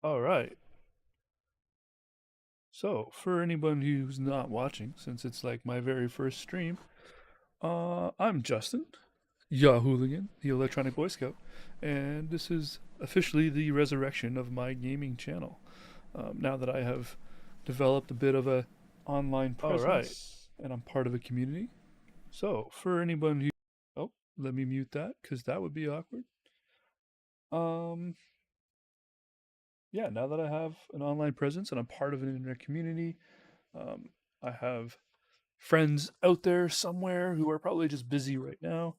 All right. So, for anyone who's not watching, since it's like my very first stream, I'm Justin, Yahooligan, the Electronic Boy Scout, and this is officially the resurrection of my gaming channel. Now that I have developed a bit of a online presence and I'm part of a community. So, for anyone who, oh, let me mute that because that would be awkward. Um, yeah, now that I have an online presence and I'm part of an internet community, I have friends out there somewhere who are probably just busy right now.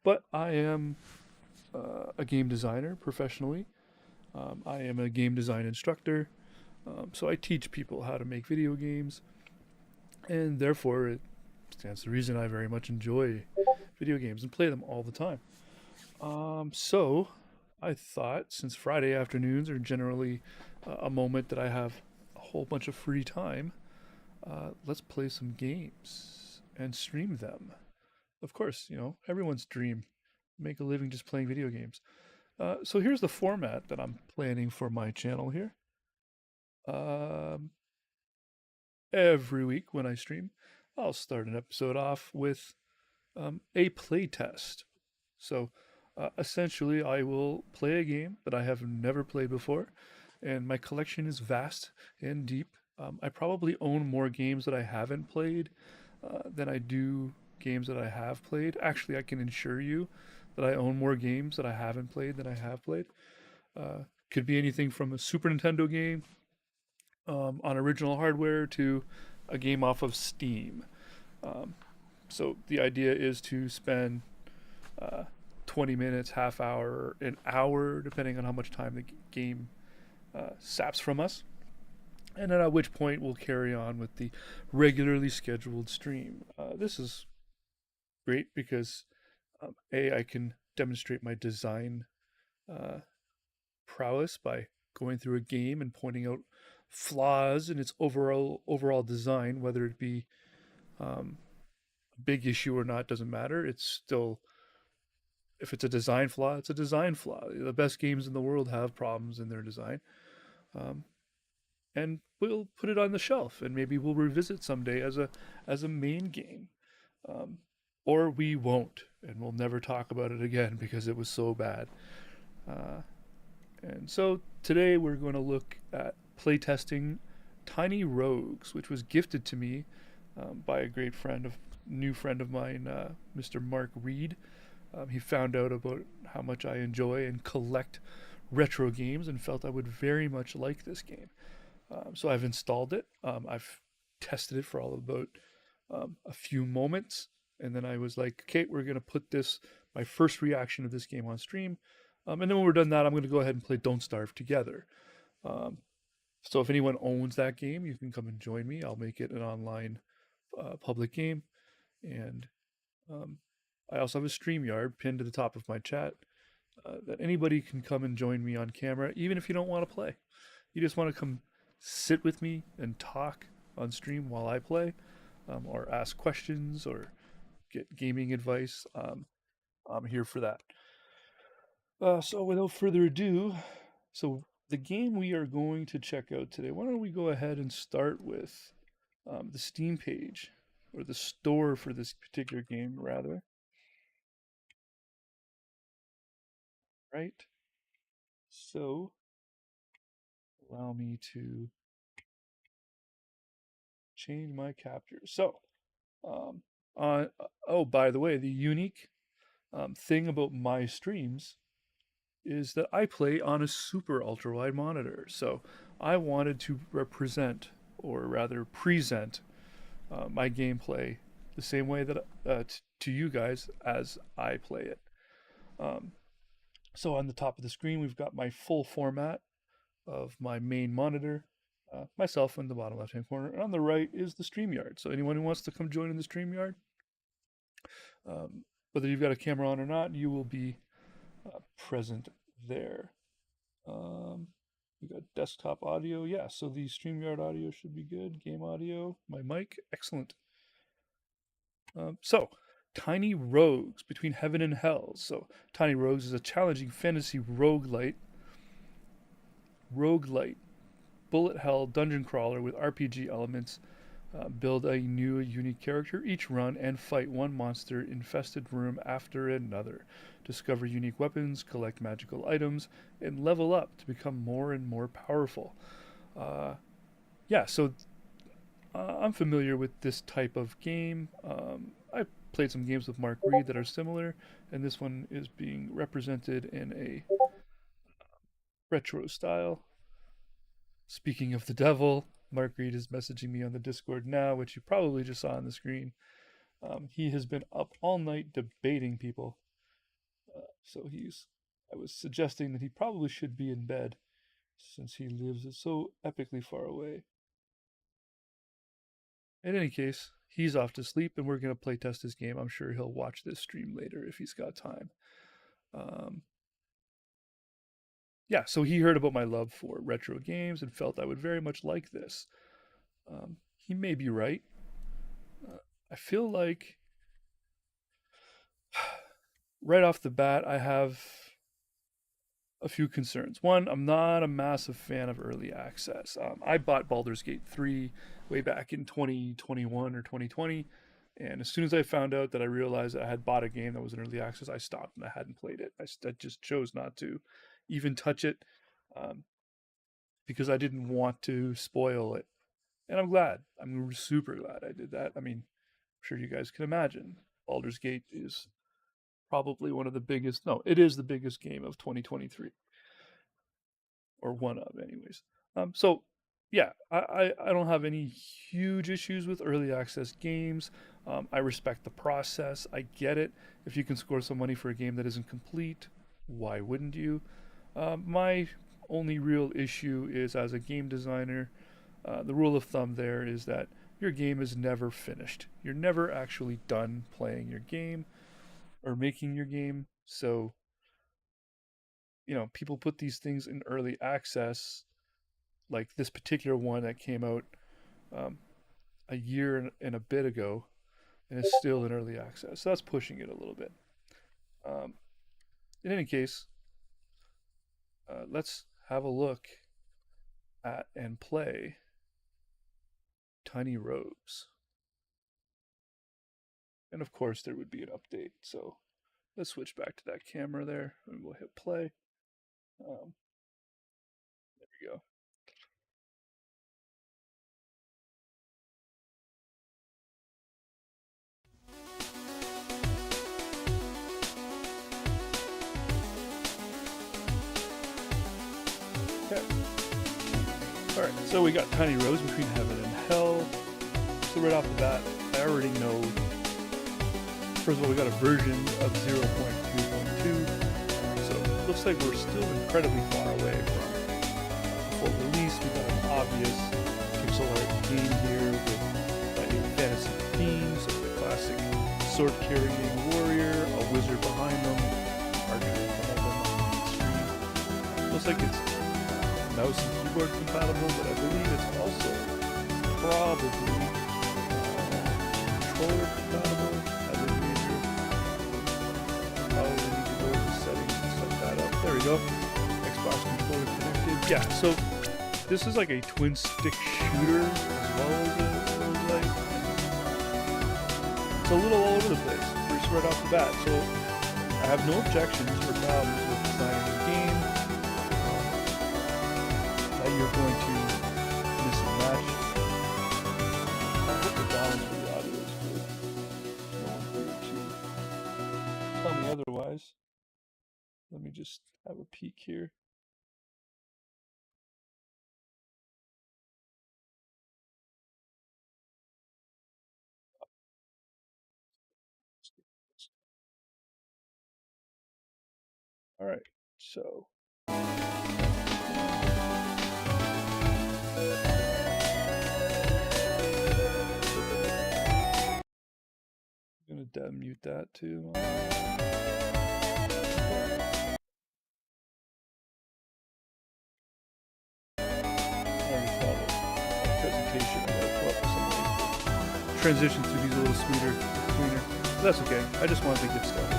But I am a game designer professionally. I am a game design instructor. So I teach people how to make video games, and therefore it stands to reason I very much enjoy video games and play them all the time. So I thought since Friday afternoons are generally a moment that I have a whole bunch of free time, let's play some games and stream them. Of course, everyone's dream, make a living just playing video games. So here's the format that I'm planning for my channel here. Um, every week when I stream, I'll start an episode off with a playtest. So essentially, I will play a game that I have never played before, and my collection is vast and deep. I probably own more games that I haven't played than I do games that I have played. Actually, I can assure you that I own more games that I haven't played than I have played. Could be anything from a Super Nintendo game on original hardware to a game off of Steam. Um, so the idea is to spend uh, 20 minutes, half hour, an hour, depending on how much time the game saps from us. And then at which point we'll carry on with the regularly scheduled stream. This is great because I can demonstrate my design uh, prowess by going through a game and pointing out flaws in its overall design, whether it be a big issue or not doesn't matter. It's still, if it's a design flaw, it's a design flaw. The best games in the world have problems in their design. Um, and we'll put it on the shelf and maybe we'll revisit someday as a main game. Um, or we won't and we'll never talk about it again because it was so bad. Uh, and so today we're going to look at playtesting Tiny Rogues, which was gifted to me by a great new friend of mine, Mr. Mark Reed. He found out about how much I enjoy and collect retro games and felt I would very much like this game. So I've installed it. I've tested it for all about a few moments, and then I was like, okay, we're gonna put my first reaction of this game on stream, and then when we're done that, I'm gonna go ahead and play Don't Starve together. Um, so if anyone owns that game, you can come and join me. I'll make it an online public game, and um, I also have a StreamYard pinned to the top of my chat that anybody can come and join me on camera, even if you don't want to play. You just want to come sit with me and talk on stream while I play, or ask questions or get gaming advice. I'm here for that. So without further ado, so the game we are going to check out today, why don't we go ahead and start with the Steam page, or the store for this particular game, rather. Right? So allow me to change my capture. So, um, oh, by the way, the unique thing about my streams is that I play on a super ultra wide monitor. So I wanted to represent, or rather present, my gameplay the same way that to you guys as I play it. Um, so on the top of the screen, we've got my full format of my main monitor, myself in the bottom left hand corner, and on the right is the StreamYard. So anyone who wants to come join in the StreamYard, um, whether you've got a camera on or not, you will be present there. We got desktop audio, yeah. So the StreamYard audio should be good. Game audio, my mic, excellent. So, Tiny Rogues Between Heaven and Hell. So, Tiny Rogues is a challenging fantasy roguelite bullet hell dungeon crawler with RPG elements. Build a new, unique character each run and fight one monster infested room after another. Discover unique weapons, collect magical items, and level up to become more and more powerful. Uh, yeah, so I'm familiar with this type of game. I played some games with Mark Reed that are similar, and this one is being represented in a retro style. Speaking of the devil, Mark Reed is messaging me on the Discord now, which you probably just saw on the screen. He has been up all night debating people. So I was suggesting that he probably should be in bed since he lives so epically far away. In any case, he's off to sleep and we're going to play test his game. I'm sure he'll watch this stream later if he's got time. Um, yeah, so he heard about my love for retro games and felt I would very much like this. He may be right. I feel like right off the bat, I have a few concerns. One, I'm not a massive fan of early access. I bought Baldur's Gate 3 way back in 2021 or 2020. And as soon as I found out that I realized that I had bought a game that was in early access, I stopped and I hadn't played it. I just chose not to even touch it um, because I didn't want to spoil it. And I'm glad. I'm super glad I did that. I mean, I'm sure you guys can imagine. Baldur's Gate is probably one of the biggest, no, it is the biggest game of 2023, or one of, anyways. So, yeah, I don't have any huge issues with early access games. I respect the process. I get it. If you can score some money for a game that isn't complete, why wouldn't you? My only real issue is as a game designer, the rule of thumb there is that your game is never finished. You're never actually done playing your game or making your game. So, people put these things in early access, like this particular one that came out um, a year and a bit ago, and is still in early access. So that's pushing it a little bit. Um, in any case, let's have a look at and play Tiny Robes. And of course, there would be an update. So let's switch back to that camera there, and we'll hit play. There we go. Okay. Alright, so we got Tiny Roads Between Heaven and Hell. So right off the bat, I already know. First of all, we got a version of 0.2.2. So it looks like we're still incredibly far away from full release. We got an obvious pixel art game here with a fantasy theme, so the classic sword-carrying warrior, a wizard behind them, archers behind them on the screen. Looks like it's mouse and keyboard compatible, but I believe it's also probably controller compatible. I believe probably need to go to the settings and set that up. There we go. Xbox controller connected. Yeah, so this is like a twin stick shooter as well as it looks like. It's a little all over the place, first right off the bat. So I have no objections or problems with designing the game. That you're going to miss a match. I hope the balance for the audio is good. No one here to tell me otherwise. Let me just have a peek here. All right, so. I'm gonna mute that too. I already saw the presentation. I gotta pull up some transition through these a little cleaner. But that's okay. I just wanted to get started.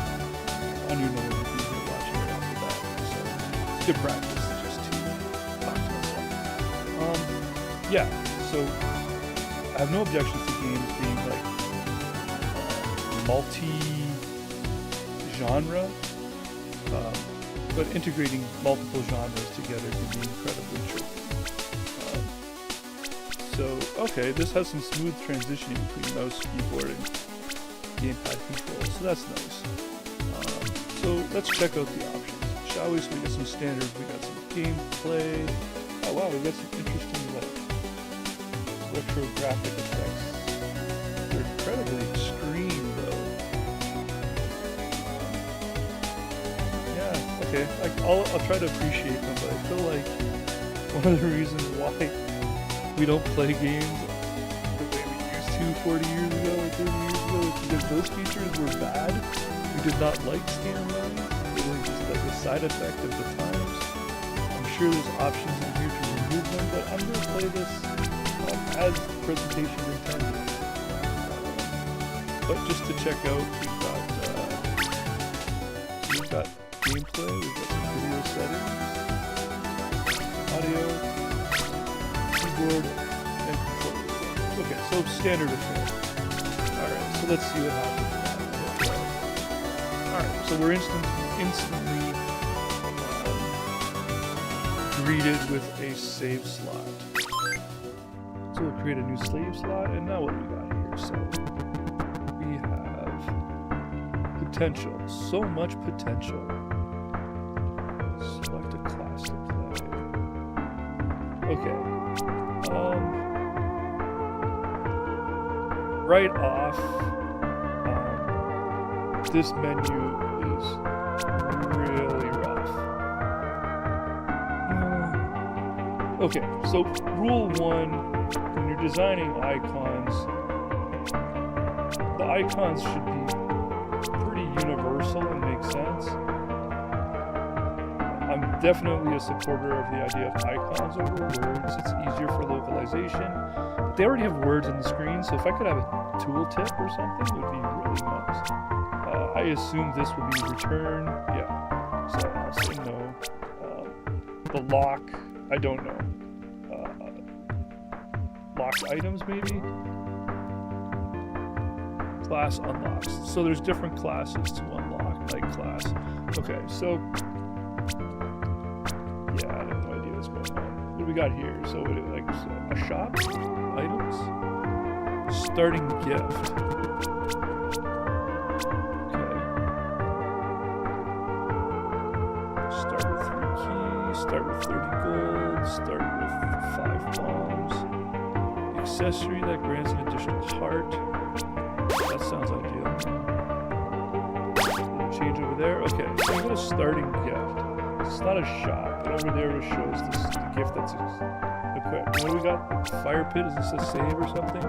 I knew no one would be here watching right off the bat, so it's good practice just to talk to myself. yeah, so I have no objections to games being like multi-genre, but integrating multiple genres together can be incredibly tricky. So, okay, this has some smooth transitioning between mouse, keyboard, and gamepad controls, so that's nice. So let's check out the options, shall we? So we got some standard, we got some gameplay. Oh wow, we got some interesting like retro graphic effects. They're incredibly extreme though. Yeah, okay, I'll try to appreciate them, but I feel like one of the reasons why we don't play games the way we used to 40 years ago or 30 years ago is because those features were bad. We did not like scan lines. They were just like a side effect of the times. I'm sure there's options in here to remove them, but I'm going to play this as presentation intended. But just to check out, we've got gameplay, we've got some video settings, audio, keyboard, and controller. Okay, so standard affair. Alright, so let's see what happens now. Alright, so we're instantly greeted with a save slot. So we'll create a new save slot, and now what do we got here? So we have potential. So much potential. Select a class to play. Okay. Right off, this menu is really rough. Okay, so rule 1, when you're designing icons, the icons should be pretty universal and make sense. I'm definitely a supporter of the idea of icons over words. It's easier for localization. They already have words on the screen, so if I could have a tooltip or something, it would be really nice. I assume this will be return. Yeah, so I'll say no. The lock, I don't know. Locked items, maybe? Class unlocks. So there's different classes to unlock, like class. Okay, so yeah, I have no idea what's going on. What do we got here? So like a shop? Items? Starting gift. Okay. Start with 3 keys, start with 30 gold, start with 5 bombs. Accessory that grants an additional heart. That sounds ideal. Change over there. Okay, so we got a starting gift. It's not a shop, but over there it shows the gift that's equipped. What do we got? Fire pit, is this a save or something?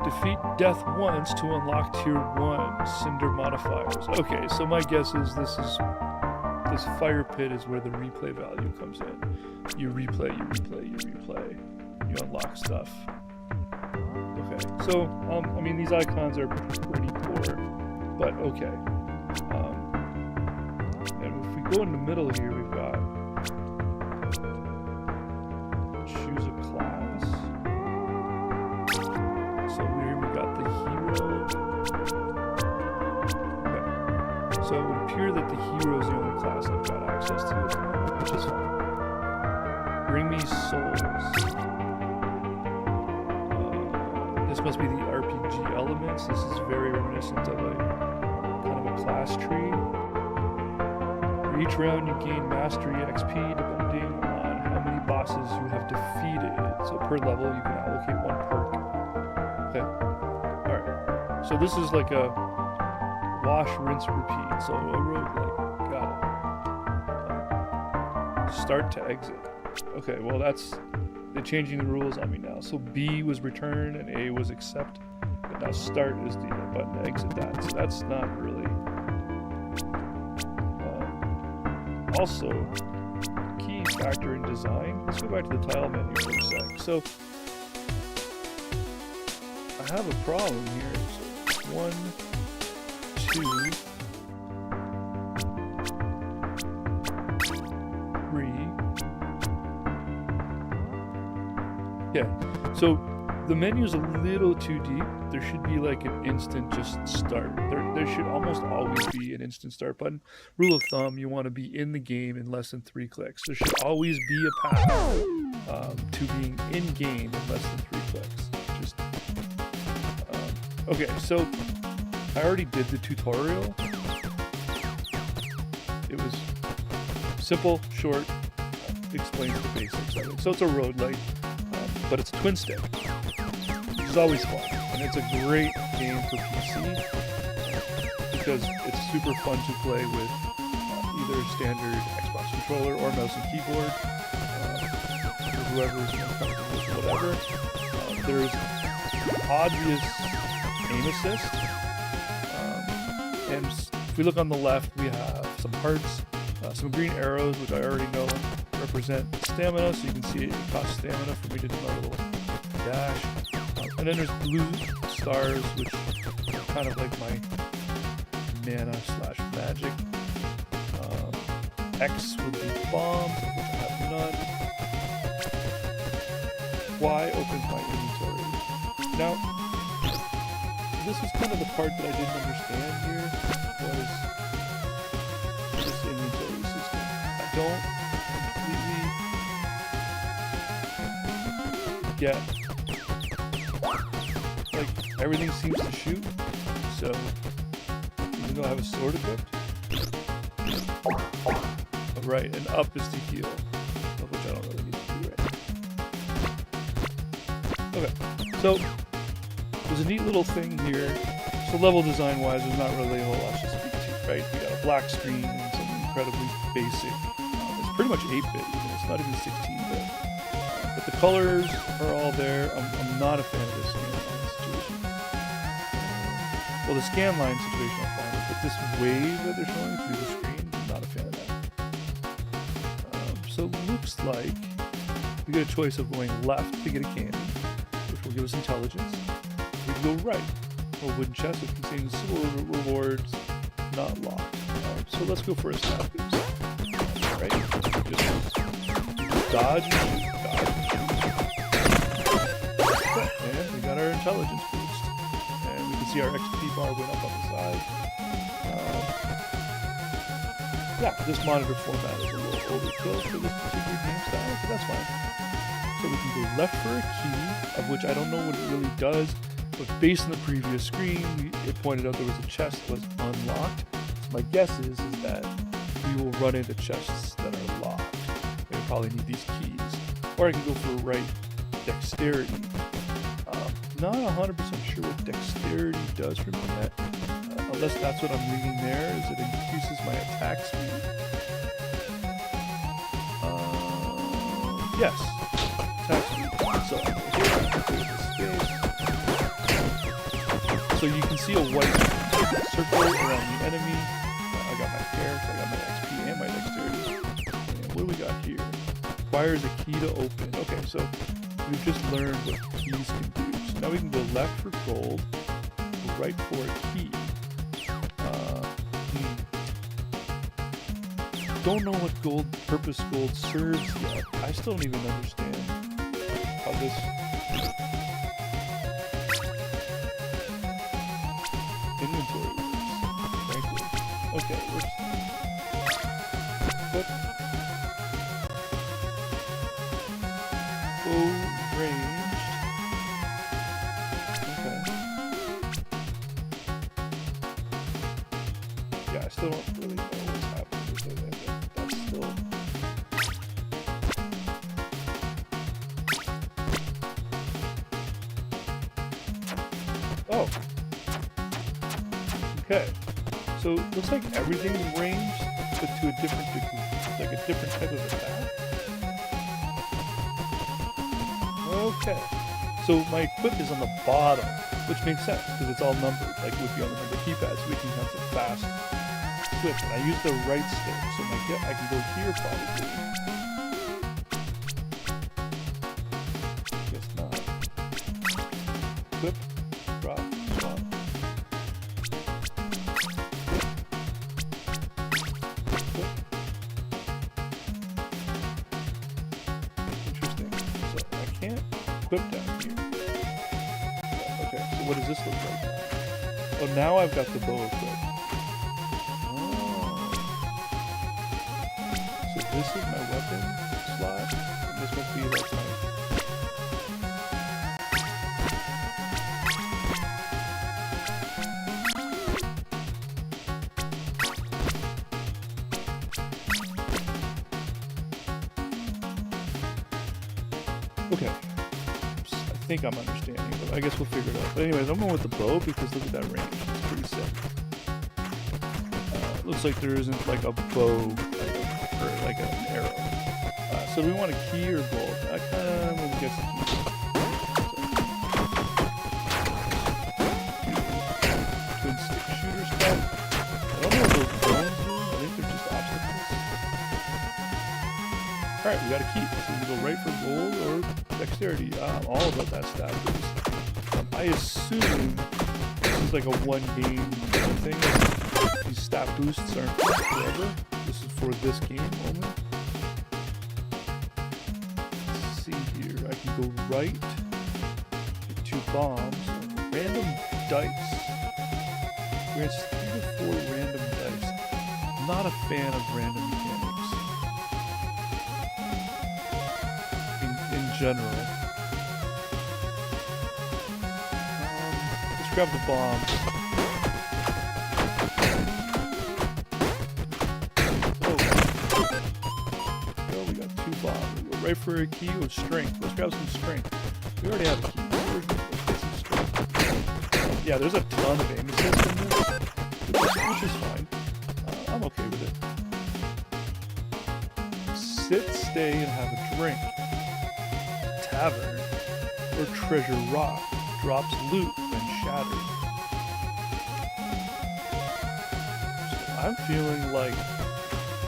Defeat death once to unlock tier 1 cinder modifiers. Okay, so my guess is this fire pit is where the replay value comes in. You replay, you replay, you replay. You unlock stuff. Okay, so I mean these icons are pretty poor, but okay. And if we go in the middle here, we've got choose a class. So here we got the hero. Okay. So it would appear that the hero is the only class I've got access to at the moment, which is fine. Bring me souls. This must be the RPG elements. This is very reminiscent of a kind of a class tree. For each round you gain mastery XP depending on how many bosses you have defeated. So per level you can allocate 1 perk. Okay. Alright. So this is like a wash, rinse, repeat. So I wrote like, got it. Start to exit. Okay, well they're changing the rules on me now. So B was return and A was accept. But now start is the button to exit that. So that's not really. Also, key factor in design. Let's go back to the tile menu for a sec. So I have a problem here. So 1, 2, 3. Yeah. So the menu's a little too deep. There should be like an instant just start. There should almost always be an instant start button. Rule of thumb, you want to be in the game in less than 3 clicks. There should always be a path to being in game in less than 3 clicks. Just okay. So I already did the tutorial. It was simple, short, explains the basics of it. So it's a road light, but it's twin stick, which is always fun, and it's a great game for PC because it's super fun to play with either standard Xbox controller or mouse and keyboard, or whoever is comfortable with whatever. There's obvious aim assist, and if we look on the left, we have some hearts, some green arrows, which I already know represent stamina, so you can see it costs stamina for me to do my little dash. And then there's blue stars, which are kind of like my mana / magic. X would be bombs, of which I have none. Y opens my inventory. Now, this was kind of the part that I didn't understand here, was this inventory system. I don't completely get, like, everything seems to shoot, so even though I have a sword equipped, right, and up is to heal, which I don't really need to do right now. Okay, so there's a neat little thing here. So level design wise, there's not really a whole lot to speak to, right? We got a black screen and some incredibly basic. It's pretty much 8-bit, even. It's not even 16-bit. But the colors are all there. I'm not a fan of this scanline situation. Well, the scanline situation I'm fine with, but this wave that they're showing through the screen, I'm not a fan of that. So it looks like we get a choice of going left to get a candy, which will give us intelligence. We can go right, a wooden chest that contains silver rewards, not locked. So let's go for a snap boost. Right? Just dodge and shoot, dodge and shoot. Okay, and we got our intelligence boost. And we can see our XP bar went up on the side. Yeah, this monitor format is a little overkill for this particular game style, but that's fine. So we can go left for a key, of which I don't know what it really does, but based on the previous screen, it pointed out there was a chest that was unlocked. So my guess is that we will run into chests that are locked. We'll probably need these keys. Or I can go for right dexterity. Not 100% sure what dexterity does for me yet. Unless that's what I'm reading there, is it increases my attack speed. Yes, attack speed. So I'm going here, I can save the space. So you can see a white circle around the enemy. I got my hair, so I got my XP and my dexterity. And what do we got here? Requires a key to open. Okay, so we've just learned what keys can do. So now we can go left for gold, go right for a key. Don't know what purpose gold serves yet. I still don't even understand how this inventory works, frankly. Okay, let's go ranged. Okay. Yeah, I still don't really know what's happening with it. That's still... Oh. Okay. So it looks like everything is ranged, but to a different degree. Like a different type of attack. Okay. So my equip is on the bottom, which makes sense because it's all numbered, like would be on the number keypad, so we can have the fast switch. And I use the right stick, so I can go here probably. Guess not. Equip, drop, swap. Equip. Interesting. So I can't equipped down here. Yeah, okay, so what does this look like now? Oh, now I've got the bow equipped. Oh. So this is my weapon slot. And this must be like my... Okay. I think I'm understanding, but I guess we'll figure it out. But anyways, I'm going with the bow because look at that range. It's pretty sick. Looks like there isn't like a bow or like an arrow. So do we want a key or gold? I kind of want to guess a key. Twin stick shooter stuff. I don't know what those drones do. I think they're just obstacles. Alright, we got a key. So we go right for gold or dexterity. All about that stat boost. I assume this is like a one game thing. These stat boosts aren't forever. This is for this game only. Let's see here. I can go right. Get 2 bombs. Random dice. Grants 3 to 4 random dice. I'm not a fan of random mechanics. In general. Let's grab the bombs. Right for a key with strength. Let's grab some strength. We already have a key. Let's get some strength. Yeah, there's a ton of aim assist in this, which is fine. I'm okay with it. Sit, stay, and have a drink. Tavern or treasure rock drops loot when shattered. So I'm feeling like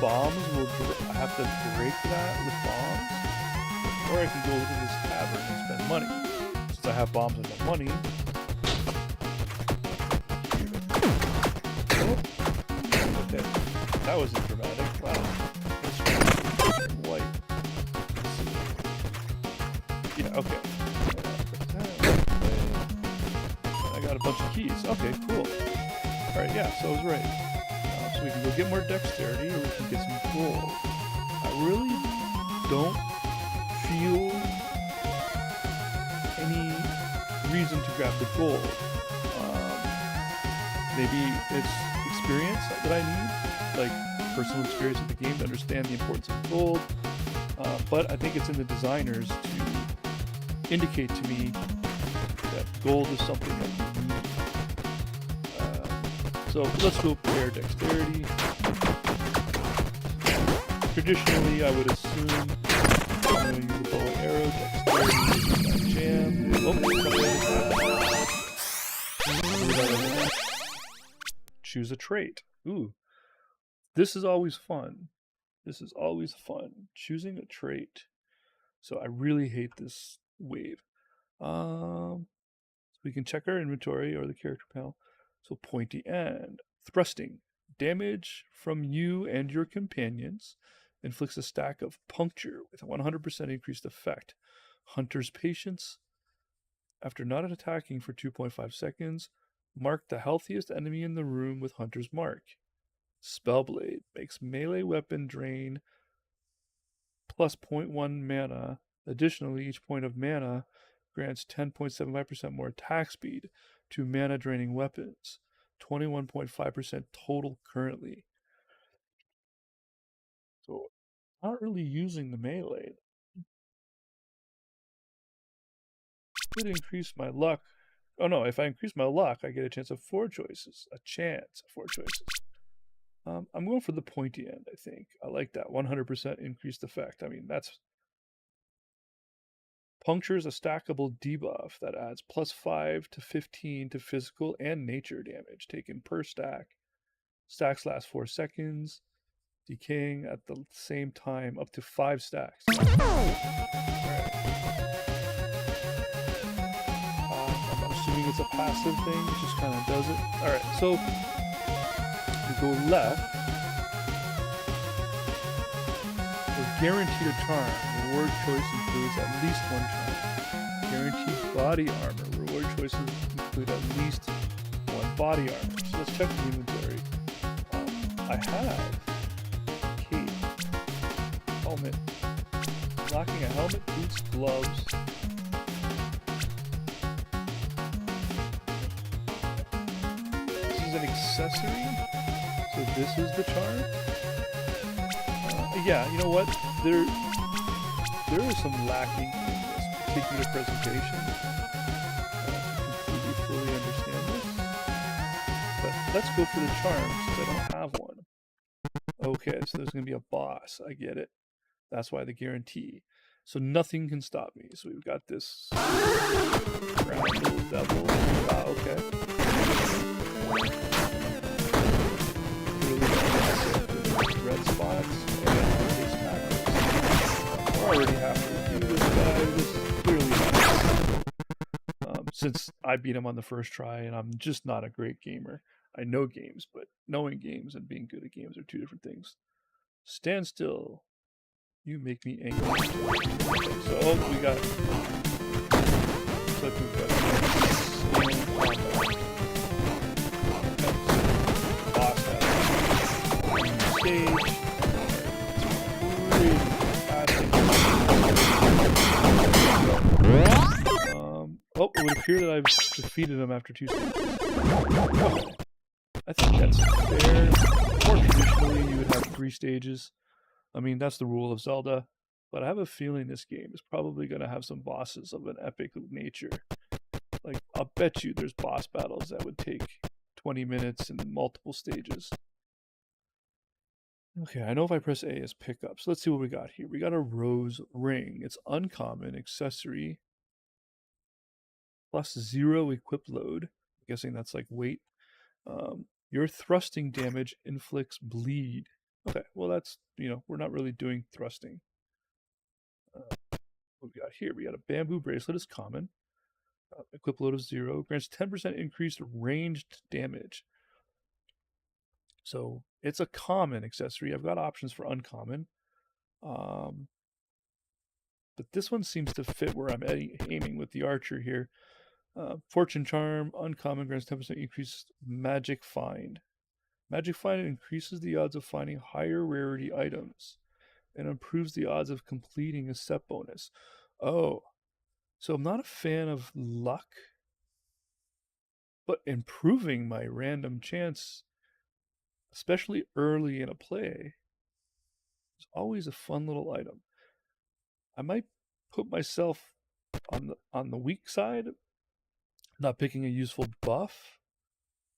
bombs will have to break that with bombs, or I can go to this tavern and spend money. Since I have bombs and no money. Oh. Okay. That wasn't dramatic. Wow. White. Yeah, okay. I got a bunch of keys. Okay, cool. Alright, yeah, so I was right. So we can go get more dexterity, or we can get some gold. I really don't feel any reason to grab the gold. Maybe it's experience that I need, like personal experience of the game to understand the importance of gold. But I think it's in the designers to indicate to me that gold is something that you need. So let's go pair dexterity. Traditionally, I would assume I'm going to use the bow and arrow. Dexterity, jam. Oh, choose a trait. Ooh, this is always fun. This is always fun. Choosing a trait. So I really hate this wave. So we can check our inventory or the character panel. So pointy end. Thrusting. Damage from you and your companions. Inflicts a stack of puncture with 100% increased effect. Hunter's patience. After not attacking for 2.5 seconds, mark the healthiest enemy in the room with Hunter's mark. Spellblade. Makes melee weapon drain plus 0.1 mana. Additionally, each point of mana grants 10.75% more attack speed to mana draining weapons. 21.5% total currently. So, not really using the melee. Could increase my luck. Oh no, if I increase my luck, I get a chance of 4 choices. A chance of 4 choices. I'm going for the pointy end, I think. I like that. 100% increased effect. I mean, that's... Puncture is a stackable debuff that adds plus 5 to 15 to physical and nature damage taken per stack. Stacks last 4 seconds, decaying at the same time up to 5 stacks. Right. I'm assuming it's a passive thing, it just kind of does it. Alright, so we go left. We're Guaranteed a charm. Reward choice includes at least one charm. Guaranteed body armor. Reward choices include at least one body armor. So let's check the inventory. I have cape, helmet, lacking a helmet, boots, gloves. This is an accessory. So this is the charm. Yeah, you know what? There is some lacking in this particular presentation. I don't completely fully understand this. But let's go for the charm since I don't have one. Okay, so there's going to be a boss. I get it. That's why the guarantee. So nothing can stop me. So we've got this round little devil. Okay. Red spots and these macros. I already have to review this guy. This is clearly not. Since I beat him on the first try, and I'm just not a great gamer. I know games, but knowing games and being good at games are two different things. Stand still. You make me angry. So we got. So we've got boss stage. Oh, it would appear that I've defeated him after 2 stages. Okay. I think that's fair. More traditionally, you would have 3 stages. I mean, that's the rule of Zelda. But I have a feeling this game is probably going to have some bosses of an epic nature. Like, I'll bet you there's boss battles that would take 20 minutes and multiple stages. Okay, I know if I press A is pickup. So let's see what we got here. We got a rose ring. It's uncommon accessory. Plus 0 equip load. I'm guessing that's like weight. Your thrusting damage inflicts bleed. Okay, well that's, we're not really doing thrusting. What we got here? We got a bamboo bracelet is common. Equip load of 0. Grants 10% increased ranged damage. So it's a common accessory. I've got options for uncommon. But this one seems to fit where I'm aiming with the archer here. Fortune charm, uncommon, grants 10% increased magic find. Magic find increases the odds of finding higher rarity items and improves the odds of completing a set bonus. Oh, so I'm not a fan of luck, but improving my random chance, especially early in a play, is always a fun little item. I might put myself on the weak side, not picking a useful buff,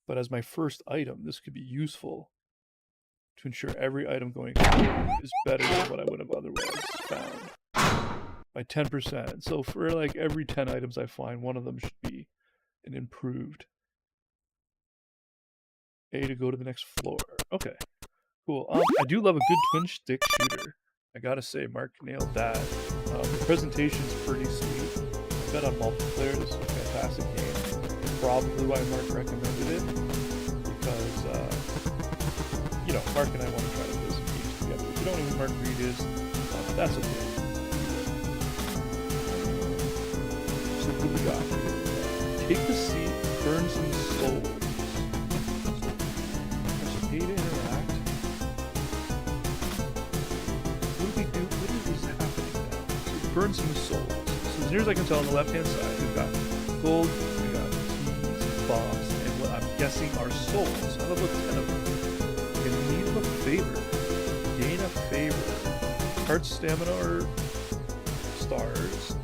but as my first item, this could be useful to ensure every item going is better than what I would have otherwise found by 10%. So for like every 10 items I find, one of them should be an improved. A to go to the next floor. Okay, cool. I do love a good twin stick shooter. I gotta say, Mark nailed that. The presentation's pretty sweet. I bet on multiplayer, this is a fantastic game. Probably why Mark recommended it, because Mark and I want to try to play some games together. If you don't know who Mark Reed is, that's okay. So what we got here? Take the seat, burn some souls. Press A to interact. What do we do? What is happening now? So burn some souls. So as near as I can tell on the left-hand side, we've got gold, we got keys, bombs, and what I'm guessing are souls. I have about 10 of them. In need of a favor. Gain a favor. Heart stamina or stars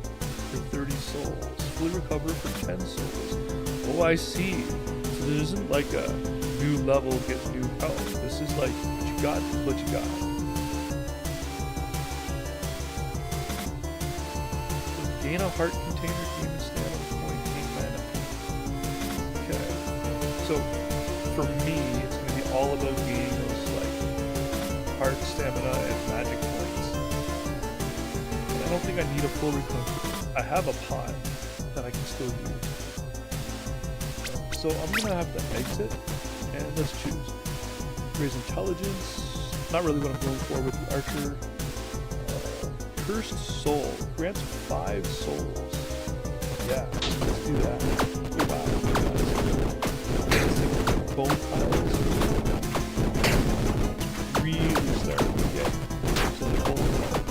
for 30 souls. Fully recover for 10 souls. Oh, I see. So there isn't like a new level get new health. This is like what you got, what you got. So gain a heart container, gain a stamina point, gain mana. Okay. So for me, it's going to be all about gaining those like heart, stamina, and magic points. And I don't think I need a full recovery. I have a pot that I can still use. So I'm going to have to exit, and let's choose. Raise intelligence, not really what I'm going for with the archer. Cursed Soul. Grants 5 souls. Yeah, let's do that. Wow, bone tiles really starting to get to the bone tile.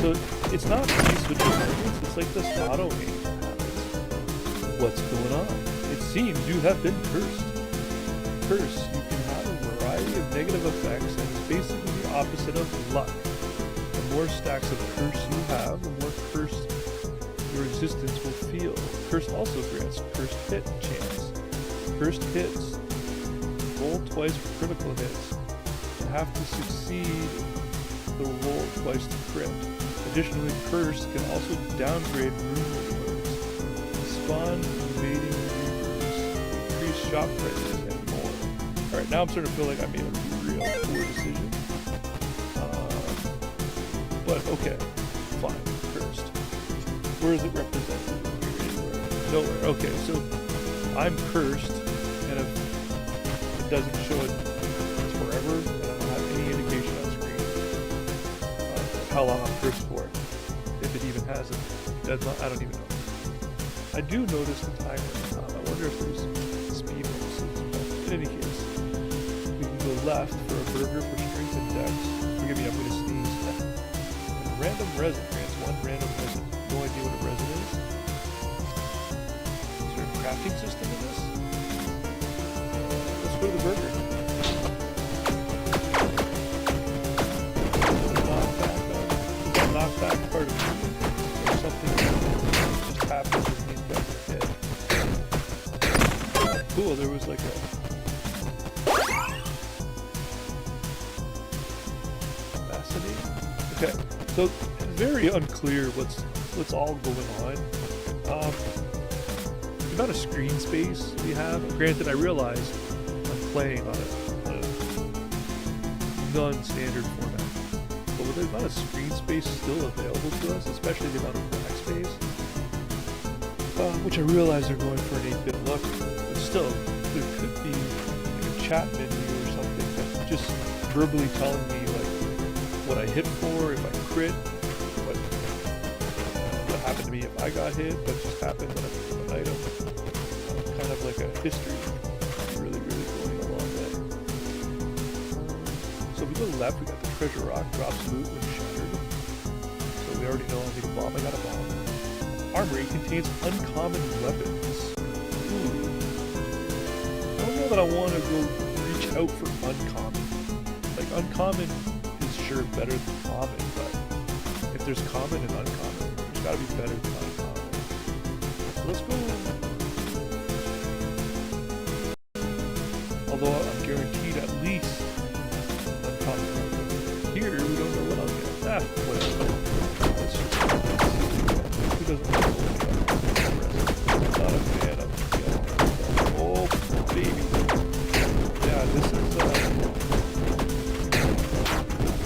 So it's not these with the targets, it's like this auto aim happens. What's going on? It seems you have been cursed. Curse, you can have a variety of negative effects, and it's basically the opposite of luck. The more stacks of curse you have, the more cursed your existence will feel. Curse also grants cursed hit chance. Cursed hits roll twice for critical hits and have to succeed the roll twice to crit. Additionally, curse can also downgrade room rewards, spawn invading reapers, increase shop prices, and more. Alright, now I'm starting to feel like I made a real poor decision. But okay, fine, cursed. Where is it represented? Anywhere? Nowhere. Okay, so I'm cursed, and if it doesn't show it forever, and I don't have any indication on screen of how long I'm cursed for, if it even has a deadline, I don't even know. I do notice the timer. I wonder if there's speed bonuses. But in any case, we can go left for a burger for strength and dex. Forgive me, I'm going to sneeze. Random resin grants 1 random resin. No idea what a resin is. Is there a crafting system in this? Let's go to the burger. Knockback part of me, or something just happens when these guys are hit. Cool, there was like a fascinating. Okay. So it's very unclear what's all going on. The amount of screen space we have. Granted, I realize I'm playing on a non-standard format, but with the amount of screen space still available to us, especially the amount of backspace, which I realize they're going for an 8-bit look, but still, there could be like a chat menu or something that's just verbally telling me like what I hit for, if I crit, what happened to me if I got hit, what just happened when I picked up an item. Kind of like a history. Really, really going a long way. So if we go left, we got the treasure rock, drops loot when shattered. So we already know I need a bomb, I got a bomb. Armory contains uncommon weapons. Ooh. I don't know that I want to go reach out for uncommon. Like uncommon sure better than common, but if there's common and uncommon, there's gotta be better than uncommon. So let's go. Although I'm guaranteed at least uncommon. Here we don't know what I'll get. Whatever. Let's just who doesn't know not a fan of oh baby. Yeah, this is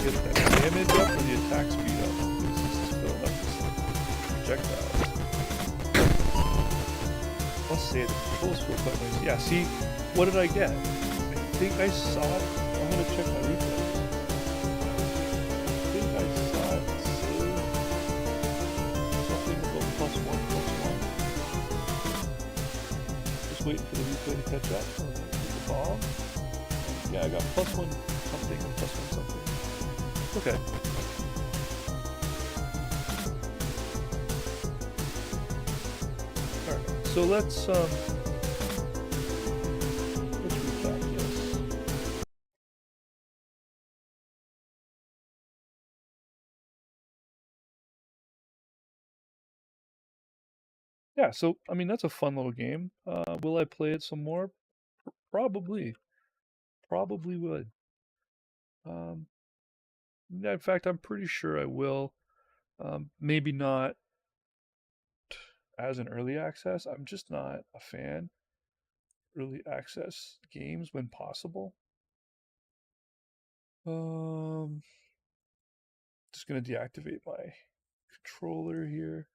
get that damage up or the attack speed up. This is filling up projectiles. Let's say the controls feel quite nice. Yeah, see, what did I get? I think I saw it. I'm gonna check my replay. I think I saw it say something about +1/+1. Just waiting for the replay to catch up. The bomb. Yeah, I got +1 something and +1 something. Okay. Alright, so let's read back, yes. Yeah, so I mean that's a fun little game. Will I play it some more? Probably. Probably would. In fact, I'm pretty sure I will. Maybe not as an early access. I'm just not a fan. Early access games when possible. Just gonna deactivate my controller here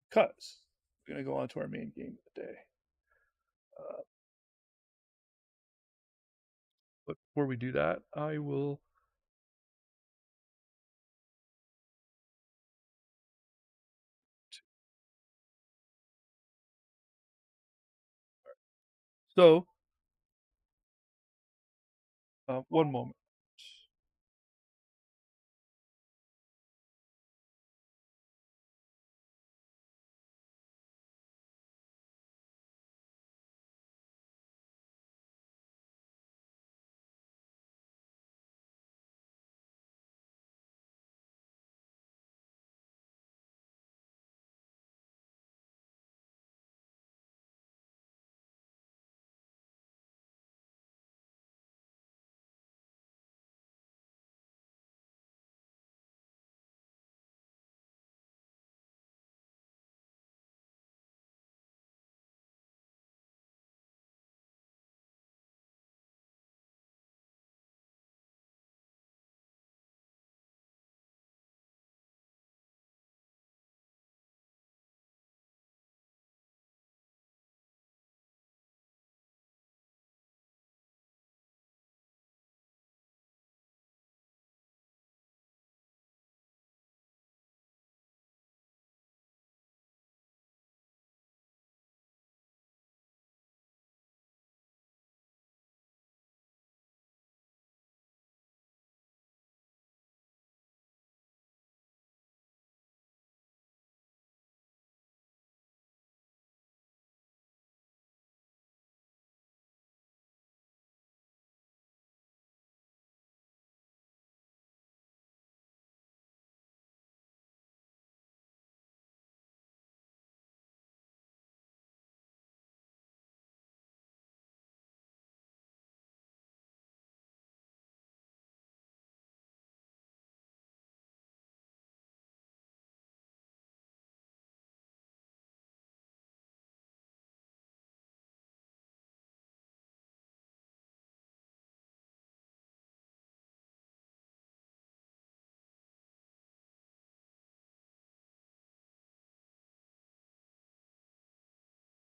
because we're gonna go on to our main game of the day. But before we do that, I will So, one moment.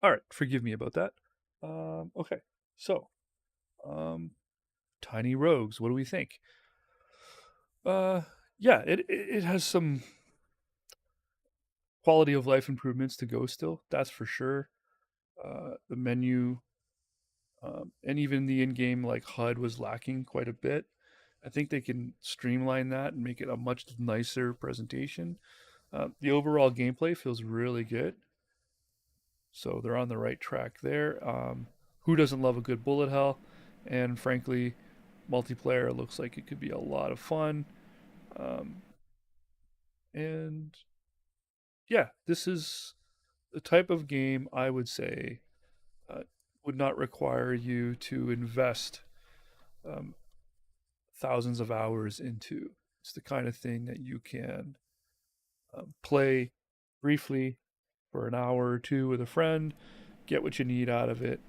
All right, forgive me about that. Okay, so um, Tiny Rogues. What do we think? Uh, yeah, it has some quality of life improvements to go still. That's for sure. The menu and even the in-game like HUD was lacking quite a bit. I think they can streamline that and make it a much nicer presentation. The overall gameplay feels really good, so they're on the right track there. Who doesn't love a good bullet hell? And frankly, multiplayer looks like it could be a lot of fun. Um, and yeah, this is the type of game I would say uh, would not require you to invest um, thousands of hours into. It's the kind of thing that you can play briefly for an hour or two with a friend, get what you need out of it,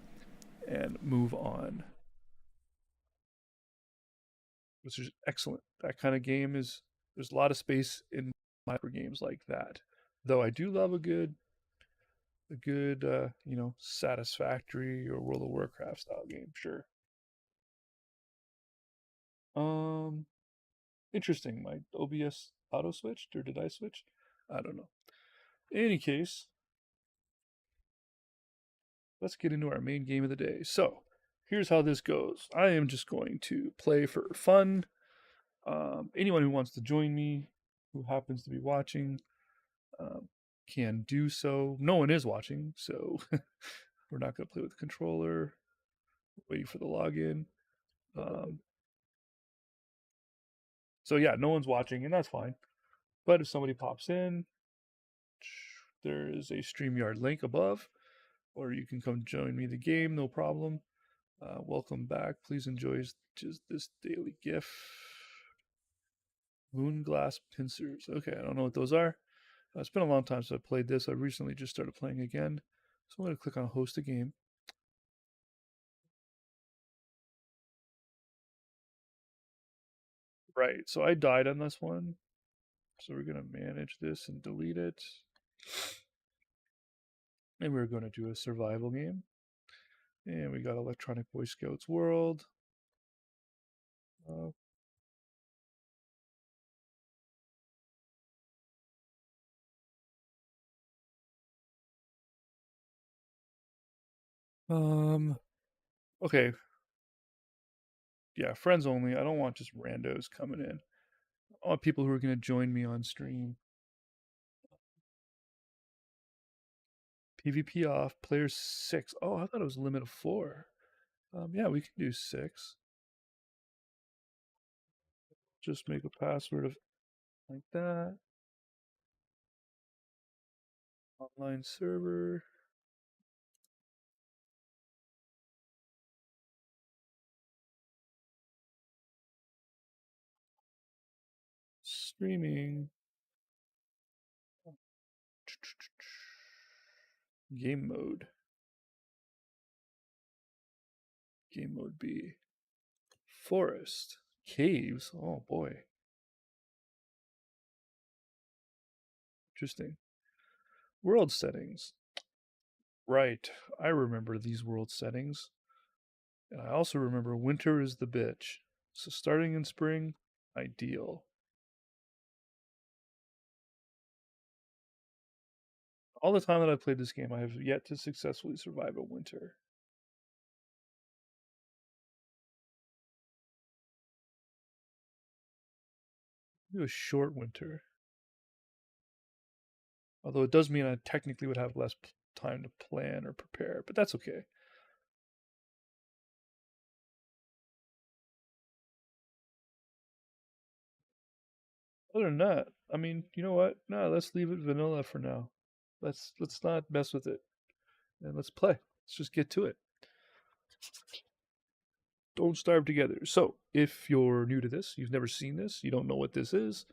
and move on, which is excellent. That kind of game is there's a lot of space in my for games like that. Though I do love a good Satisfactory or World of Warcraft style game, sure. Um, Interesting. My OBS auto switched, or did I switch? I don't know. In any case, let's get into our main game of the day. So, here's how this goes. I am just going to play for fun. Anyone who wants to join me, who happens to be watching, um, can do so. No one is watching, so we're not going to play with the controller. Waiting for the login. Um, so yeah, no one's watching, and that's fine. But if somebody pops in, there is a StreamYard link above, or you can come join me the game, no problem. Welcome back. Please enjoy just this daily GIF. Moonglass pincers. Okay, I don't know what those are. It's been a long time since I played this. I recently just started playing again. So I'm going to click on host a game. Right, so I died on this one. So we're going to manage this and delete it. And we're going to do a survival game. And we got Electronic Boy Scouts World. Uh, um, Okay, yeah, friends only. I don't want just randos coming in. I want people who are going to join me on stream. PvP off, players 6. Oh, I thought it was a limit of 4. Yeah, we can do 6. Just make a password of like that. Online server. Streaming. Game mode. Game mode B. Forest. Caves. Oh boy. Interesting. World settings. Right. I remember these world settings. And I also remember winter is the bitch. So starting in spring, ideal. All the time that I've played this game, I have yet to successfully survive a winter. Do a short winter. Although it does mean I technically would have less time to plan or prepare, but that's okay. Other than that, I mean, you know what? No, let's leave it vanilla for now. Let's not mess with it, and let's play. Let's just get to it. Don't starve together. So, if you're new to this, you've never seen this, you don't know what this is.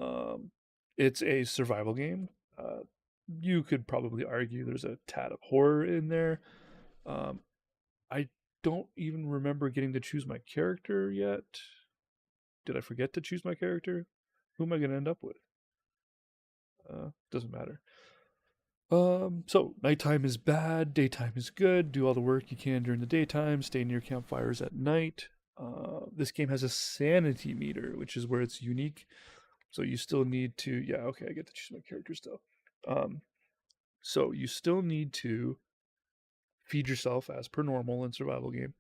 Um, it's a survival game. Uh, you could probably argue there's a tad of horror in there. Um, I don't even remember getting to choose my character yet. Did I forget to choose my character? Who am I going to end up with? Doesn't matter. So nighttime is bad, daytime is good. Do all the work you can during the daytime. Stay near campfires at night. This game has a sanity meter, which is where it's unique. So you still need to, yeah, okay, I get to choose my character still. Um, so you still need to feed yourself as per normal in survival game.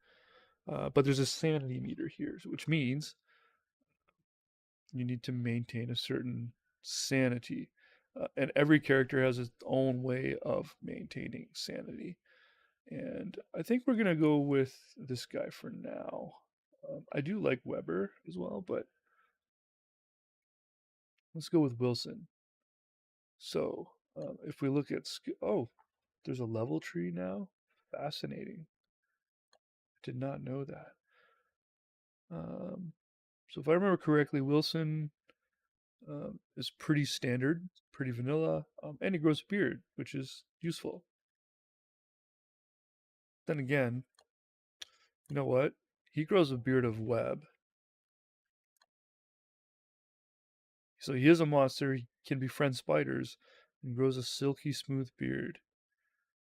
But there's a sanity meter here, which means you need to maintain a certain sanity. And every character has its own way of maintaining sanity. And I think we're going to go with this guy for now. I do like Weber as well, but let's go with Wilson. So if we look at, oh, there's a level tree now. Fascinating. Did not know that. Um, so if I remember correctly, Wilson is pretty standard, pretty vanilla, and he grows a beard, which is useful. Then again, you know what? He grows a beard of web. So he is a monster. He can befriend spiders and grows a silky smooth beard.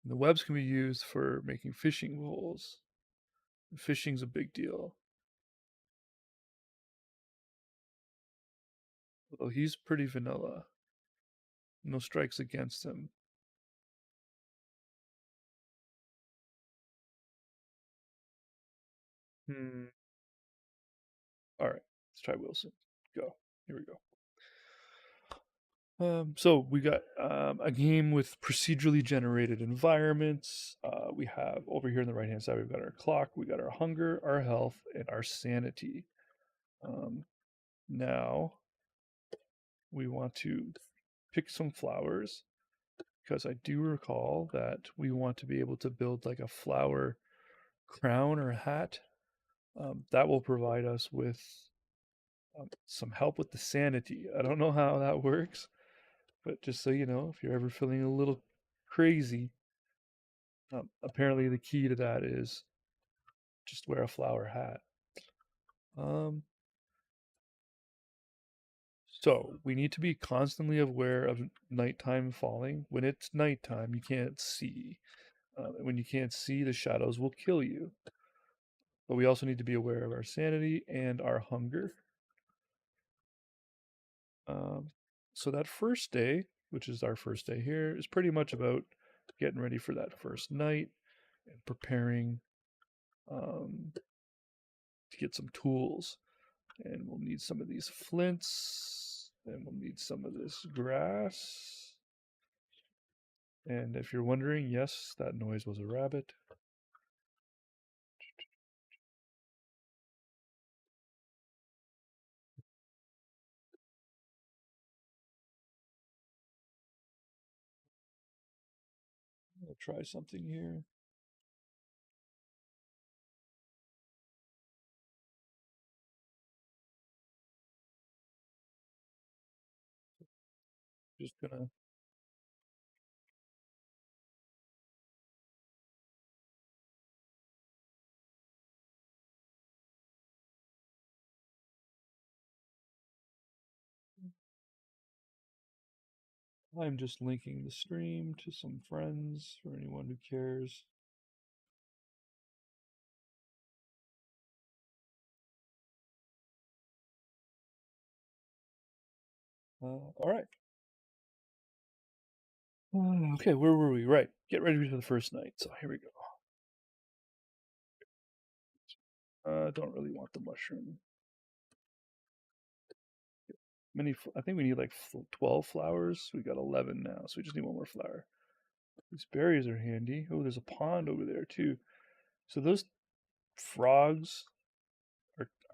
And the webs can be used for making fishing poles. Fishing's a big deal. Although he's pretty vanilla. No strikes against him. Hmm. All right, let's try Wilson. Go. Here we go. So we got a game with procedurally generated environments. We have over here on the right hand side, we've got our clock, we got our hunger, our health, and our sanity. Um, Now we want to pick some flowers because I do recall that we want to be able to build like a flower crown or hat. That will provide us with some help with the sanity. I don't know how that works, but just so you know, if you're ever feeling a little crazy, apparently the key to that is just wear a flower hat. Um, so we need to be constantly aware of nighttime falling. When it's nighttime, you can't see. When you can't see, the shadows will kill you. But we also need to be aware of our sanity and our hunger. Um, so that first day, which is our first day here, is pretty much about getting ready for that first night and preparing to get some tools. And we'll need some of these flints. And we'll need some of this grass. And if you're wondering, yes, that noise was a rabbit. I'll try something here. Just gonna. I'm just linking the stream to some friends for anyone who cares. All right. Okay, where were we? Right. Get ready for the first night. So here we go. Don't really want the mushroom. Many. I think we need like 12 flowers. We got 11 now, so we just need one more flower. These berries are handy. Oh, there's a pond over there too. So those frogs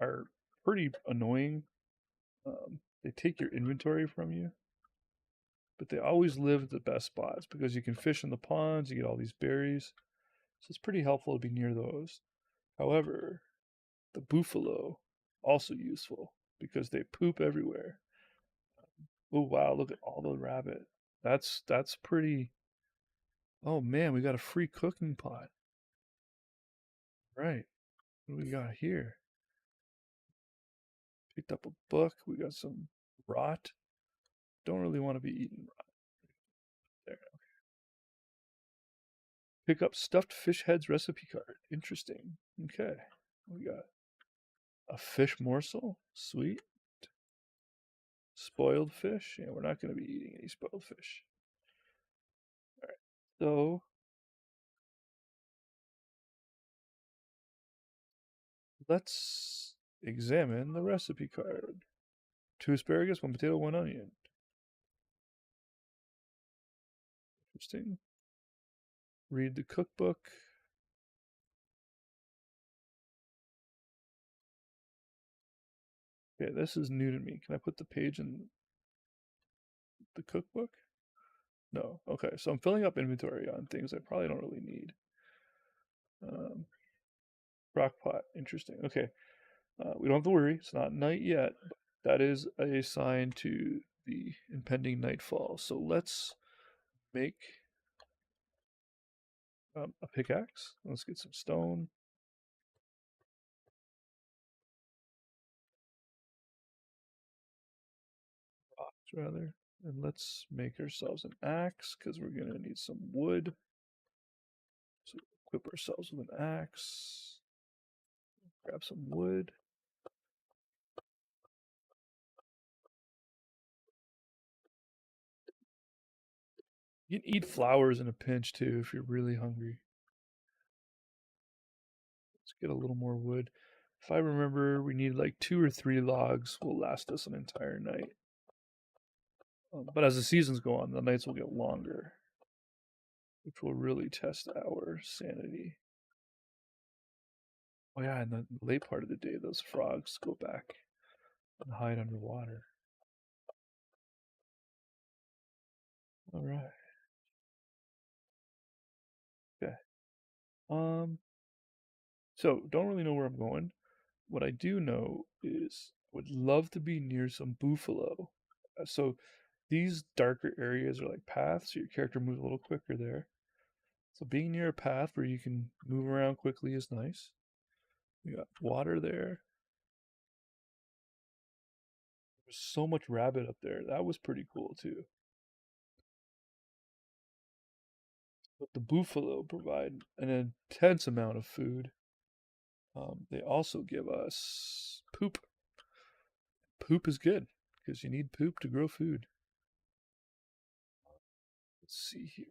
are pretty annoying. They take your inventory from you, but they always live at the best spots because you can fish in the ponds. You get all these berries, so it's pretty helpful to be near those. However, the buffalo also useful because they poop everywhere. Oh wow, look at all the rabbit. That's pretty. Oh man, we got a free cooking pot. Right. What do we got here? Picked up a book. We got some rot. Don't really want to be eating rot. There. Pick up stuffed fish heads recipe card. Interesting. Okay. We got a fish morsel. Sweet. Spoiled fish. Yeah, we're not going to be eating any spoiled fish. All right. So let's examine the recipe card. 2 asparagus, 1 potato, 1 onion. Interesting. Read the cookbook. Okay, this is new to me. Can I put the page in the cookbook? No. Okay, so I'm filling up inventory on things I probably don't really need. Um, Crock pot. Interesting. Okay. We don't have to worry. It's not night yet. But that is a sign to the impending nightfall. So let's make a pickaxe. Let's get some stone. Rocks, rather. And let's make ourselves an axe because we're going to need some wood. So equip ourselves with an axe. Grab some wood. You can eat flowers in a pinch too if you're really hungry. Let's get a little more wood. If I remember, we need like 2 or 3 logs. Will last us an entire night. But as the seasons go on, the nights will get longer, which will really test our sanity. Oh yeah, in the late part of the day, those frogs go back and hide underwater. All right. Okay. Um. So don't really know where I'm going. What I do know is I would love to be near some buffalo. So these darker areas are like paths, so your character moves a little quicker there. So being near a path where you can move around quickly is nice. We got water there. There's so much rabbit up there. That was pretty cool too. But the buffalo provide an intense amount of food. They also give us poop. Poop is good because you need poop to grow food. Let's see here.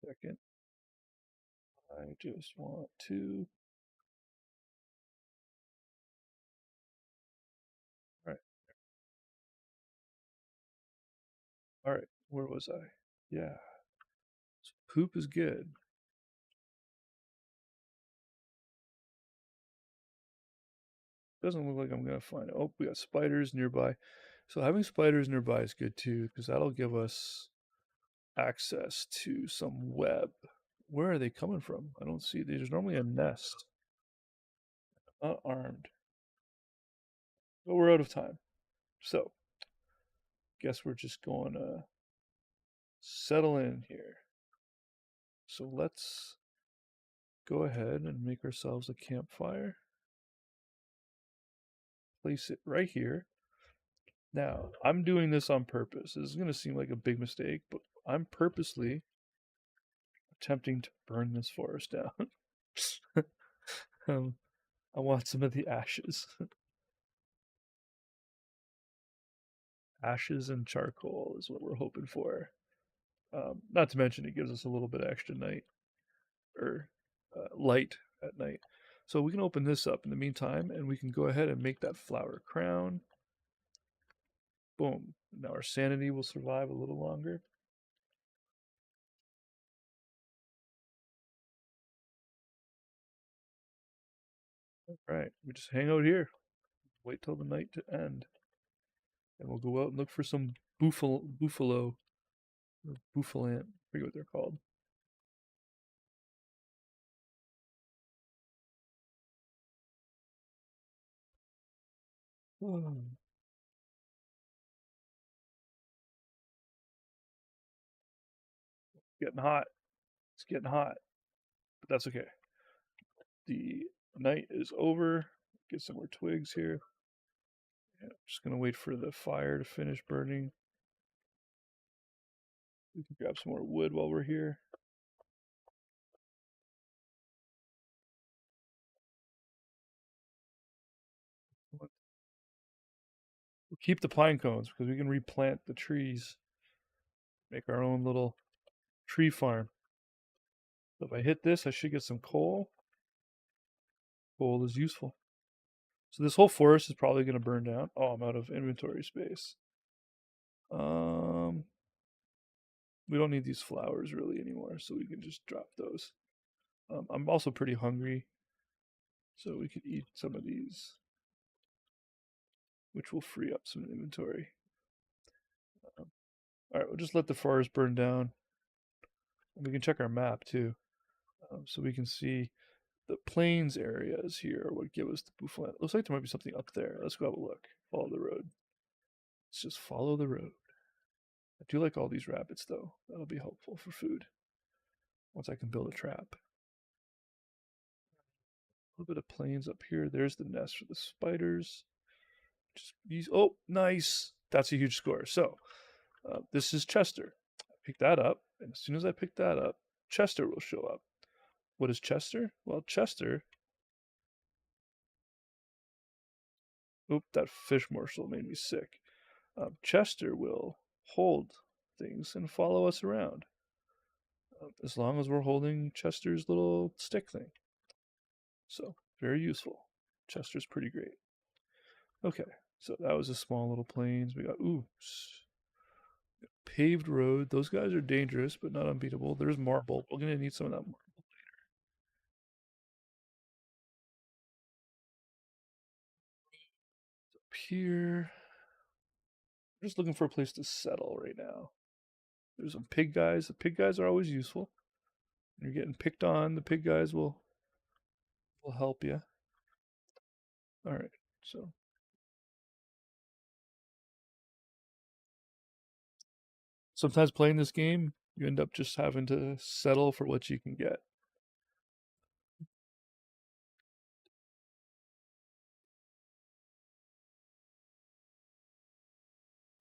second. I just want to. All right. All right. Where was I? Yeah. So poop is good. Doesn't look like I'm gonna find it. Oh, we got spiders nearby. So having spiders nearby is good too, because that'll give us access to some web. Where are they coming from? I don't see. There's normally a nest. Not armed. But we're out of time. So guess we're just going to settle in here. So let's go ahead and make ourselves a campfire. Place it right here. Now, I'm doing this on purpose. This is going to seem like a big mistake, but I'm purposely attempting to burn this forest down. um, I want some of the ashes. Ashes and charcoal is what we're hoping for. Not to mention, it gives us a little bit of extra night or light at night. So we can open this up in the meantime, and we can go ahead and make that flower crown. Boom. Now our sanity will survive a little longer. All right, we just hang out here, wait till the night to end, and we'll go out and look for some buffalo or buffalant. I forget what they're called. Oh, getting hot. It's getting hot, but that's okay. The night is over. Get some more twigs here. Yeah, just gonna wait for the fire to finish burning. We can grab some more wood while we're here. We'll keep the pine cones because we can replant the trees, make our own little tree farm. So if I hit this, I should get some coal. Coal is useful. So this whole forest is probably going to burn down. Oh, I'm out of inventory space. Um, we don't need these flowers really anymore, so we can just drop those. I'm also pretty hungry, so we could eat some of these, which will free up some inventory. Um, all right, we'll just let the forest burn down. And we can check our map too, so we can see the plains areas here are what give us the buffalo. Looks like there might be something up there. Let's go have a look. Follow the road. Let's just follow the road. I do like all these rabbits though. That'll be helpful for food once I can build a trap. A little bit of plains up here. There's the nest for the spiders. Just these. Oh, nice. That's a huge score. So this is Chester. I pick that up, and as soon as I pick that up, Chester will show up. What is Chester? Well, Chester. Oop, that fish morsel made me sick. Chester will hold things and follow us around as long as we're holding Chester's little stick thing. So, very useful. Chester's pretty great. Okay, so that was a small little plains. We got, ooh, paved road. Those guys are dangerous, but not unbeatable. There's marble. We're going to need some of that marble. Up here. I'm just looking for a place to settle right now. There's some pig guys. The pig guys are always useful. When you're getting picked on, the pig guys will help you. All right. So sometimes playing this game, you end up just having to settle for what you can get.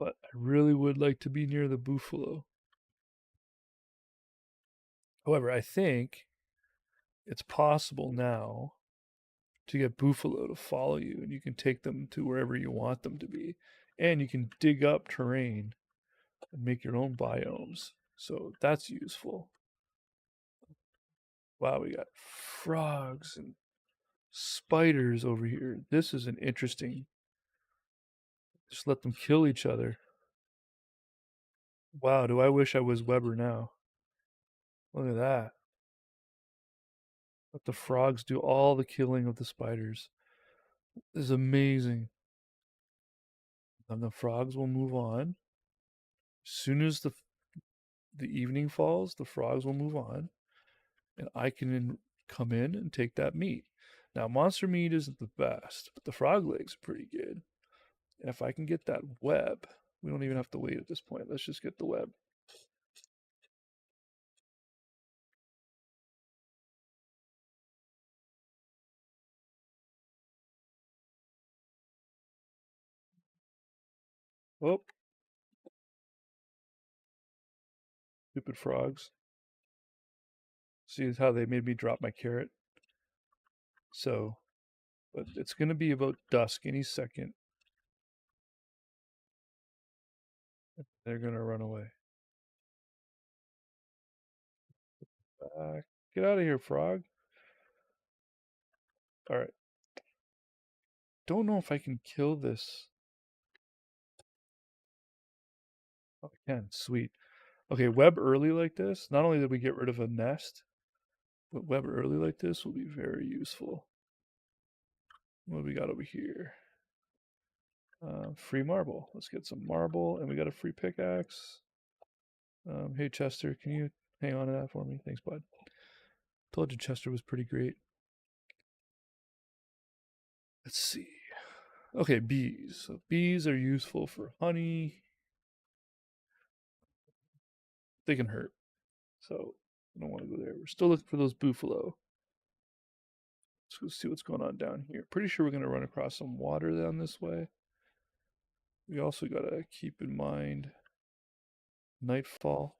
But I really would like to be near the buffalo. However, I think it's possible now to get buffalo to follow you, and you can take them to wherever you want them to be. And you can dig up terrain and make your own biomes. So that's useful. Wow, we got frogs and spiders over here. This is an interesting. Just let them kill each other. Wow, do I wish I was Weber now. Look at that. Let the frogs do all the killing of the spiders. This is amazing. And the frogs will move on. As soon as the evening falls, the frogs will move on, and I can come in and take that meat. Now, monster meat isn't the best, but the frog legs are pretty good. And if I can get that web, we don't even have to wait at this point. Let's just get the web. Oh, stupid frogs. See how they made me drop my carrot? So, but it's going to be about dusk any second. They're going to run away. Get out of here, frog. All right. Don't know if I can kill this. Oh, I can. Sweet. Okay, web early like this. Not only did we get rid of a nest, but web early like this will be very useful. What do we got over here? Free marble. Let's get some marble, and we got a free pickaxe. Hey Chester, can you hang on to that for me? Thanks, bud. Told you Chester was pretty great. Let's see. Okay, bees. So bees are useful for honey. They can hurt, so I don't want to go there. We're still looking for those buffalo. Let's go see what's going on down here. Pretty sure we're going to run across some water down this way. We also got to keep in mind nightfall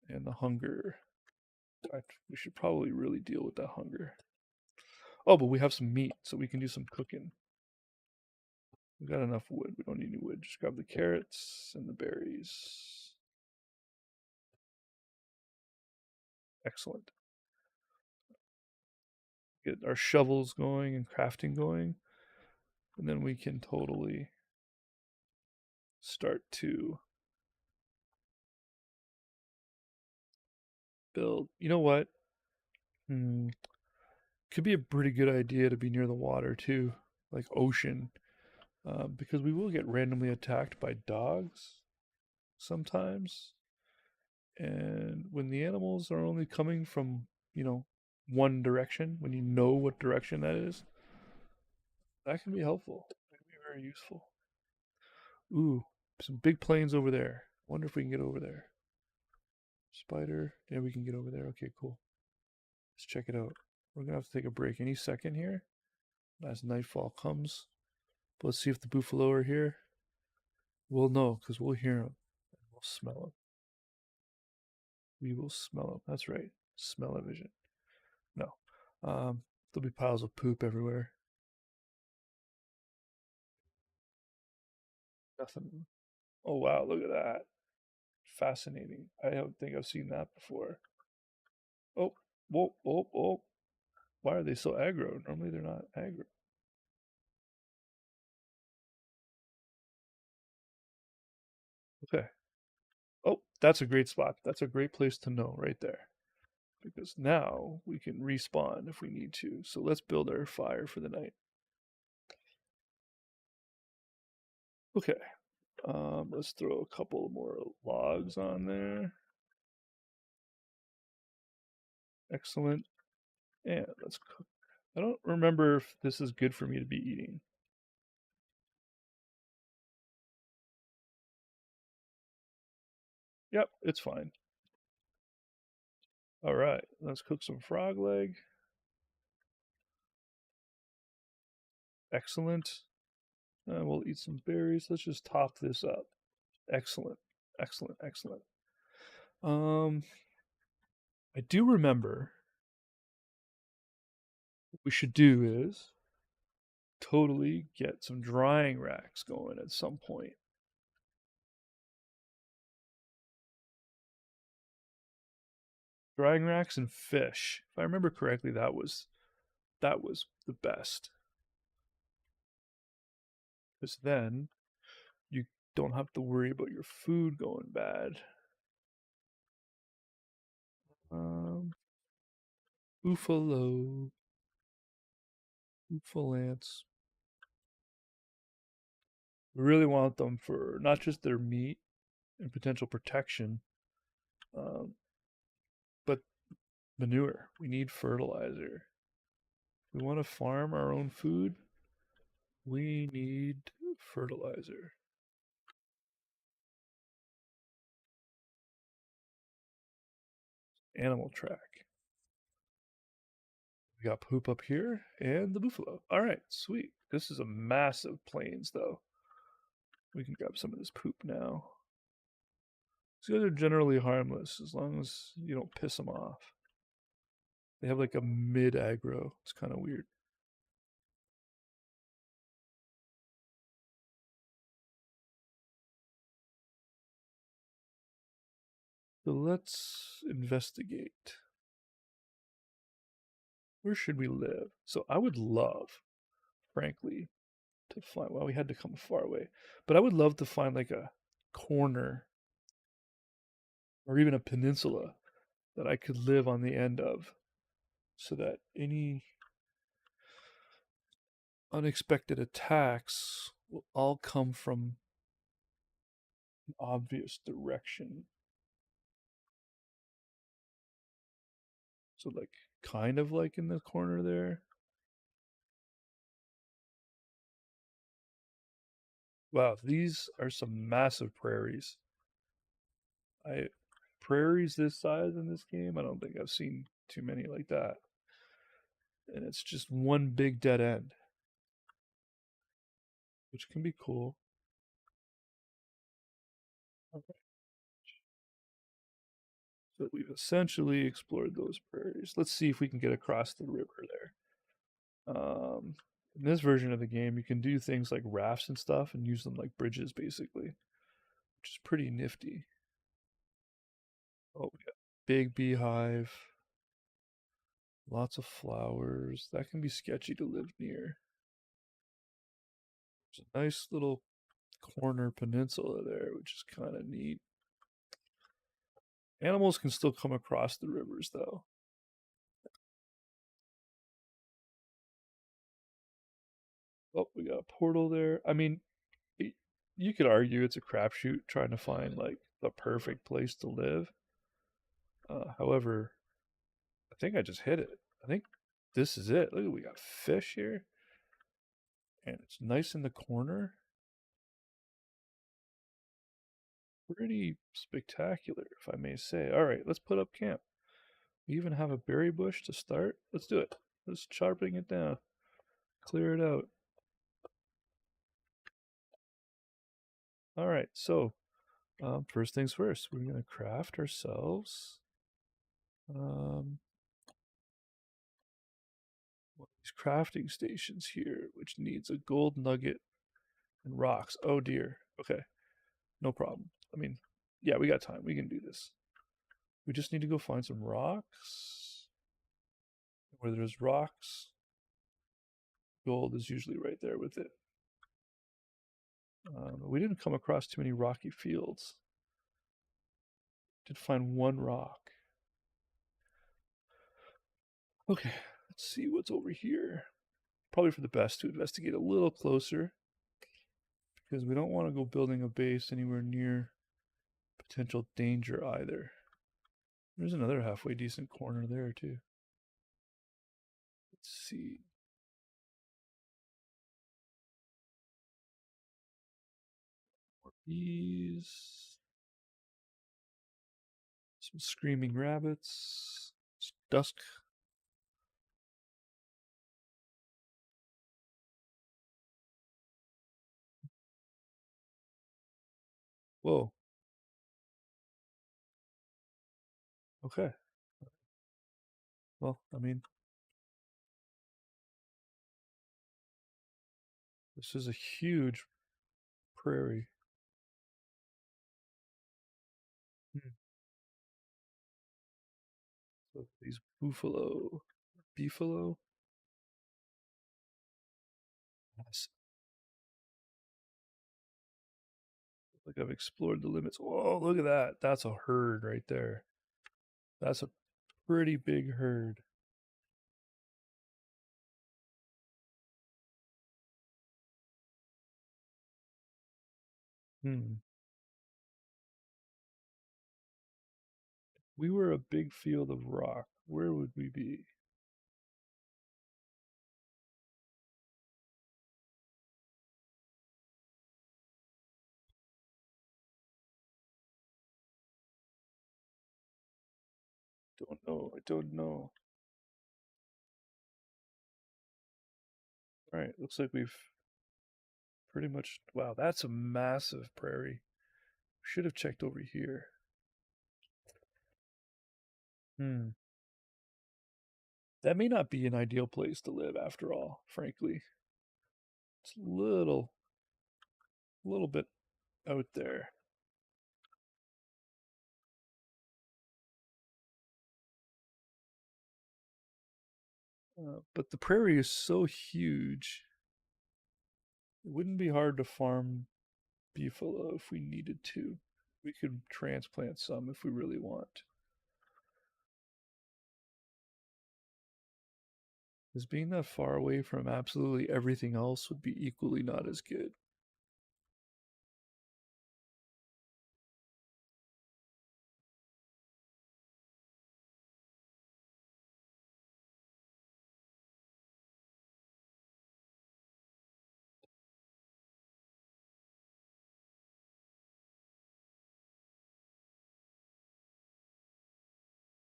and the hunger. In fact, we should probably really deal with that hunger. Oh, but we have some meat, so we can do some cooking. We got enough wood. We don't need any wood. Just grab the carrots and the berries. Excellent. Get our shovels going and crafting going. And then we can totally start to build. You know what? Could be a pretty good idea to be near the water too, like ocean, because we will get randomly attacked by dogs sometimes. And when the animals are only coming from, one direction, when you know what direction that is, that can be helpful. That can be very useful. Ooh, some big planes over there. Wonder if we can get over there. Spider. Yeah, we can get over there. Okay, cool. Let's check it out. We're gonna have to take a break any second here as nightfall comes. But let's see if the buffalo are here. We'll know because we'll hear them. We'll smell them. We will smell them. That's right. Smell-o-vision. No. There'll be piles of poop everywhere. Nothing. Oh wow, look at that. Fascinating. I don't think I've seen that before. Oh, whoa, whoa, whoa. Why are they so aggro? Normally they're not aggro. Okay. Oh, that's a great spot. That's a great place to know right there. Because now we can respawn if we need to. So let's build our fire for the night. Okay. Let's throw a couple more logs on there. Excellent. And let's cook. I don't remember if this is good for me to be eating. Yep, it's fine. All right, let's cook some frog leg. Excellent. We'll eat some berries. Let's just top this up. Excellent. Excellent. Excellent. Um, I do remember what we should do is totally get some drying racks going at some point. drying racks and fish. If I remember correctly, that was the best. Because then you don't have to worry about your food going bad. Um, Buffalo, buffalants. We really want them for not just their meat and potential protection, um, but manure. We need fertilizer. If we want to farm our own food, we need fertilizer. Animal track. We got poop up here and the buffalo. All right, sweet. This is a massive plains, though. We can grab some of this poop now. These guys are generally harmless as long as you don't piss them off. They have like a mid aggro. It's kind of weird. So let's investigate. Where should we live? So I would love, frankly, to find. Well, we had to come far away, but I would love to find like a corner or even a peninsula that I could live on the end of, so that any unexpected attacks will all come from an obvious direction. So, like, kind of like in the corner there. Wow, these are some massive prairies. I Prairies this size in this game, I don't think I've seen too many like that. And it's just one big dead end, which can be cool. Okay. So we've essentially explored those prairies. Let's see if we can get across the river there. In this version of the game, you can do things like rafts and stuff and use them like bridges, basically, which is pretty nifty. Oh, we got big beehive, lots of flowers. That can be sketchy to live near. There's a nice little corner peninsula there, which is kind of neat. Animals can still come across the rivers, though. Oh, we got a portal there. I mean, you could argue it's a crapshoot trying to find like the perfect place to live. However, I think I just hit it. I think this is it. Look, we got fish here, and it's nice in the corner. Pretty spectacular, if I may say. All right, let's put up camp. We even have a berry bush to start. Let's do it. Let's sharpen it down. Clear it out. All right, so first things first, we're gonna craft ourselves um, one of these crafting stations here, which needs a gold nugget and rocks. Oh dear. Okay, no problem. I mean, yeah, we got time. We can do this. We just need to go find some rocks. Where there's rocks, gold is usually right there with it. We didn't come across too many rocky fields. Did find one rock. Okay, let's see what's over here. Probably for the best to investigate a little closer because we don't want to go building a base anywhere near potential danger either. There's another halfway decent corner there too. Let's see. More bees. Some screaming rabbits. It's dusk. Whoa. Okay. Well, I mean, this is a huge prairie. Hmm. Buffalo. Beefalo? Yes. Like I've explored the limits. Whoa, look at that. That's a herd right there. That's a pretty big herd. Hmm. We were a big field of rock. Where would we be? Don't know. I don't know. All right. Looks like we've pretty much. Wow, that's a massive prairie. Should have checked over here. Hmm. That may not be an ideal place to live after all, frankly. It's a little bit out there. But the prairie is so huge, it wouldn't be hard to farm beefalo if we needed to. We could transplant some if we really want. Because being that far away from absolutely everything else would be equally not as good.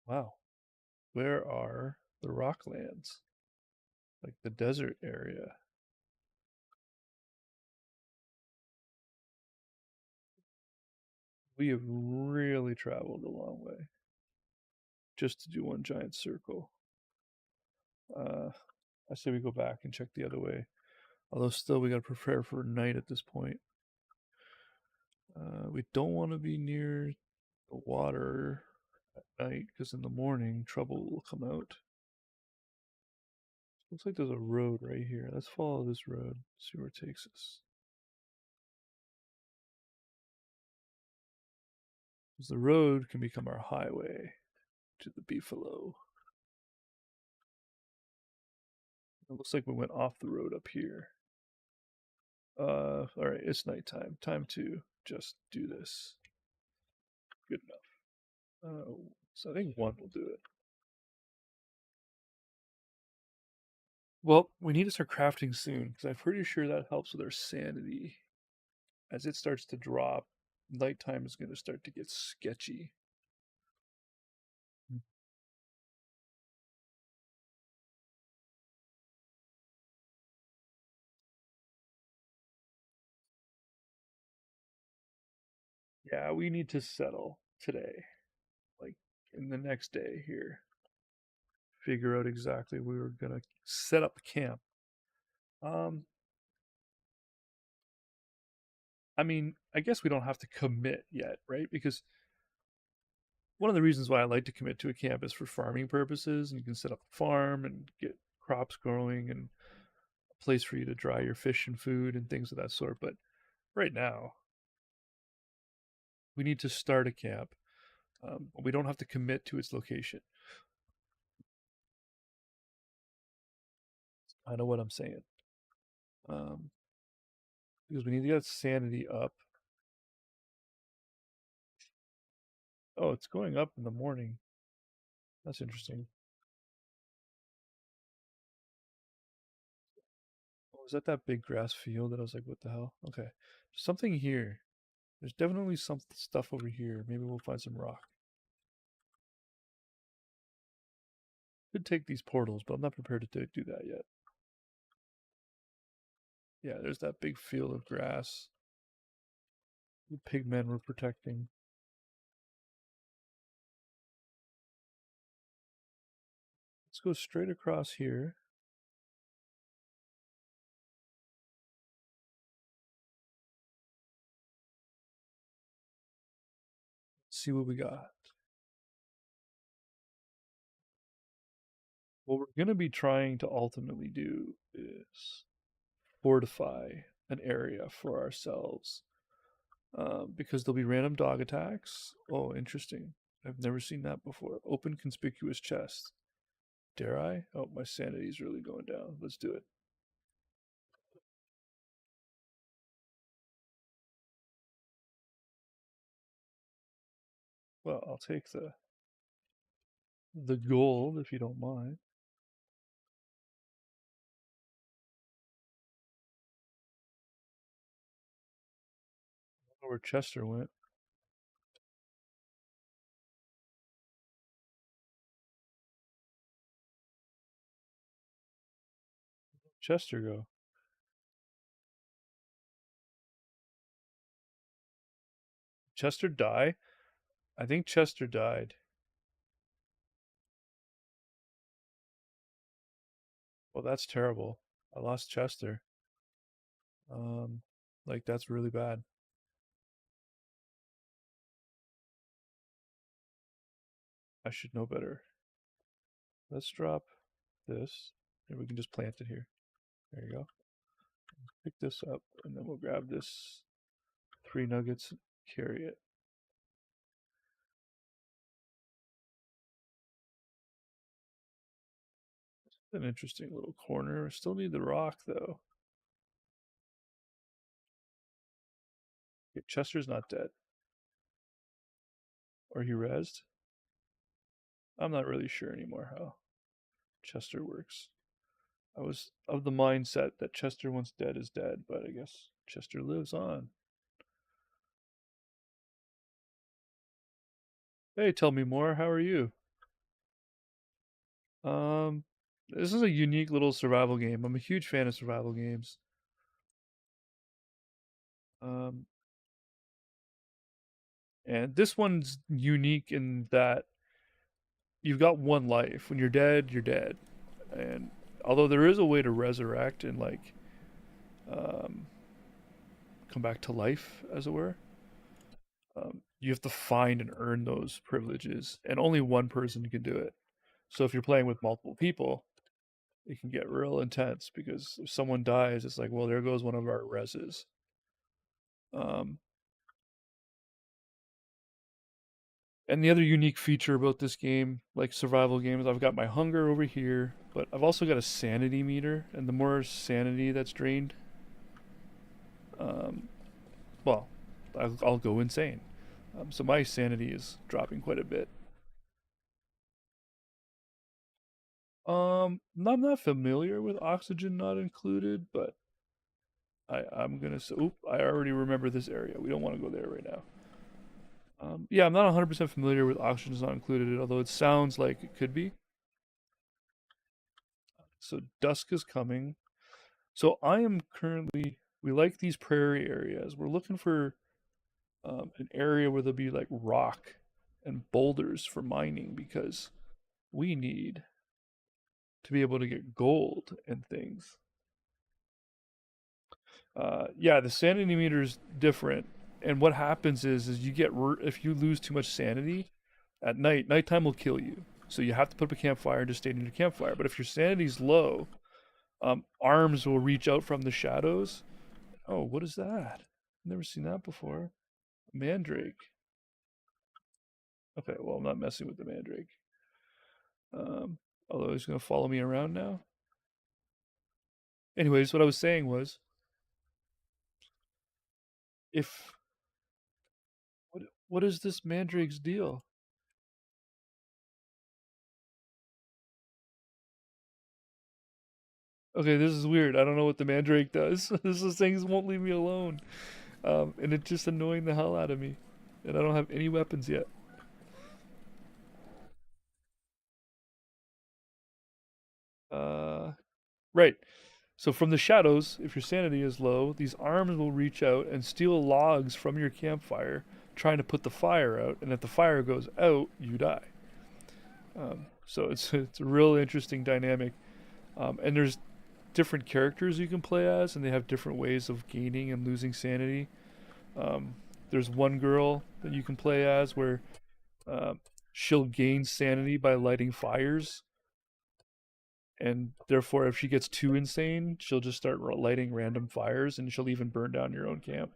Wow. Where are the rocklands? Like the desert area. We have really traveled a long way just to do one giant circle. Uh, I say we go back and check the other way. Although still, we got to prepare for night at this point. We don't want to be near the water at night because in the morning trouble will come out. Looks like there's a road right here. Let's follow this road, see where it takes us. Because the road can become our highway to the Beefalo. It looks like we went off the road up here. All right, it's nighttime. Time to just do this. Good enough. So I think one will do it. Well, we need to start crafting soon because I'm pretty sure that helps with our sanity. As it starts to drop, nighttime is going to start to get sketchy. Yeah, we need to settle today, like in the next day here. Figure out exactly where we're gonna set up camp. Um, I mean, I guess we don't have to commit yet, right? Because one of the reasons why I like to commit to a camp is for farming purposes, and you can set up a farm and get crops growing and a place for you to dry your fish and food and things of that sort. But right now, we need to start a camp. We don't have to commit to its location. I know what I'm saying. Um, because we need to get sanity up. Oh, it's going up in the morning. That's interesting. Oh, was that big grass field that I was like, what the hell? Okay. Something here. There's definitely some stuff over here. Maybe we'll find some rock. Could take these portals, but I'm not prepared to do that yet. Yeah, there's that big field of grass. The pigmen were protecting. Let's go straight across here. See what we got. What we're going to be trying to ultimately do is fortify an area for ourselves because there'll be random dog attacks. Oh, interesting. I've never seen that before. Open conspicuous chest. Dare I? Oh, my sanity's really going down. Let's do it. Well, I'll take the gold if you don't mind. I don't know where Chester went. Chester go? Chester die? I think Chester died. Well, that's terrible. I lost Chester. Um, like that's really bad. I should know better. Let's drop this. Maybe we can just plant it here. There you go. Pick this up, and then we'll grab this 3 nuggets, carry it. An interesting little corner. Still need the rock though. Okay, Chester's not dead. Or he rezzed. I'm not really sure anymore how Chester works. I was of the mindset that Chester once dead is dead, but I guess Chester lives on. Hey, tell me more. How are you? Um, this is a unique little survival game. I'm a huge fan of survival games. Um, and this one's unique in that you've got one life. When you're dead, you're dead. And although there is a way to resurrect and like um, come back to life, as it were, you have to find and earn those privileges, and only one person can do it. So if you're playing with multiple people, it can get real intense because if someone dies, it's like, well, there goes one of our reses. Um, and the other unique feature about this game, like survival games, I've got my hunger over here, but I've also got a sanity meter, and the more sanity that's drained, um, well, I'll go insane. So my sanity is dropping quite a bit. I'm not familiar with oxygen not included, but I'm gonna say, oop, I already remember this area. We don't want to go there right now. Yeah, I'm not 100% familiar with oxygen not included, although it sounds like it could be. So dusk is coming. So I am currently, we like these prairie areas. We're looking for an area where there'll be like rock and boulders for mining because we need to be able to get gold and things. Yeah, the sanity meter is different, and what happens is you get if you lose too much sanity at night, nighttime will kill you. So you have to put up a campfire and just stay near your campfire. But if your sanity's low, arms will reach out from the shadows. Oh, what is that? Never seen that before. Mandrake. Okay, well I'm not messing with the mandrake. Um, Although he's gonna follow me around now. Anyways, what I was saying was, if what is this mandrake's deal? Okay, this is weird. I don't know what the mandrake does. This is things won't leave me alone, and it's just annoying the hell out of me. And I don't have any weapons yet. Uh, right. So from the shadows, if your sanity is low, these arms will reach out and steal logs from your campfire, trying to put the fire out. And if the fire goes out, you die. So it's a real interesting dynamic. And there's different characters you can play as, and they have different ways of gaining and losing sanity. Um, there's one girl that you can play as where uh, she'll gain sanity by lighting fires. And therefore, if she gets too insane, she'll just start lighting random fires, and she'll even burn down your own camp.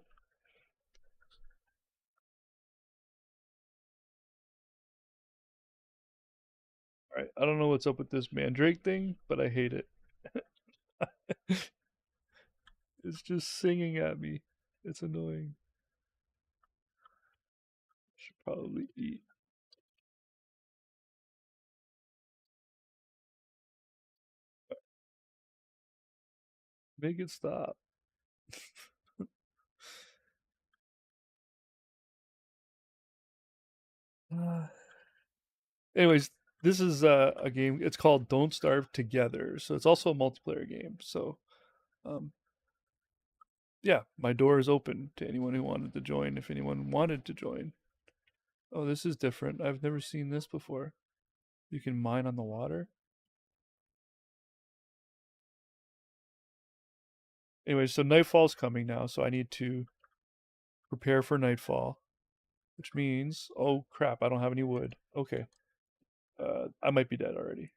All right, I don't know what's up with this mandrake thing, but I hate it. It's just singing at me. It's annoying. Should probably eat. Make it stop. Anyways, this is a game. It's called Don't Starve Together. So it's also a multiplayer game. So, um, yeah, my door is open to anyone who wanted to join. If anyone wanted to join. Oh, this is different. I've never seen this before. You can mine on the water. Anyway, so nightfall's coming now, so I need to prepare for nightfall, which means, oh crap, I don't have any wood. Okay, I might be dead already.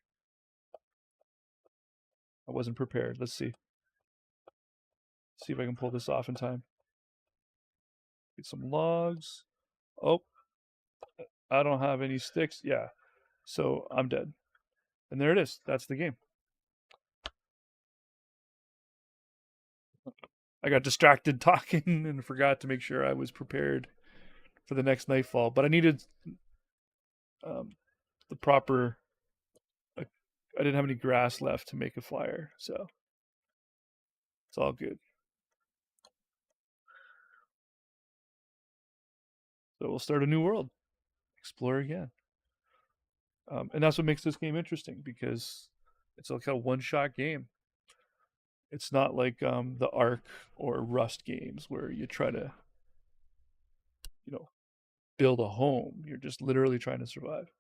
I wasn't prepared. Let's see. See if I can pull this off in time. Get some logs. Oh, I don't have any sticks. Yeah, so I'm dead. And there it is. That's the game. I got distracted talking and forgot to make sure I was prepared for the next nightfall. But I needed um, the proper. I didn't have any grass left to make a flyer, so it's all good. So we'll start a new world, explore again, and that's what makes this game interesting because it's like a one-shot game. It's not like the Ark or Rust games where you try to, you know, build a home. You're just literally trying to survive.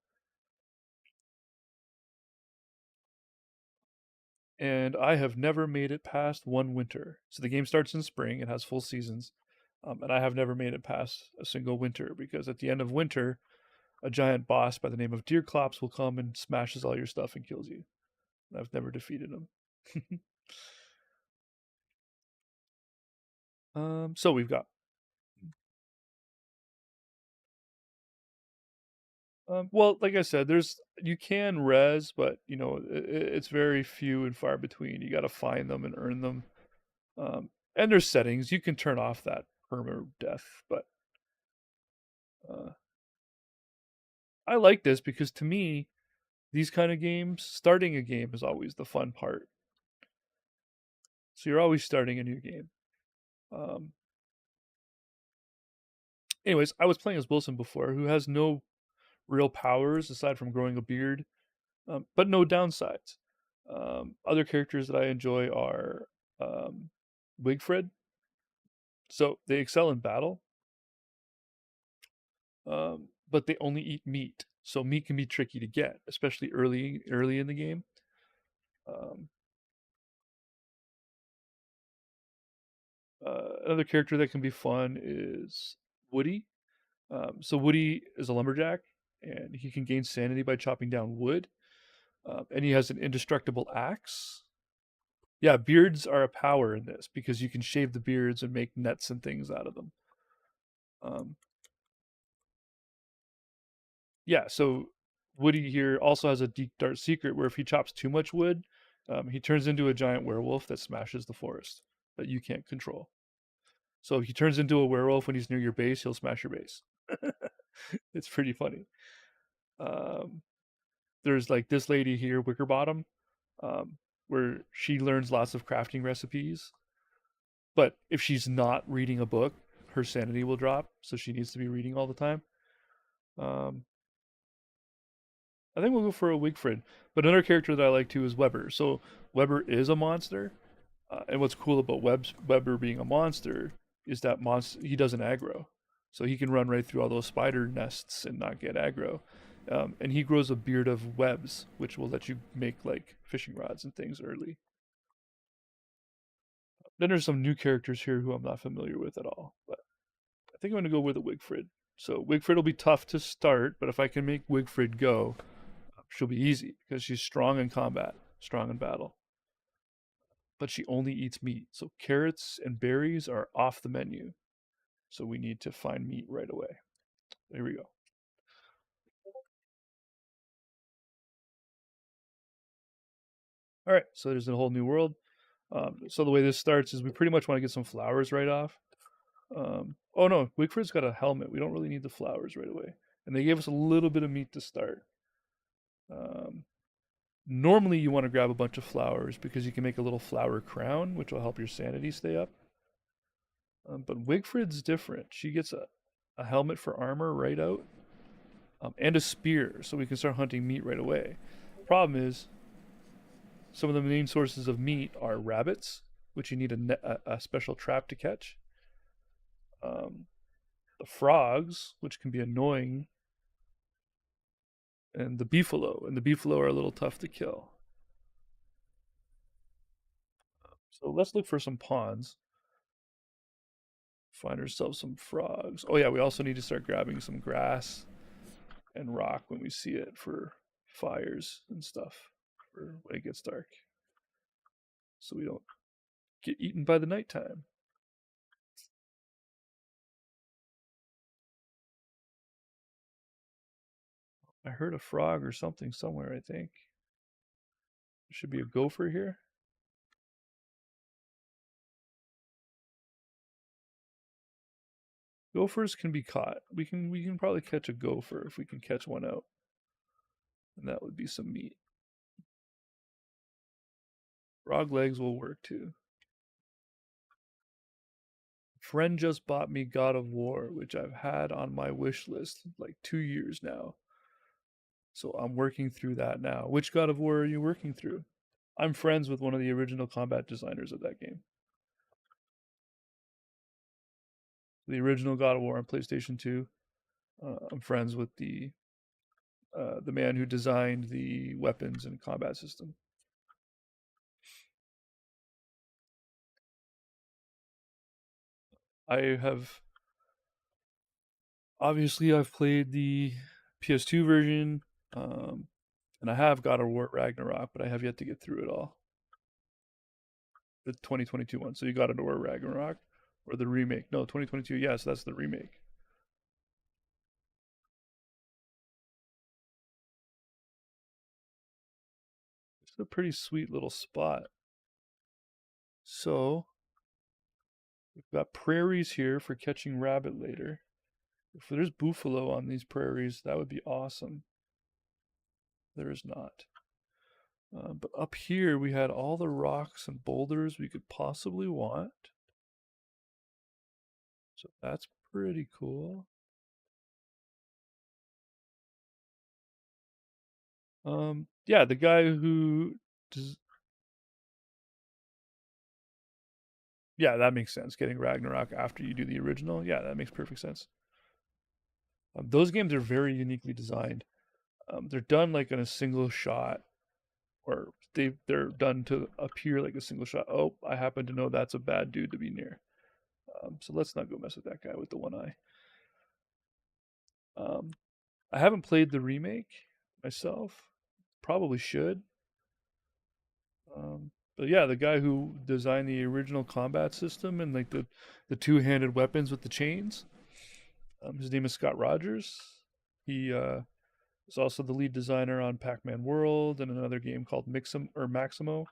And I have never made it past one winter. So the game starts in spring. It has full seasons, and I have never made it past a single winter because at the end of winter, a giant boss by the name of Deerclops will come and smashes all your stuff and kills you. And I've never defeated him. So we've got well, like I said, there's you can res, but it's very few and far between. You got to find them and earn them. And there's settings you can turn off that perma death, but uh, I like this because to me, these kind of games, starting a game is always the fun part. So you're always starting a new game. Um, Anyways, I was playing as Wilson before, who has no real powers aside from growing a beard, but no downsides. Other characters that I enjoy are um, Wigfred. So they excel in battle, but they only eat meat. So meat can be tricky to get, especially early in the game. Um, Another character that can be fun is Woody. So Woody is a lumberjack, and he can gain sanity by chopping down wood. And he has an indestructible axe. Yeah, beards are a power in this because you can shave the beards and make nets and things out of them. Um, yeah, so Woody here also has a deep dark secret where if he chops too much wood, he turns into a giant werewolf that smashes the forest that you can't control. So if he turns into a werewolf when he's near your base, he'll smash your base. It's pretty funny. Um, there's like this lady here, Wickerbottom, where she learns lots of crafting recipes. But if she's not reading a book, her sanity will drop. So she needs to be reading all the time. Um, I think we'll go for a Wigfrid. But another character that I like too is Weber. So Weber is a monster. And what's cool about Weber being a monster is that he doesn't aggro. So he can run right through all those spider nests and not get aggro. And he grows a beard of webs, which will let you make like fishing rods and things early. Then there's some new characters here who I'm not familiar with at all. But I think I'm going to go with a Wigfrid. So Wigfrid will be tough to start, but if I can make Wigfrid go, she'll be easy because she's strong in combat. strong in battle. But she only eats meat. So carrots and berries are off the menu. So we need to find meat right away. There we go. All right, so there's a whole new world. So the way this starts is we pretty much want to get some flowers right off. Oh no, Wigford's got a helmet. We don't really need the flowers right away. And they gave us a little bit of meat to start. Um, Normally, you want to grab a bunch of flowers because you can make a little flower crown, which will help your sanity stay up. But Wigfrid's different. She gets a helmet for armor right out, and a spear, so we can start hunting meat right away. Problem is, some of the main sources of meat are rabbits, which you need a special trap to catch. Um, the frogs, which can be annoying, and the beefalo. And the beefalo are a little tough to kill. So let's look for some ponds. Find ourselves some frogs. Oh yeah, we also need to start grabbing some grass and rock when we see it for fires and stuff for when it gets dark. So we don't get eaten by the nighttime. I heard a frog or something somewhere, I think. There should be a gopher here. Gophers can be caught. We can probably catch a gopher if we can catch one out. And that would be some meat. Frog legs will work too. Friend just bought me God of War, which I've had on my wish list like 2 years now. So I'm working through that now. Which God of War are you working through? I'm friends with one of the original combat designers of that game. The original God of War on PlayStation 2. I'm friends with the man who designed the weapons and combat system. I have obviously I've played the PS2 version, um, and I have God of War Ragnarok, but I have yet to get through it all. The 2022 one. So you got God of War Ragnarok or the remake? No, 2022. Yes, that's the remake. It's a pretty sweet little spot. So we've got prairies here for catching rabbit later. If there's buffalo on these prairies, that would be awesome. There is not. But up here, we had all the rocks and boulders we could possibly want. So that's pretty cool. Yeah, the guy who does, yeah, that makes sense. Getting Ragnarok after you do the original, yeah, that makes perfect sense. Those games are very uniquely designed. They're done like in a single shot, or they're done to appear like a single shot. Oh, I happen to know that's a bad dude to be near. So let's not go mess with that guy with the one eye. Um, I haven't played the remake myself. Probably should. But yeah, the guy who designed the original combat system and like the two-handed weapons with the chains. His name is Scott Rogers. He is also the lead designer on Pac-Man World and another game called Mixum or Maximo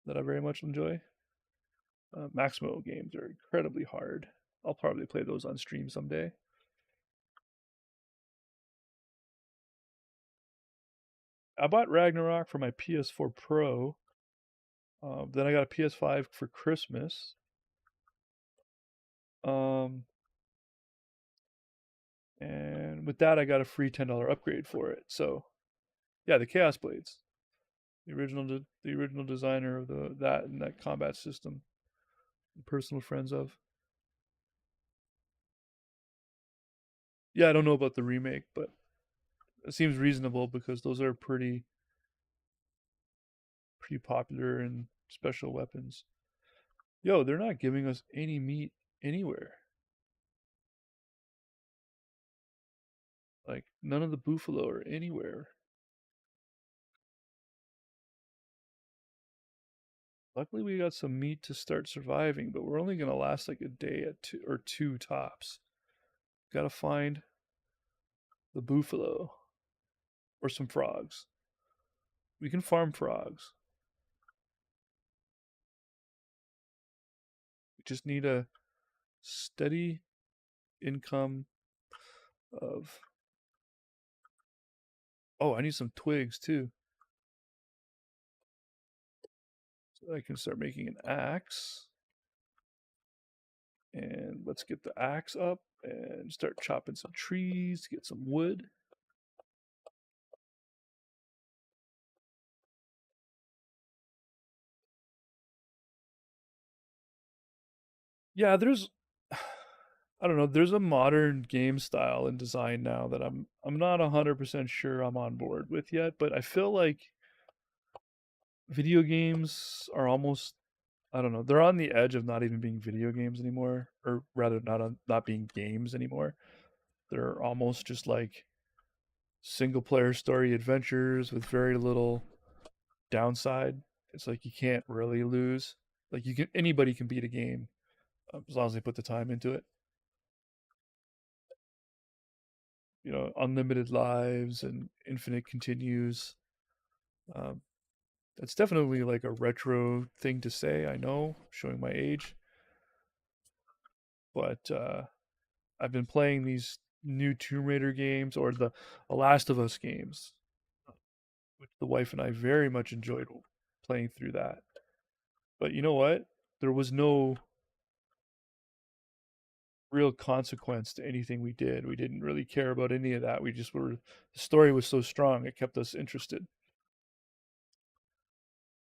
that I very much enjoy. Maximo games are incredibly hard. I'll probably play those on stream someday. I bought Ragnarok for my PS4 Pro. Then I got a PS5 for Christmas. Um, and with that, I got a free $10 upgrade for it. So yeah, the Chaos Blades, the original designer of the that and that combat system, personal friends of. Yeah, I don't know about the remake, but it seems reasonable because those are pretty popular and special weapons. Yo, they're not giving us any meat anywhere. Like none of the buffalo are anywhere. Luckily, we got some meat to start surviving, but we're only gonna last like a day at two tops. Gotta find the buffalo or some frogs. We can farm frogs. We just need a steady income of. Oh, I need some twigs too, so I can start making an axe. And let's get the axe up and start chopping some trees to get some wood. Yeah, there's I don't know, there's a modern game style and design now that I'm not 100% sure I'm on board with yet, but I feel like video games are almost I don't know, they're on the edge of not even being video games anymore, or rather not being games anymore. They're almost just like single player story adventures with very little downside. It's like you can't really lose. Like you can anybody can beat a game as long as they put the time into it. You know, unlimited lives and infinite continues. Um, that's definitely like a retro thing to say. I know, showing my age, but I've been playing these new Tomb Raider games or the Last of Us games, which the wife and I very much enjoyed playing through that. But you know what? There was no real consequence to anything we did. We didn't really care about any of that. We just were the story was so strong, it kept us interested.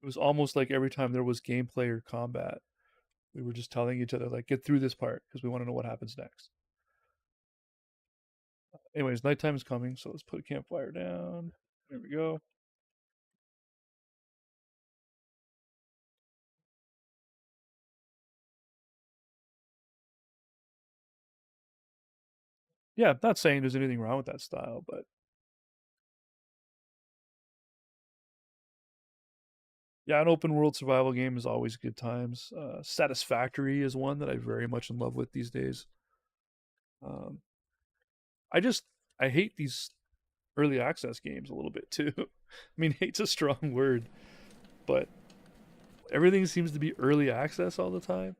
It was almost like every time there was gameplay or combat, we were just telling each other like get through this part because we want to know what happens next. Anyways, nighttime is coming, so let's put a campfire down. There we go. Yeah, not saying there's anything wrong with that style, but yeah, an open world survival game is always good times. Satisfactory is one that I very much in love with these days. Um, I just I hate these early access games a little bit too. I mean, hate's a strong word, but everything seems to be early access all the time.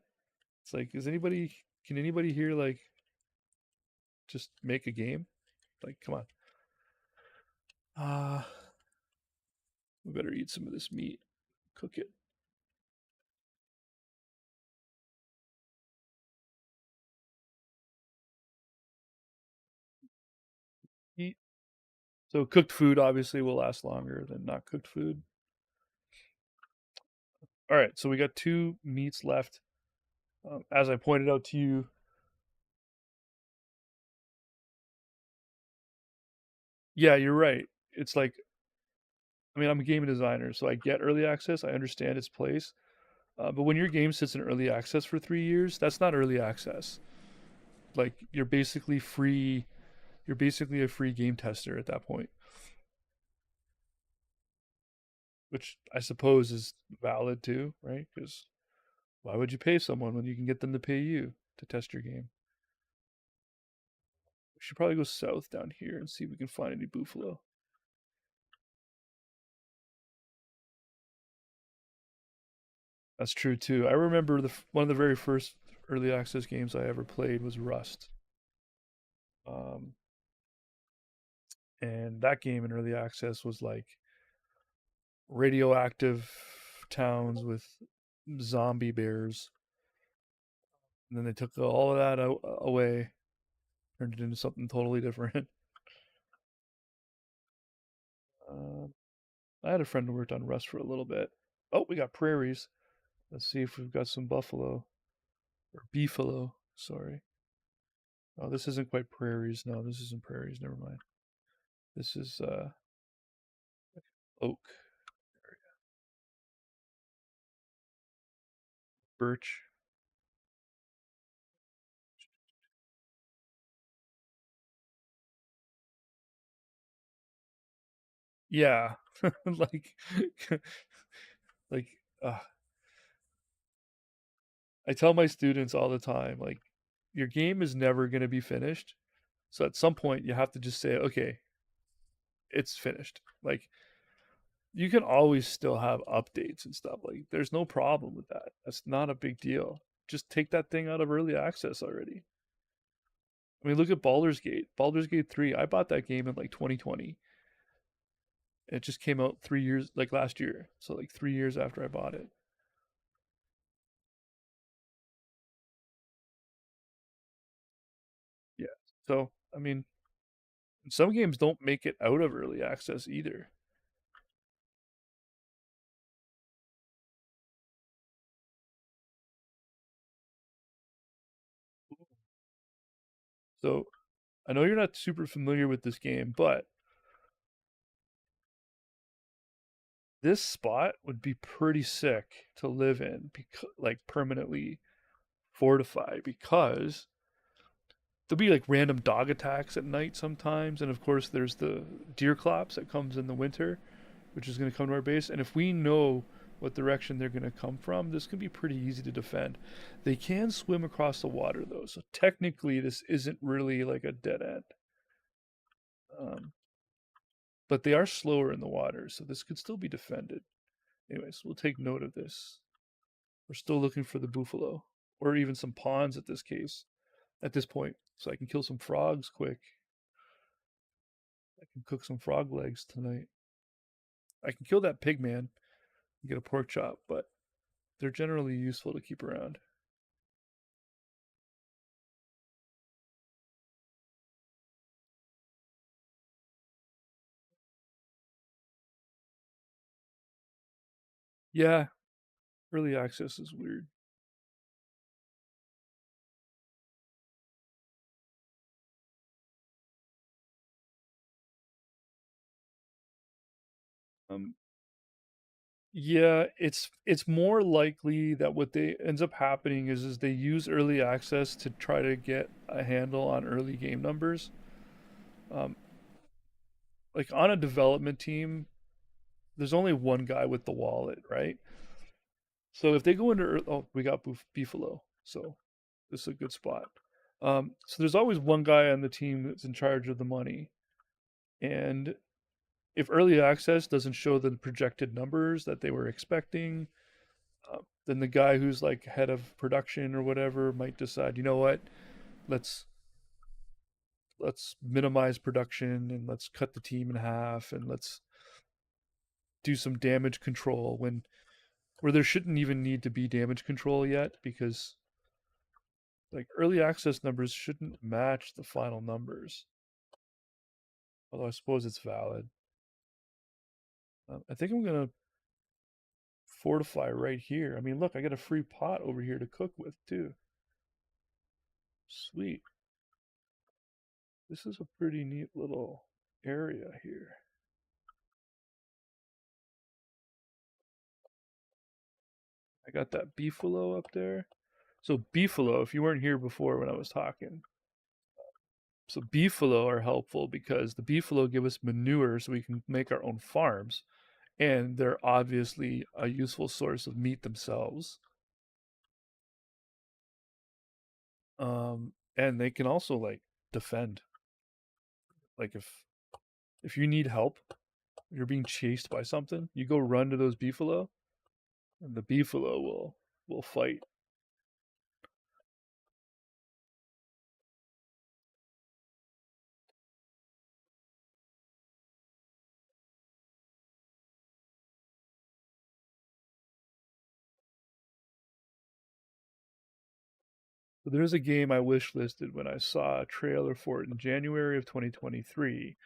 It's like, can anybody here like just make a game? Like, come on. Ah, we better eat some of this meat. Cook it. Eat. So cooked food obviously will last longer than not cooked food. All right, so we got two meats left. As I pointed out to you, yeah, you're right. It's like, I mean, I'm a game designer, so I get early access. I understand its place. But when your game sits in early access for 3 years, that's not early access. Like you're basically free. You're basically a free game tester at that point, which I suppose is valid too, right? Because why would you pay someone when you can get them to pay you to test your game? We should probably go south down here and see if we can find any buffalo. That's true too. I remember one of the very first early access games I ever played was Rust. Um, and that game in early access was like radioactive towns with zombie bears. And then they took all of that away, turned it into something totally different. Uh, I had a friend who worked on Rust for a little bit. Oh, we got prairies. Let's see if we've got some buffalo or beefalo. Sorry. Oh, this isn't quite prairies. No, this isn't prairies. Never mind. This is oak, birch. Yeah, like, like, uh, I tell my students all the time, like, your game is never going to be finished. So at some point, you have to just say, okay, it's finished. Like, you can always still have updates and stuff. Like, there's no problem with that. That's not a big deal. Just take that thing out of early access already. I mean, look at Baldur's Gate. Baldur's Gate 3. I bought that game in like 2020. It just came out 3 years, like last year. So, like 3 years after I bought it. Yeah. So, I mean, some games don't make it out of early access either. So, I know you're not super familiar with this game, but this spot would be pretty sick to live in, because, like permanently fortify, because there'll be like random dog attacks at night sometimes, and of course there's the deer clops that comes in the winter, which is going to come to our base. And if we know what direction they're going to come from, this can be pretty easy to defend. They can swim across the water though, so technically this isn't really like a dead end. Um, but they are slower in the water, so this could still be defended. Anyways, we'll take note of this. We're still looking for the buffalo, or even some pawns at this case, at this point, so I can kill some frogs quick. I can cook some frog legs tonight. I can kill that pig man and get a pork chop, but they're generally useful to keep around. Yeah, early access is weird. Um, yeah, it's more likely that what they ends up happening is they use early access to try to get a handle on early game numbers. Um, like on a development team, there's only one guy with the wallet, right? So if they go into, oh, we got Beefalo, so this is a good spot. So there's always one guy on the team that's in charge of the money, and if early access doesn't show the projected numbers that they were expecting, then the guy who's like head of production or whatever might decide, you know what, let's let's minimize production and let's cut the team in half and let's do some damage control when where there shouldn't even need to be damage control yet, because like early access numbers shouldn't match the final numbers. Although I suppose it's valid. I think I'm gonna fortify right here. I mean, look, I got a free pot over here to cook with too. Sweet. This is a pretty neat little area here. I got that beefalo up there. So beefalo, if you weren't here before when I was talking, so beefalo are helpful because the beefalo give us manure so we can make our own farms, and they're obviously a useful source of meat themselves. And they can also like defend. Like if you need help, you're being chased by something, you go run to those beefalo, and the beefalo will fight. So there's a game I wish listed when I saw a trailer for it in January of 2023.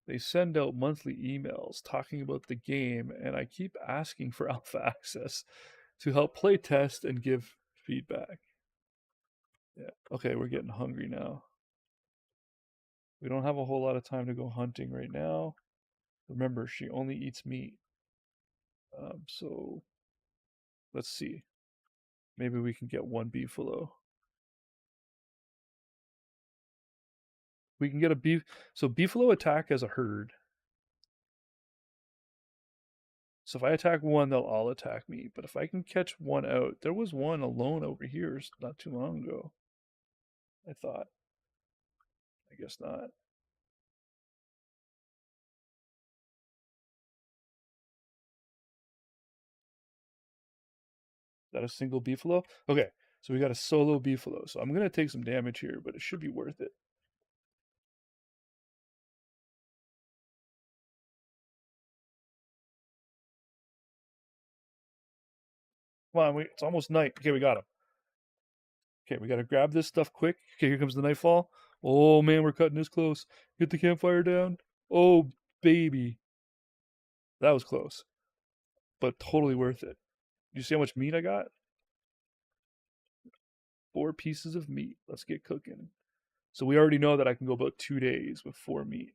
They send out monthly emails talking about the game, and I keep asking for alpha access to help play test and give feedback. Yeah. Okay, we're getting hungry now. We don't have a whole lot of time to go hunting right now. Remember, she only eats meat. So let's see. Maybe we can get one beefalo. We can get a beef. So beefalo attack as a herd. So if I attack one, they'll all attack me. But if I can catch one out, there was one alone over here not too long ago. I thought. I guess not. Is that a single beefalo? Okay, so we got a solo beefalo. So I'm gonna take some damage here, but it should be worth it. Come on, it's almost night. Okay, we got him. Okay, we gotta grab this stuff quick. Okay, here comes the nightfall. Oh man, we're cutting this close. Get the campfire down. Oh baby, that was close, but totally worth it. You see how much meat I got? 4 pieces of meat. Let's get cooking. So we already know that I can go about 2 days with 4 meat.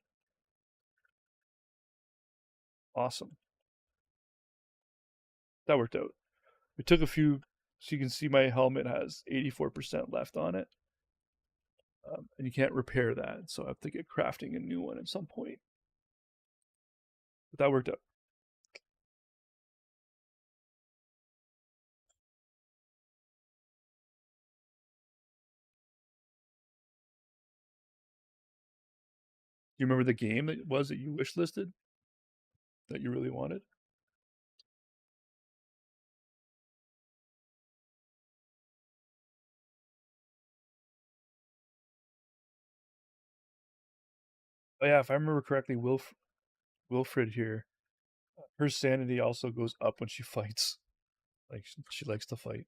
Awesome. That worked out. We took a few, so you can see my helmet has 84% left on it. And you can't repair that, so I have to get crafting a new one at some point. But that worked out. Do you remember the game that was that you wish listed that you really wanted? Oh yeah, if I remember correctly, Wilfred here, her sanity also goes up when she fights. Like she likes to fight.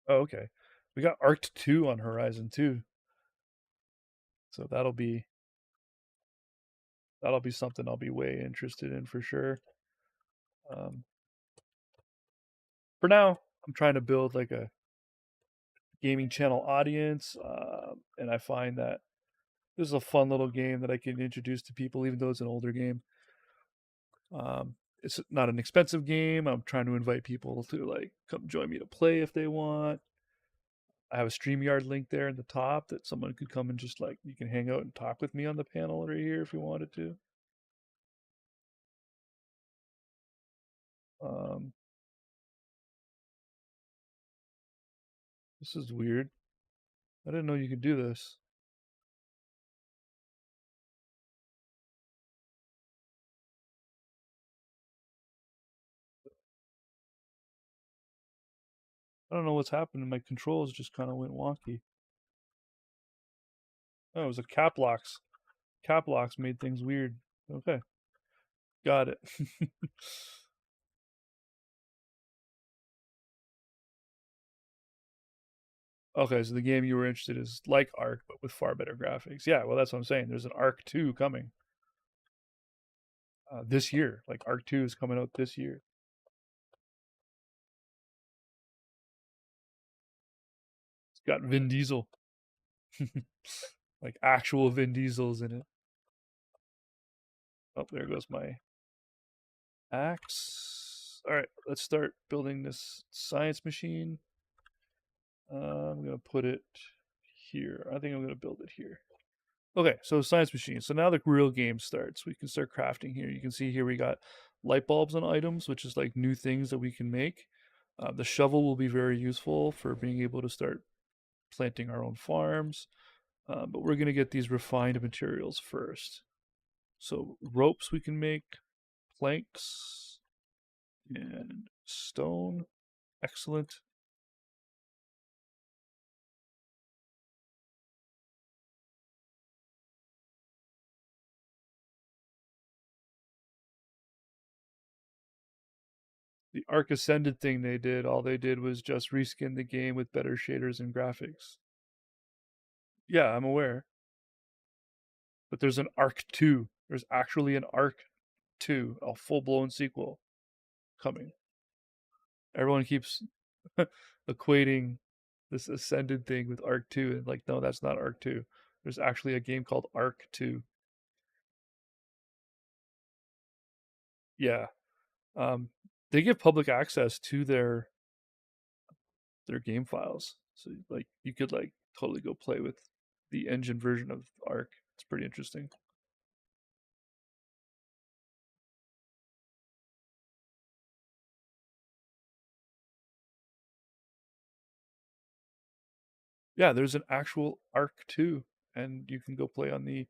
Oh, okay. We got Arc 2 on Horizon too. So that'll be something I'll be way interested in for sure. Um, for now, I'm trying to build like a gaming channel audience, and I find that this is a fun little game that I can introduce to people, even though it's an older game. It's not an expensive game. I'm trying to invite people to like come join me to play if they want. I have a StreamYard link there in the top that someone could come and just like you can hang out and talk with me on the panel right here if you wanted to. Um, this is weird. I didn't know you could do this. I don't know what's happened. My controls just kind of went wonky. Oh, it was a cap locks. Cap locks made things weird. Okay, got it. Okay, so the game you were interested in is like Ark, but with far better graphics. Yeah, well, that's what I'm saying. There's an Ark 2 coming this year. Like Ark 2 is coming out this year. It's got Vin Diesel, like actual Vin Diesel's in it. Oh, there goes my axe. All right, let's start building this science machine. I'm gonna put it here. I think I'm gonna build it here. Okay, so science machine. So now the real game starts. We can start crafting here. You can see here we got light bulbs and items, which is like new things that we can make. The shovel will be very useful for being able to start planting our own farms. But we're going to get these refined materials first. So ropes we can make, planks, and stone. Excellent. The Arc Ascended thing they did, all they did was just reskin the game with better shaders and graphics. Yeah, I'm aware. But there's an Arc 2. There's actually an Arc 2, a full blown sequel coming. Everyone keeps equating this Ascended thing with Arc 2, and like, no, that's not Arc 2. There's actually a game called Arc 2. Yeah. They give public access to their their game files. So like you could like totally go play with the engine version of Arc. It's pretty interesting. Yeah, there's an actual Arc 2, and you can go play on the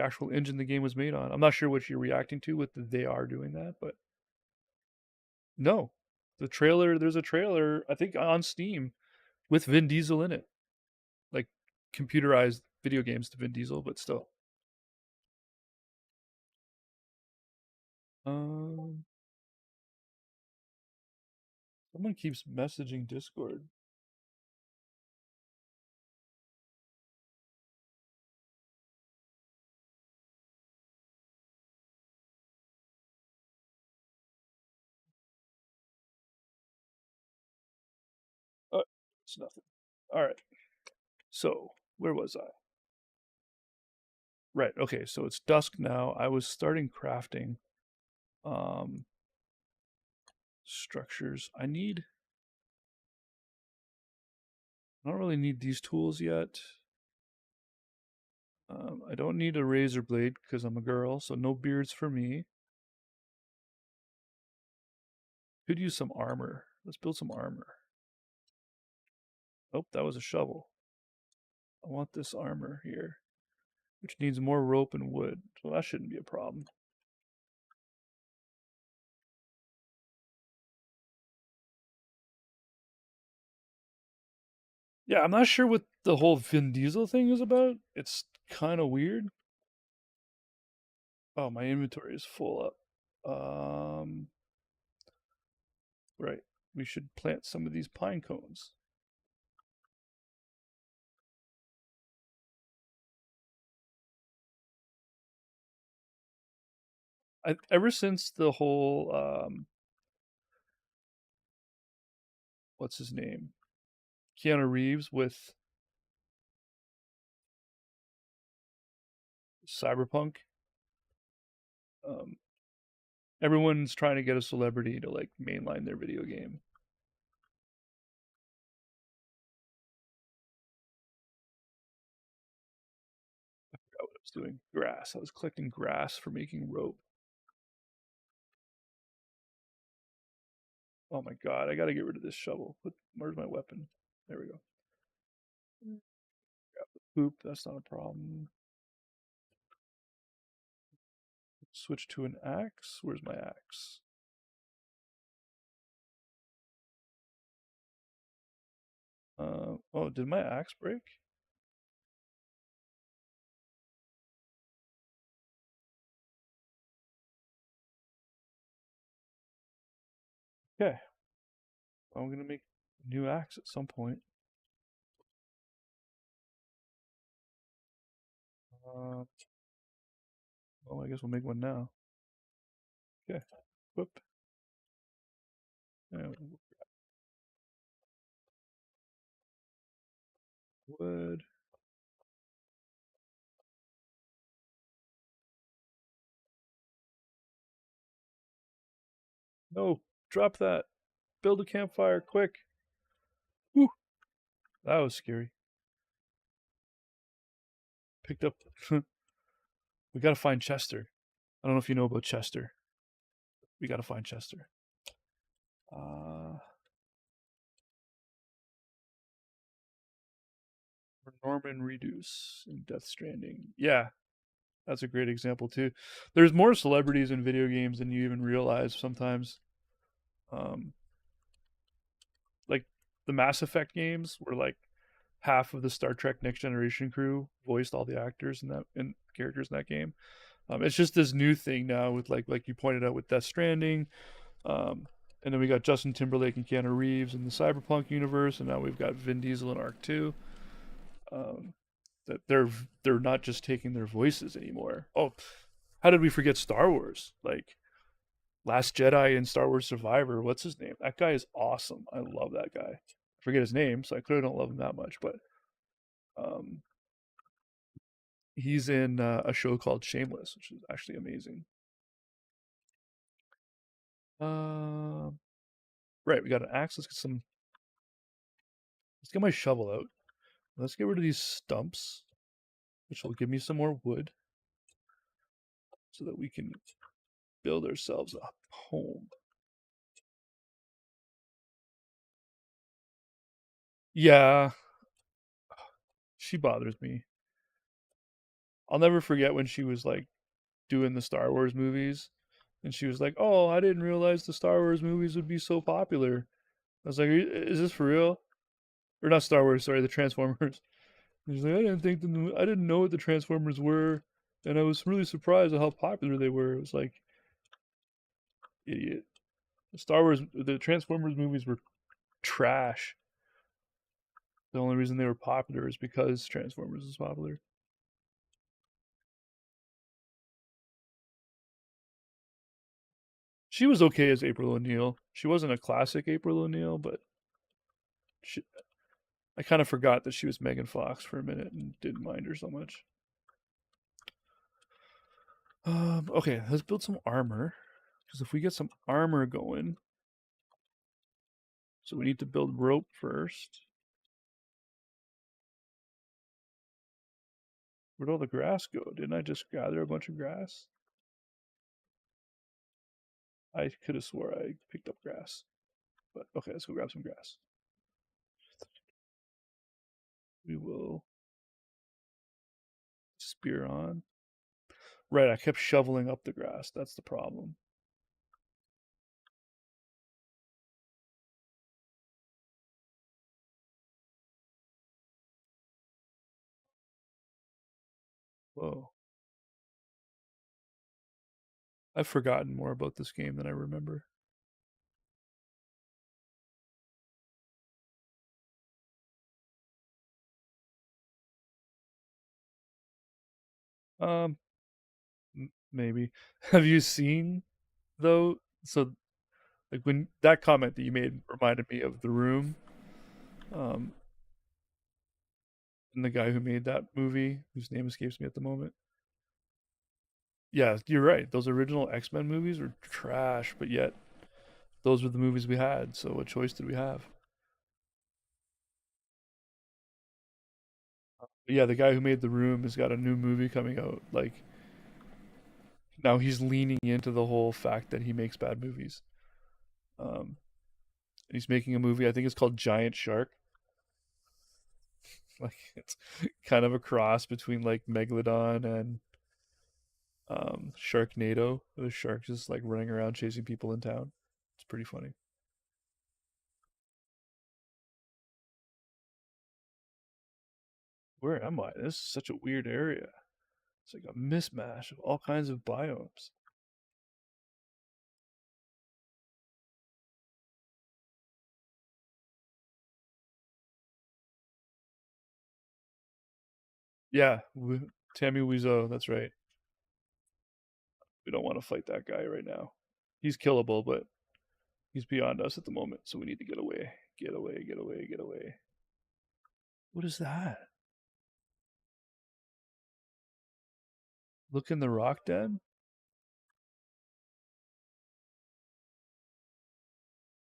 actual engine the game was made on. I'm not sure what you're reacting to with they are doing that, but no, the trailer. There's a trailer I think on Steam with Vin Diesel in it, like computerized video games to Vin Diesel, but still. Um, Someone keeps messaging Discord. Uh, it's nothing. All right. So where was I? Right. Okay. So it's dusk now. I was starting crafting um, structures. I don't really need these tools yet. I don't need a razor blade because I'm a girl, so no beards for me. Could use some armor. Let's build some armor. Oh, that was a shovel. I want this armor here, which needs more rope and wood, so that shouldn't be a problem. Yeah, I'm not sure what the whole Vin Diesel thing is about. It's kind of weird. Oh, my inventory is full up. Right. We should plant some of these pine cones. Ever since the whole what's his name, Keanu Reeves with Cyberpunk, um, everyone's trying to get a celebrity to like mainline their video game. I forgot what I was doing. Grass. I was collecting grass for making rope. Oh my god, I gotta get rid of this shovel. Where's my weapon? There we go. Poop, that's not a problem. Switch to an axe. Where's my axe? Oh, did my axe break? Okay, I'm gonna make a new axe at some point. Uh, well, I guess we'll make one now. Okay, whoop. And wood. No, drop that. Build a campfire, quick. Whew, that was scary. Picked up. We gotta find Chester. I don't know if you know about Chester. We gotta find Chester. Uh, Norman Reedus in Death Stranding. Yeah, that's a great example too. There's more celebrities in video games than you even realize sometimes. Um, like the Mass Effect games were like half of the Star Trek Next Generation crew voiced all the actors in that and characters in that game. It's just this new thing now with like you pointed out with Death Stranding, and then we got Justin Timberlake and Keanu Reeves in the Cyberpunk universe, and now we've got Vin Diesel in Arc 2. Um, that they're not just taking their voices anymore. Oh, how did we forget Star Wars? Like Last Jedi and Star Wars Survivor. What's his name? That guy is awesome. I love that guy. I forget his name, so I clearly don't love him that much. But um, he's in a show called Shameless, which is actually amazing. Uh, right, we got an axe. Let's get some. Let's get my shovel out. Let's get rid of these stumps, which will give me some more wood so that we can build ourselves a home. Yeah, she bothers me. I'll never forget when she was like doing the Star Wars movies and she was like, "Oh, I didn't realize the Star Wars movies would be so popular." I was like, "Is this for real?" Or not Star Wars, sorry, the Transformers. And she's like, I didn't know what the Transformers were, and I was really surprised at how popular they were." It was like, idiot. The Transformers movies were trash. The only reason they were popular is because Transformers was popular. She was okay as April O'Neil. She wasn't a classic April O'Neil, but she, I kind of forgot that she was Megan Fox for a minute and didn't mind her so much. Okay, let's build some armor. Because if we get some armor going, so we need to build rope first. Where'd all the grass go? Didn't I just gather a bunch of grass? I could have swore I picked up grass. But okay, let's go grab some grass. We will spear on. Right, I kept shoveling up the grass. That's the problem. Whoa. I've forgotten more about this game than I remember. Um, maybe. Have you seen though? So like when that comment that you made reminded me of The Room, um, and the guy who made that movie, whose name escapes me at the moment. Yeah, you're right. Those original X-Men movies were trash, but yet those were the movies we had. So what choice did we have? But yeah, the guy who made The Room has got a new movie coming out. Like now he's leaning into the whole fact that he makes bad movies. Um, he's making a movie. I think it's called Giant Shark. Like it's kind of a cross between like Megalodon and Sharknado. The shark just like running around chasing people in town. It's pretty funny. Where am I? This is such a weird area. It's like a mismatch of all kinds of biomes. Yeah, Tammy Wiseau. That's right. We don't want to fight that guy right now. He's killable, but he's beyond us at the moment. So we need to get away. Get away. Get away. Get away. What is that? Look in the rock den.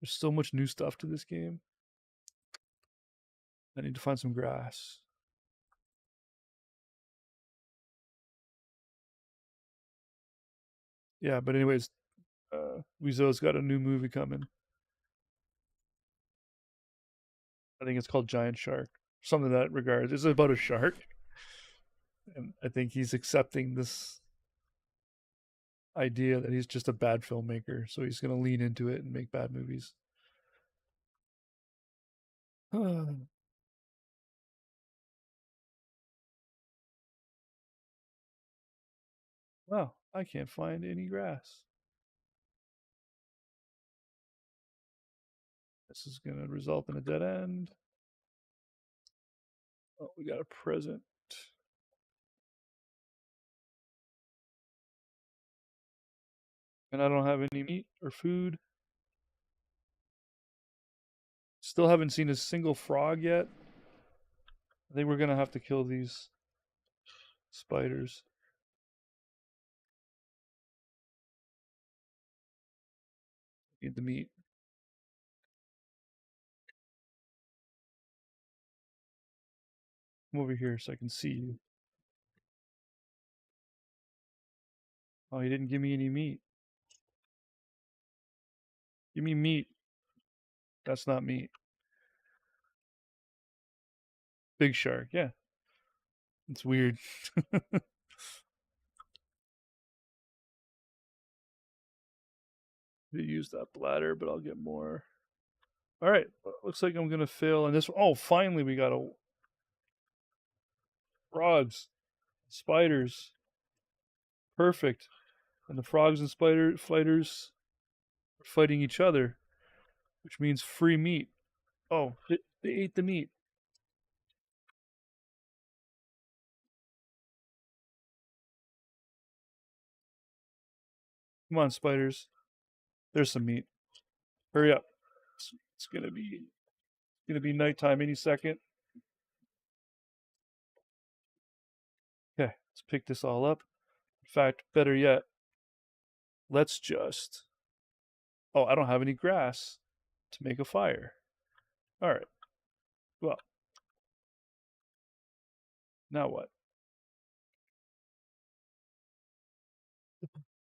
There's so much new stuff to this game. I need to find some grass. Yeah, but anyways, Wiseau's got a new movie coming. I think it's called Giant Shark. Something in that regards. It's about a shark, and I think he's accepting this idea that he's just a bad filmmaker, so he's going to lean into it and make bad movies. Well, I can't find any grass. This is going to result in a dead end. Oh, we got a present. And I don't have any meat or food. Still haven't seen a single frog yet. I think we're going to have to kill these spiders. Need the meat. Come over here so I can see you. Oh, he didn't give me any meat. Give me meat. That's not meat. Big shark. Yeah, it's weird. Use that bladder, but I'll get more. All right, looks like I'm gonna fail on this. Oh, finally we got a frogs, spiders. Perfect. And the frogs and spider fighters are fighting each other, which means free meat. Oh, they ate the meat. Come on, spiders. There's some meat. Hurry up. It's gonna be nighttime any second. Okay, let's pick this all up. In fact, better yet, let's just. Oh, I don't have any grass to make a fire. All right. Well, now what?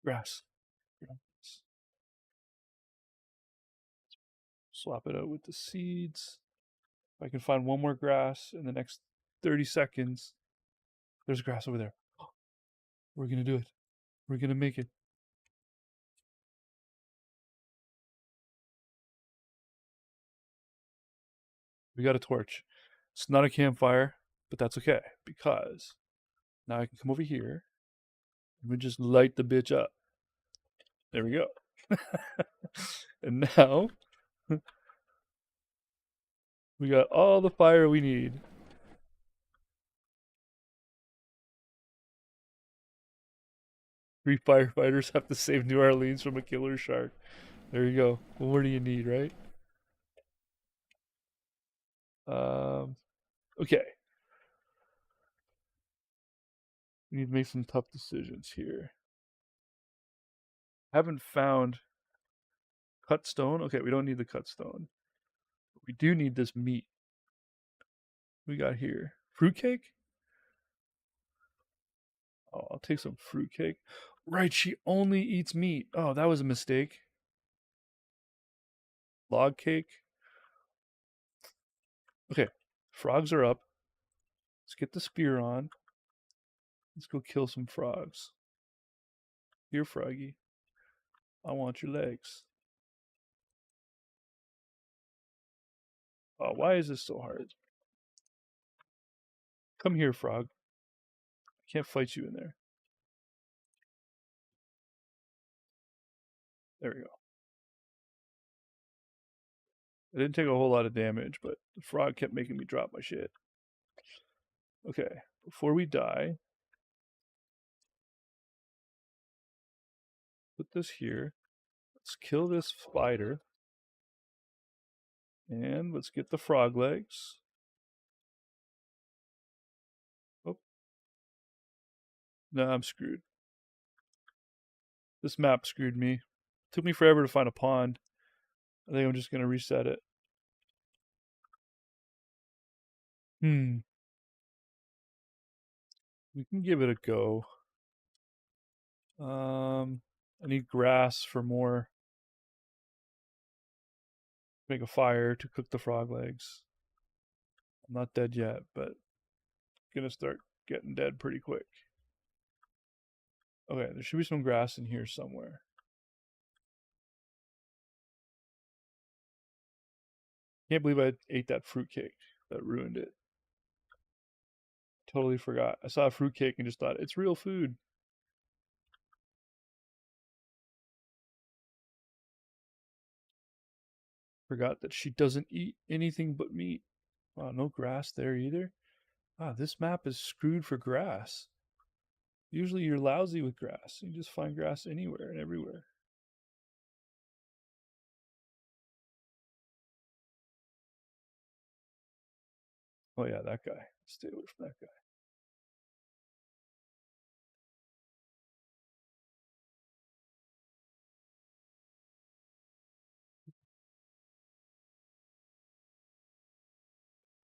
Grass. Swap it out with the seeds. If I can find one more grass in the next 30 seconds, there's grass over there. We're going to do it. We're going to make it. We got a torch. It's not a campfire, but that's okay because now I can come over here and we just light the bitch up. There we go. And now we got all the fire we need. 3 firefighters have to save New Orleans from a killer shark. There you go. Well, what do you need, right? Um, okay. We need to make some tough decisions here. Haven't found cut stone. Okay, we don't need the cut stone. But we do need this meat. We got here fruitcake. Oh, I'll take some fruitcake. Right, she only eats meat. Oh, that was a mistake. Log cake. Okay, frogs are up. Let's get the spear on. Let's go kill some frogs. Here, froggy. I want your legs. Oh, why is this so hard? Come here, frog. I can't fight you in there. There we go. I didn't take a whole lot of damage, but the frog kept making me drop my shit. Okay, before we die, put this here. Let's kill this spider. And let's get the frog legs. Oh, no, I'm screwed. This map screwed me. Took me forever to find a pond. I think I'm just going to reset it. We can give it a go. I need grass for more. Make a fire to cook the frog legs. I'm not dead yet, but gonna start getting dead pretty quick. Okay, there should be some grass in here somewhere. Can't believe I ate that fruitcake. That ruined it. Totally forgot. I saw a fruitcake and just thought it's real food. Forgot that she doesn't eat anything but meat. Wow, no grass there either. Wow, this map is screwed for grass. Usually you're lousy with grass. You just find grass anywhere and everywhere. Oh yeah, that guy. Stay away from that guy.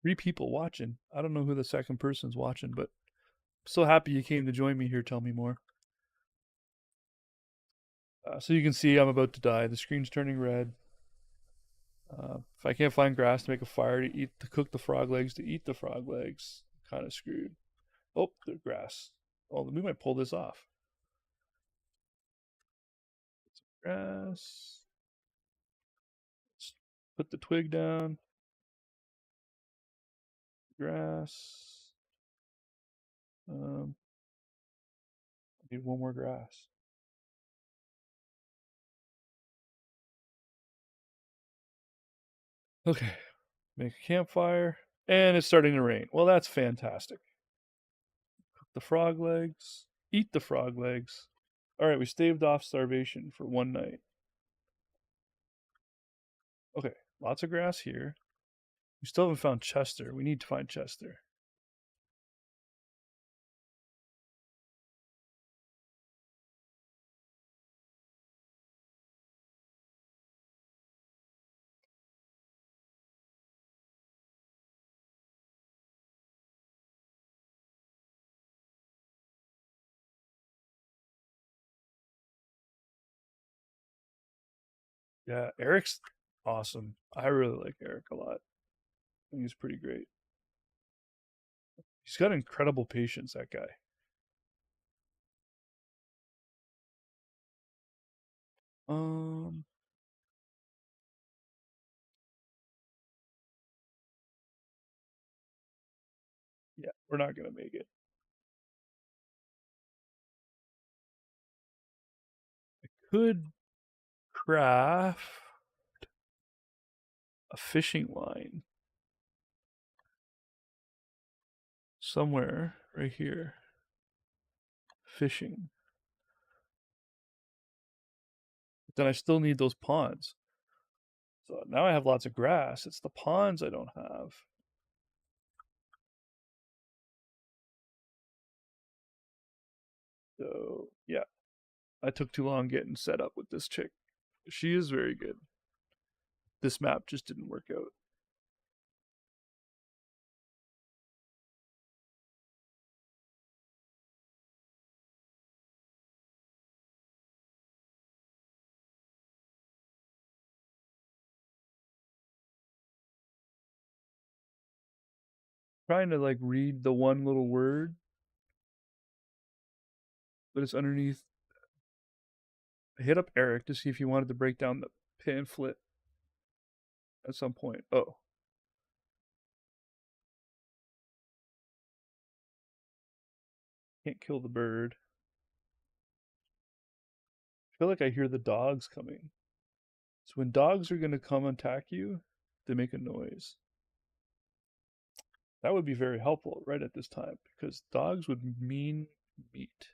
Three people watching. I don't know who the second person's watching, but I'm so happy you came to join me here. Tell me more. So you can see I'm about to die. The screen's turning red. If I can't find grass to make a fire to cook the frog legs, to eat the frog legs, kind of screwed. Oh, the grass. Oh, we might pull this off. Grass. Let's put the twig down. Grass. Um, I need one more grass. Okay, make a campfire, and it's starting to rain. Well, that's fantastic. Cook the frog legs. Eat the frog legs. All right, we staved off starvation for one night. Okay, lots of grass here. We still haven't found Chester. We need to find Chester. Yeah, Eric's awesome. I really like Eric a lot. I think he's pretty great. He's got incredible patience, that guy. Um, yeah, we're not gonna make it. Could craft a fishing line somewhere right here. Fishing. But then I still need those ponds. So now I have lots of grass. It's the ponds I don't have. So yeah, I took too long getting set up with this chick. She is very good. This map just didn't work out. Trying to like read the one little word, but it's underneath. I hit up Eric to see if he wanted to break down the pamphlet at some point. Oh, can't kill the bird. I feel like I hear the dogs coming. So when dogs are going to come attack you, they make a noise. That would be very helpful right at this time because dogs would mean meat.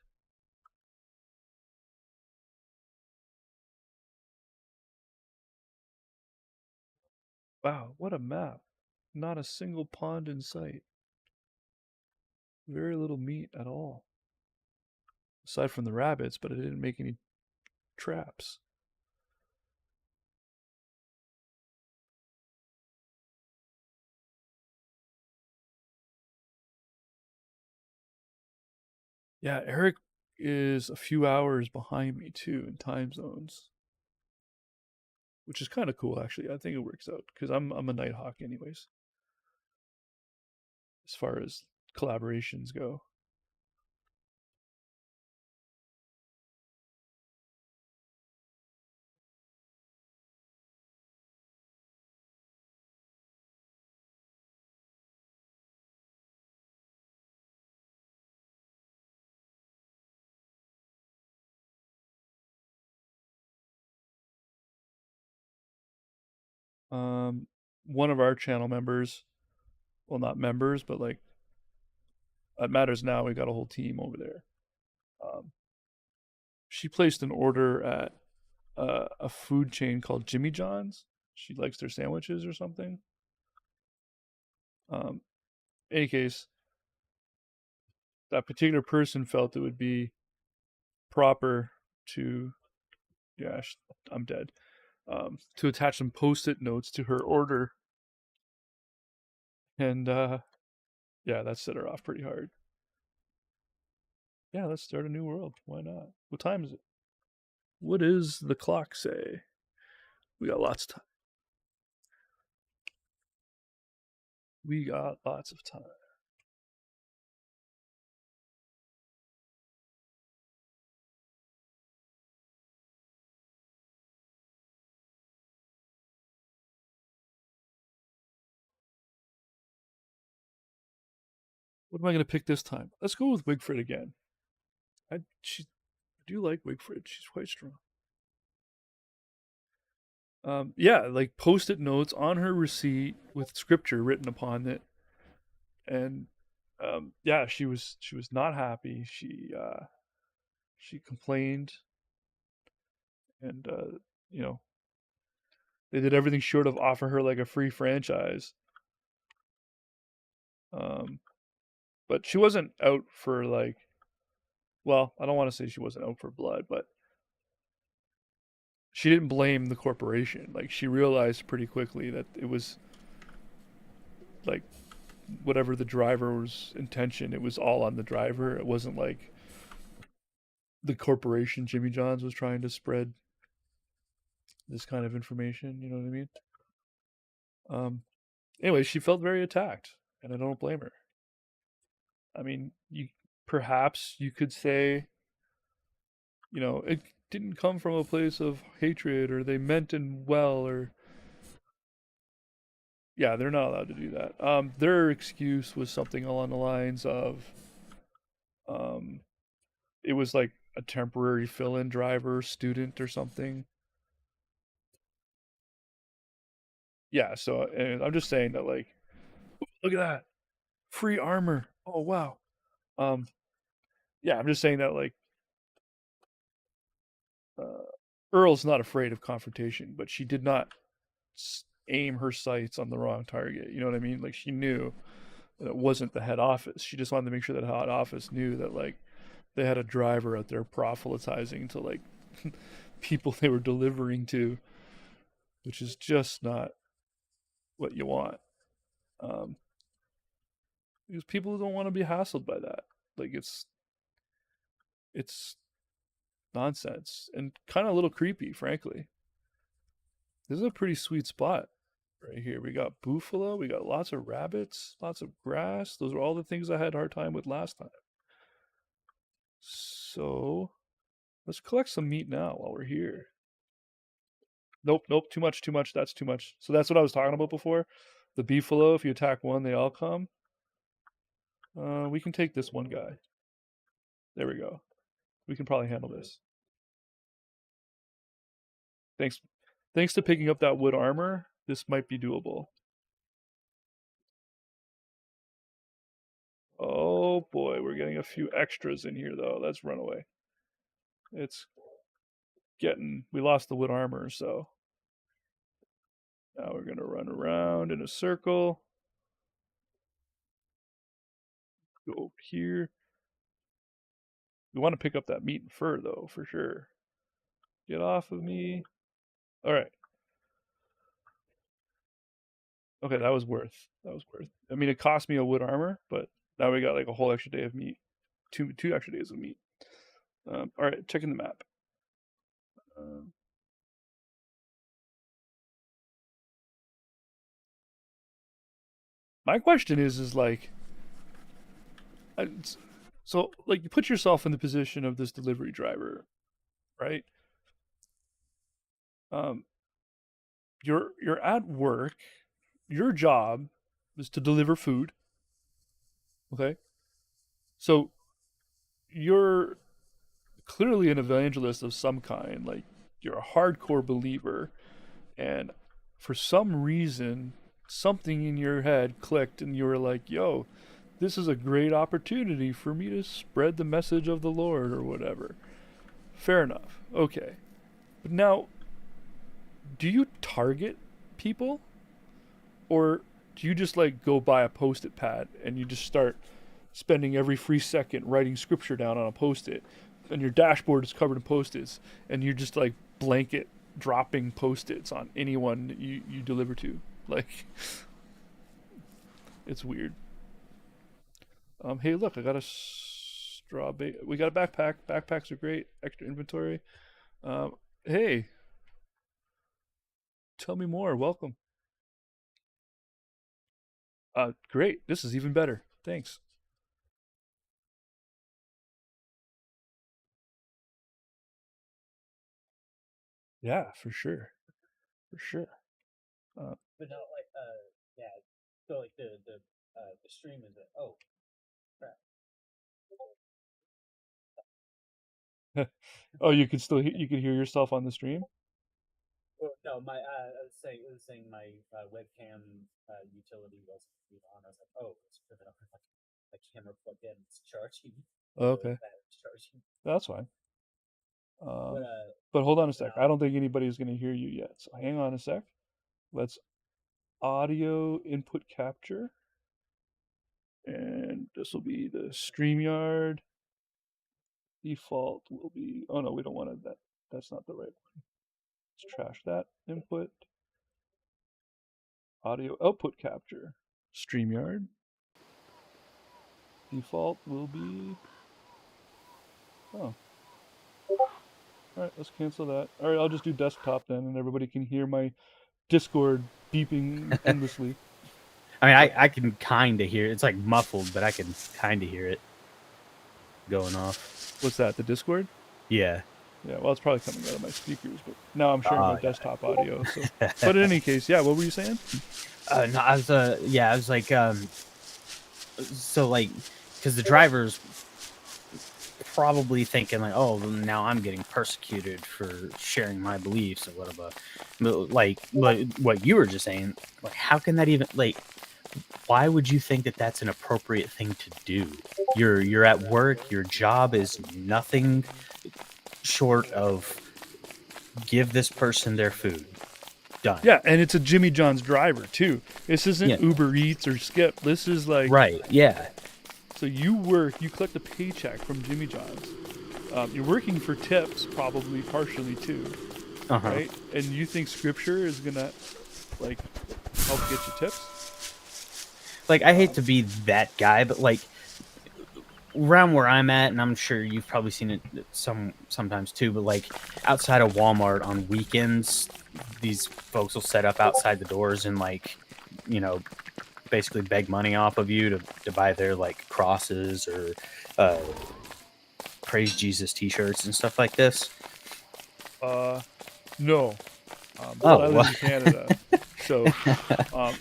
Wow, what a map. Not a single pond in sight. Very little meat at all. Aside from the rabbits, but it didn't make any traps. Yeah, Eric is a few hours behind me too in time zones, which is kind of cool actually. I think it works out because I'm a Nighthawk anyways, as far as collaborations go. Um, one of our channel members, well, not members, but like it matters now. We got a whole team over there. Um, she placed an order at a food chain called Jimmy John's. She likes their sandwiches or something. Um, any case, that particular person felt it would be proper to, yeah, I'm dead. To attach some post-it notes to her order And yeah, that set her off pretty hard. Yeah, let's start a new world. Why not? What time is it? What does the clock say? We got lots of time. We got lots of time. What am I going to pick this time? Let's go with Wigfrid again. I do like Wigfrid. She's quite strong. Yeah, like post-it notes on her receipt with scripture written upon it, and yeah, she was not happy. She complained, and you know they did everything short of offer her like a free franchise. Um, but she wasn't out for like, well, I don't want to say she wasn't out for blood, but she didn't blame the corporation. Like she realized pretty quickly that it was like whatever the driver's intention, it was all on the driver. It wasn't like the corporation Jimmy John's was trying to spread this kind of information. You know what I mean? Um. Anyway, she felt very attacked, and I don't blame her. I mean, you perhaps you could say, it didn't come from a place of hatred, or they meant it well, or yeah, they're not allowed to do that. Their excuse was something along the lines of, um, it was like a temporary fill-in driver, student, or something. Yeah, so and I'm just saying that, like, look at that free armor. Oh wow. Um, yeah, I'm just saying that, like, uh, Earl's not afraid of confrontation, but she did not aim her sights on the wrong target. You know what I mean? Like she knew that it wasn't the head office. She just wanted to make sure that head office knew that like they had a driver out there proselytizing to like people they were delivering to, which is just not what you want. Um, because people don't want to be hassled by that. Like it's nonsense and kind of a little creepy, frankly. This is a pretty sweet spot right here. We got buffalo, we got lots of rabbits, lots of grass. Those are all the things I had a hard time with last time. So let's collect some meat now while we're here. Nope, nope, too much, too much. That's too much. So that's what I was talking about before. The beefalo, if you attack one, they all come. We can take this one guy. There we go. We can probably handle this. Thanks, thanks to picking up that wood armor. This might be doable. Oh boy, we're getting a few extras in here though. Let's run away. It's getting. We lost the wood armor, so now we're gonna run around in a circle. Go over here. We want to pick up that meat and fur though, for sure. Get off of me. All right. Okay, that was worth. That was worth. I mean, it cost me a wood armor, but now we got like a whole extra day of meat. Two extra days of meat. All right, checking the map. Um, my question is like, so like you put yourself in the position of this delivery driver, right? Um, you're at work. Your job is to deliver food. Okay, so you're clearly an evangelist of some kind. Like you're a hardcore believer, and for some reason, something in your head clicked, and you were like, "Yo, this is a great opportunity for me to spread the message of the Lord," or whatever. Fair enough. Okay, but now, do you target people, or do you just like go buy a post-it pad and you just start spending every free second writing scripture down on a post-it, and your dashboard is covered in post-its, and you're just like blanket dropping post-its on anyone you deliver to? Like, It's weird. Hey, look, I got a straw bait. We got a backpack. Backpacks are great. Extra inventory. Hey, tell me more. Welcome. Great. This is even better. Thanks. Yeah, for sure. For sure. Uh, But no, yeah. So like the stream is like, oh crap. oh, you can still you can hear yourself on the stream. Well, no, my I was saying my webcam utility wasn't on. I was like, oh, it's because I don't have my camera plugged in. It's charging. The Okay, battery's charging. that's fine. But Um, uh, but hold on a but sec. no, I don't think anybody's going to hear you yet. So hang on a sec. Let's audio input capture, and this will be the StreamYard. Default will be. Oh no, we don't want that. That's not the right one. Let's trash that. Input audio output capture. StreamYard. Default will be. Oh, all right. Let's cancel that. All right, I'll just do desktop then, and everybody can hear my Discord beeping endlessly. I mean, But I can kind of hear it. It's like muffled, but I can kind of hear it going off. what's that? The Discord? Yeah. Yeah, well, it's probably coming out of my speakers, but now I'm sharing my Oh desktop audio. So, yeah. but in any case, yeah. What were you saying? No, I was like, so like, because the drivers probably thinking like, oh, well, now I'm getting persecuted for sharing my beliefs or whatever. But like what you were just saying, like, how can that even like? Why would you think that that's an appropriate thing to do? You're at work. Your job is nothing short of give this person their food. Done. Yeah, and it's a Jimmy John's driver too. This Yeah. isn't Uber Eats or Skip. This is like Right. Yeah. so you work, you collect a paycheck from Jimmy John's. You're working for tips, probably partially too, Uh huh. right? And you think Scripture is gonna like help get you tips? Like, I hate to be that guy, but like around where I'm at, and I'm sure you've probably seen it sometimes too, but like outside of Walmart on weekends, these folks will set up outside the doors and like, you know, basically beg money off of you to buy their like crosses or uh, praise Jesus t-shirts and stuff like this. Uh, no. But I Oh, live well, in Canada, so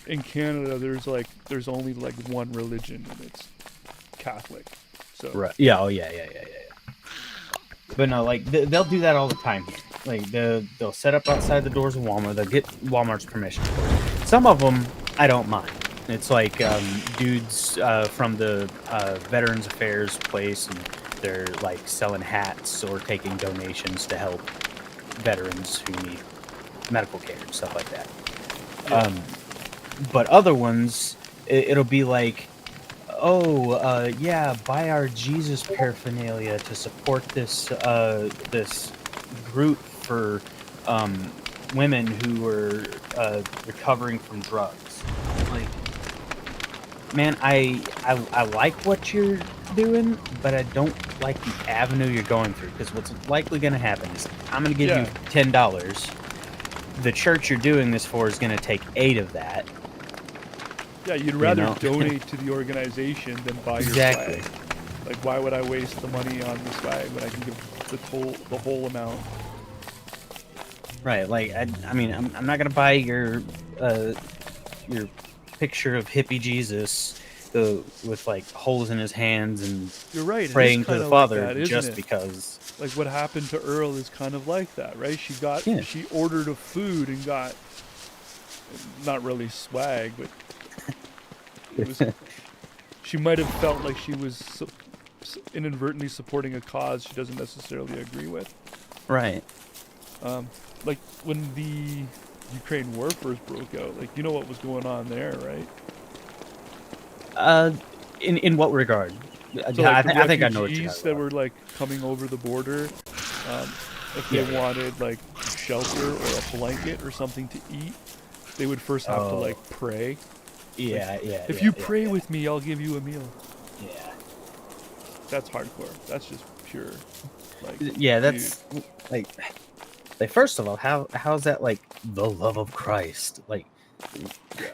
in Canada there's only like one religion and it's Catholic. So right. Yeah. Oh, yeah. But no, like they'll do that all the time here. Like they'll set up outside the doors of Walmart. They'll get Walmart's permission for it. Some of them I don't mind. It's like dudes from the Veterans Affairs place, and they're like selling hats or taking donations to help veterans who need medical care and stuff like that. yeah, But other ones, it'll be like, oh, yeah, buy our Jesus paraphernalia to support this group for women who are recovering from drugs. Like, man, I like what you're doing, but I don't like the avenue you're going through, because what's likely going to happen is I'm going to give you yeah, $10. The church you're doing this for is going to take 8 of that. yeah. You'd You rather know, donate to the organization than buy your exactly. swag. Like, why would I waste the money on the swag when I can give the whole amount? Right, like I mean, I'm not gonna buy your picture of hippie Jesus with like holes in his hands and You're right. It is praying to kind the of like Father that, isn't just it? because. Like what happened to Earl is kind of like that, right? Yeah, She ordered a food and got not really swag, but it was she might have felt like she was inadvertently supporting a cause she doesn't necessarily agree with. right. Um, like when the Ukraine war first broke out, like you know what was going on there, right? Uh, in what regard? So like the I think I know what you're refugees talking that about. were like coming over the border, um, if they Yeah, yeah. wanted like shelter or a blanket or something to eat, they would first have to Oh, like pray. Like, Yeah, yeah, if yeah, you yeah, pray yeah. with me, I'll give you a meal. Yeah. That's hardcore. That's just pure. Like, Yeah, dude. that's like first of all, how's that like the love of Christ? Like Yeah.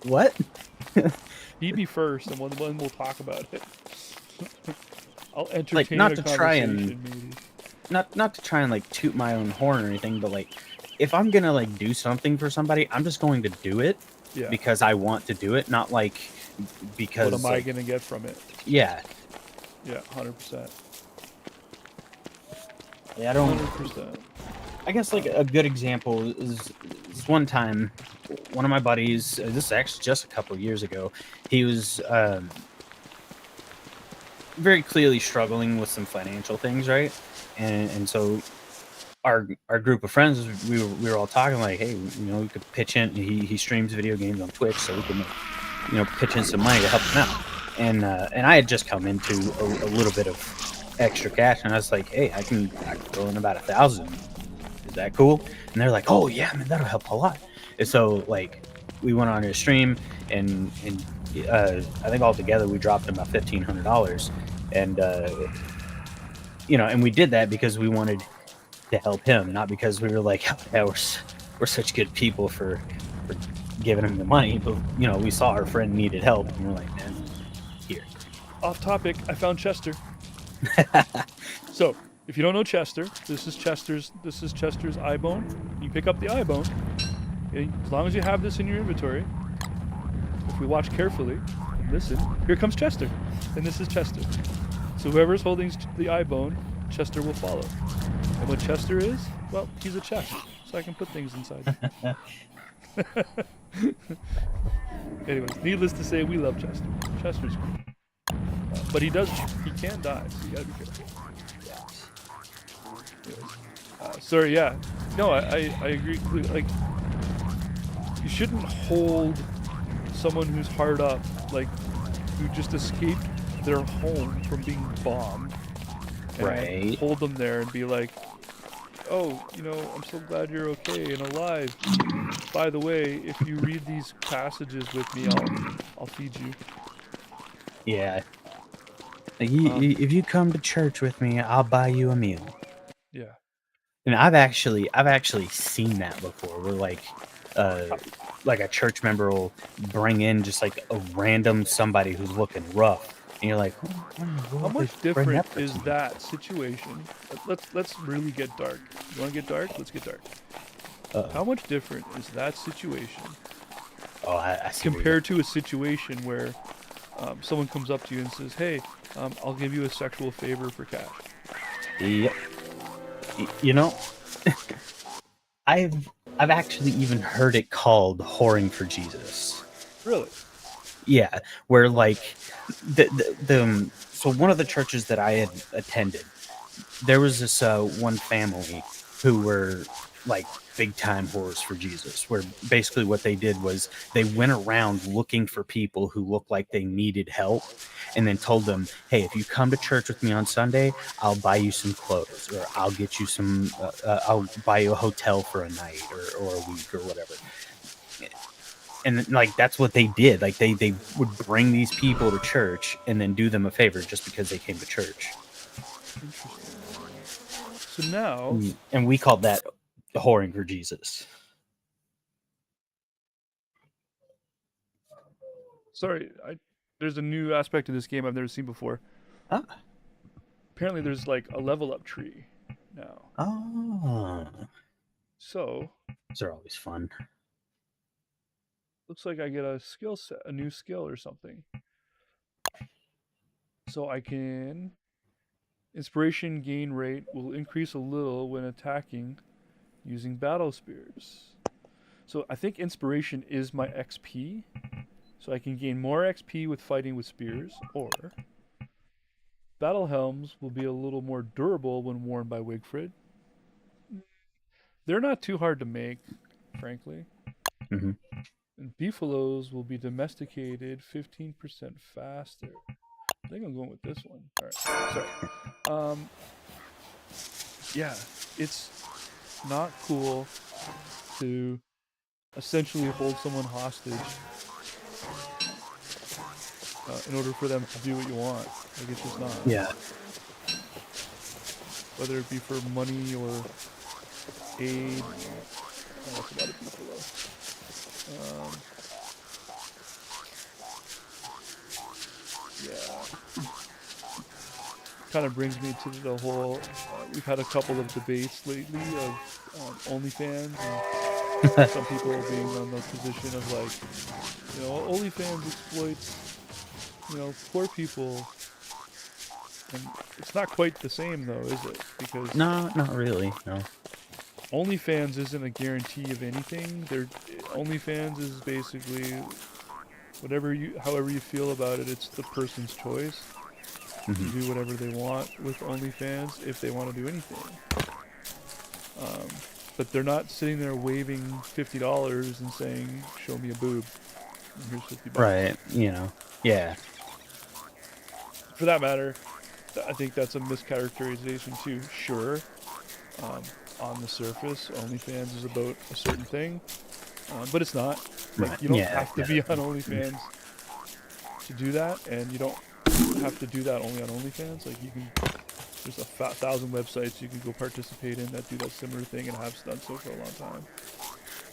what? Feed me first, and when we'll talk about it. I'll Like entertain not a to try and conversation, maybe. not to try and like toot my own horn or anything, but like if I'm gonna like do something for somebody, I'm just going to do it Yeah. because I want to do it, not like What am because I like gonna get from it? yeah. Yeah, 100%. Yeah, I don't 100%. I guess like a good example is one time one of my buddies, this is actually just a couple of years ago, he was very clearly struggling with some financial things, right? And so our group of friends, we were all talking like, hey, we could pitch in. He streams video games on Twitch, so we can pitch in some money to help him out. And I had just come into a little bit of extra cash, and I was like, hey, I can throw in about 1,000. Is that cool? And they're like, oh yeah, man, that'll help a lot. And so like we went on his stream, and I think altogether we dropped him about $1,500, and and we did that because we wanted to help him, not because we were like, yeah, we're such good people for giving him the money, but we saw our friend needed help, and we're like, man, here. Off topic, I found Chester. So, if you don't know Chester, this is Chester's eye bone. You pick up the eye bone. As long as you have this in your inventory, if we watch carefully and listen, here comes Chester. And this is Chester. So whoever's holding the eye bone, Chester will follow. And what Chester is, well, he's a chest. So I can put things inside. Anyways, needless to say, we love Chester. Chester's cool. But he can die, so you gotta be careful. Sorry, yeah. No, I agree. Like, you shouldn't hold someone who's hard up, like, who just escaped their home from being bombed, and Right. hold them there and be like, oh, I'm so glad you're okay and alive. By the way, if you read these passages with me, I'll feed you. Yeah. Like, if you come to church with me, I'll buy you a meal. Yeah. And I've actually seen that before. Where like a church member will bring in just like a random somebody who's looking rough, and you're like, How much different is that situation? Let's really get dark. You want to get dark? Let's get dark. How much different is that situation I see compared to a situation where someone comes up to you and says, "Hey, I'll give you a sexual favor for cash." Yep. You know, I've actually even heard it called whoring for Jesus. Really? Yeah, where like the so one of the churches that I had attended, there was this one family who were like big time whores for Jesus, where basically what they did was they went around looking for people who looked like they needed help, and then told them, hey, if you come to church with me on Sunday, I'll buy you some clothes, or I'll get you some I'll buy you a hotel for a night or a week or whatever. And like that's what they did. Like they would bring these people to church and then do them a favor just because they came to church. Interesting. So now, and we called that whoring for Jesus. sorry, there's a new aspect of this game I've never seen before. Huh? Apparently, there's like a level up tree now. Oh, So those are always fun. looks like I get a skill set, a new skill or something. So I can inspiration gain rate will increase a little when attacking using battle spears. So I think inspiration is my XP. So I can gain more XP with fighting with spears, or battle helms will be a little more durable when worn by Wigfrid. They're not too hard to make, frankly. Mm-hmm. And beefaloes will be domesticated 15% faster. I think I'm going with this one. All right, sorry. Yeah, it's not cool to essentially hold someone hostage in order for them to do what you want. Like it's just not. Yeah. Whether it be for money or aid. Oh, that's a lot of people though. Yeah. Kind of brings me to the whole. We've had a couple of debates lately of OnlyFans and some people being on the position of like, OnlyFans exploits, poor people, and it's not quite the same though, is it? Because No, not really. No. OnlyFans isn't a guarantee of anything. OnlyFans is basically however you feel about it. It's the person's choice to do whatever they want with OnlyFans if they want to do anything. But they're not sitting there waving $50 and saying, "Show me a boob." And here's $50. Right. Yeah. For that matter, I think that's a mischaracterization too. Sure, on the surface, OnlyFans is about a certain thing, but it's not. Right. You don't Yeah. have to be on OnlyFans to do that, and you don't have to do that only on OnlyFans. Like there's a 1,000 websites you can go participate in that do that similar thing and have done so for a long time.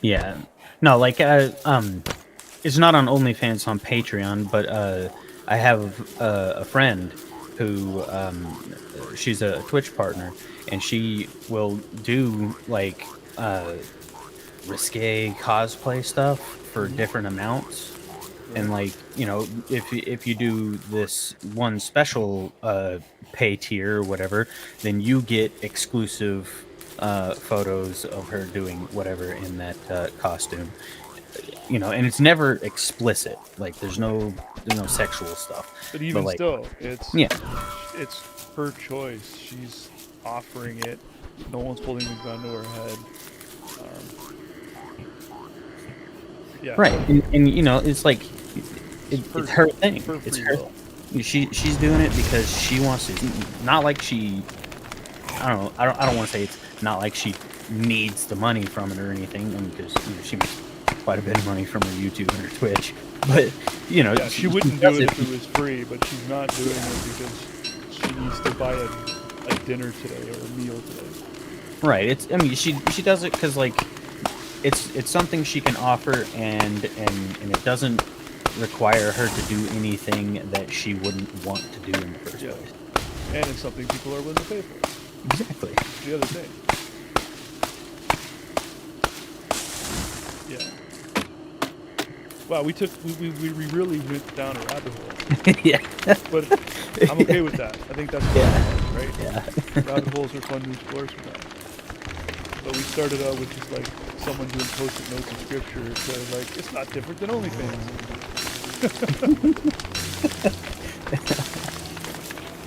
Yeah. No, like it's not on OnlyFans, it's on Patreon, but I have a friend who she's a Twitch partner, and she will do like risque cosplay stuff for different amounts. And like, if you do this one special pay tier or whatever, then you get exclusive photos of her doing whatever in that costume. And it's never explicit. Like there's no sexual stuff. But even like, still, it's yeah, it's her choice. She's offering it. No one's holding the gun to her head. Yeah. right. And it's like it's her thing. It's her. She's doing it because she wants to. Not like she. I don't know. I don't want to say it's not like she needs the money from it or anything. Because she makes quite a bit of money from her YouTube and her Twitch. But yeah, she wouldn't do it if it was free. But she's not doing it because she needs to buy a dinner today or a meal today. Right. She does it because like it's something she can offer, and it doesn't require her to do anything that she wouldn't want to do in the first place. And it's something people are willing to pay for. Exactly. That's the other thing. Yeah. Wow, we really went down a rabbit hole. Yeah. But I'm okay with that. I think that's fun, right? Yeah. Rabbit holes are fun to explore sometimes. But we started out with just like someone doing post-it notes of scripture to like, it's not different than OnlyFans.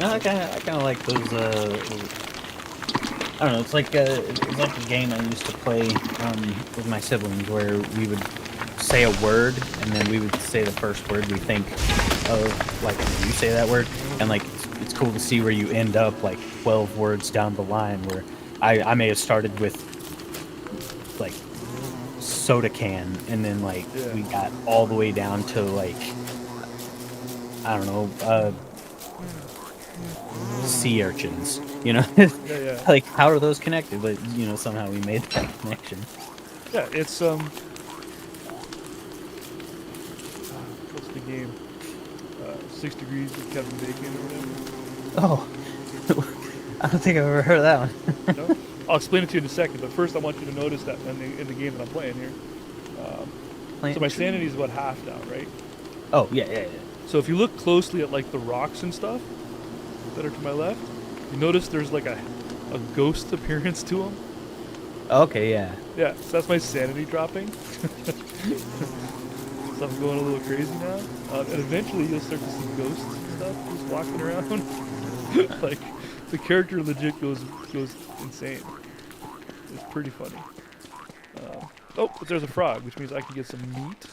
No, I kind of like those. I don't know. It's like a game I used to play with my siblings, where we would say a word, and then we would say the first word we think of, like when you say that word, and like it's cool to see where you end up, like 12 words down the line. Where I may have started with like soda can, and then like we got all the way down to like, I don't know, sea urchins, like how are those connected? But somehow we made that connection. Yeah, it's what's the game? 6 Degrees with Kevin Bacon or whatever. Oh, I don't think I've ever heard of that one. No? I'll explain it to you in a second, but first I want you to notice that in the game that I'm playing here. So my sanity is about half now, right? Oh, yeah. So if you look closely at like the rocks and stuff that are to my left, you notice there's like a ghost appearance to them. Okay, yeah. Yeah, so that's my sanity dropping. So I'm going a little crazy now. And eventually you'll start to see ghosts and stuff just walking around. Like, the character legit goes insane. It's pretty funny. Oh, but there's a frog, which means I can get some meat.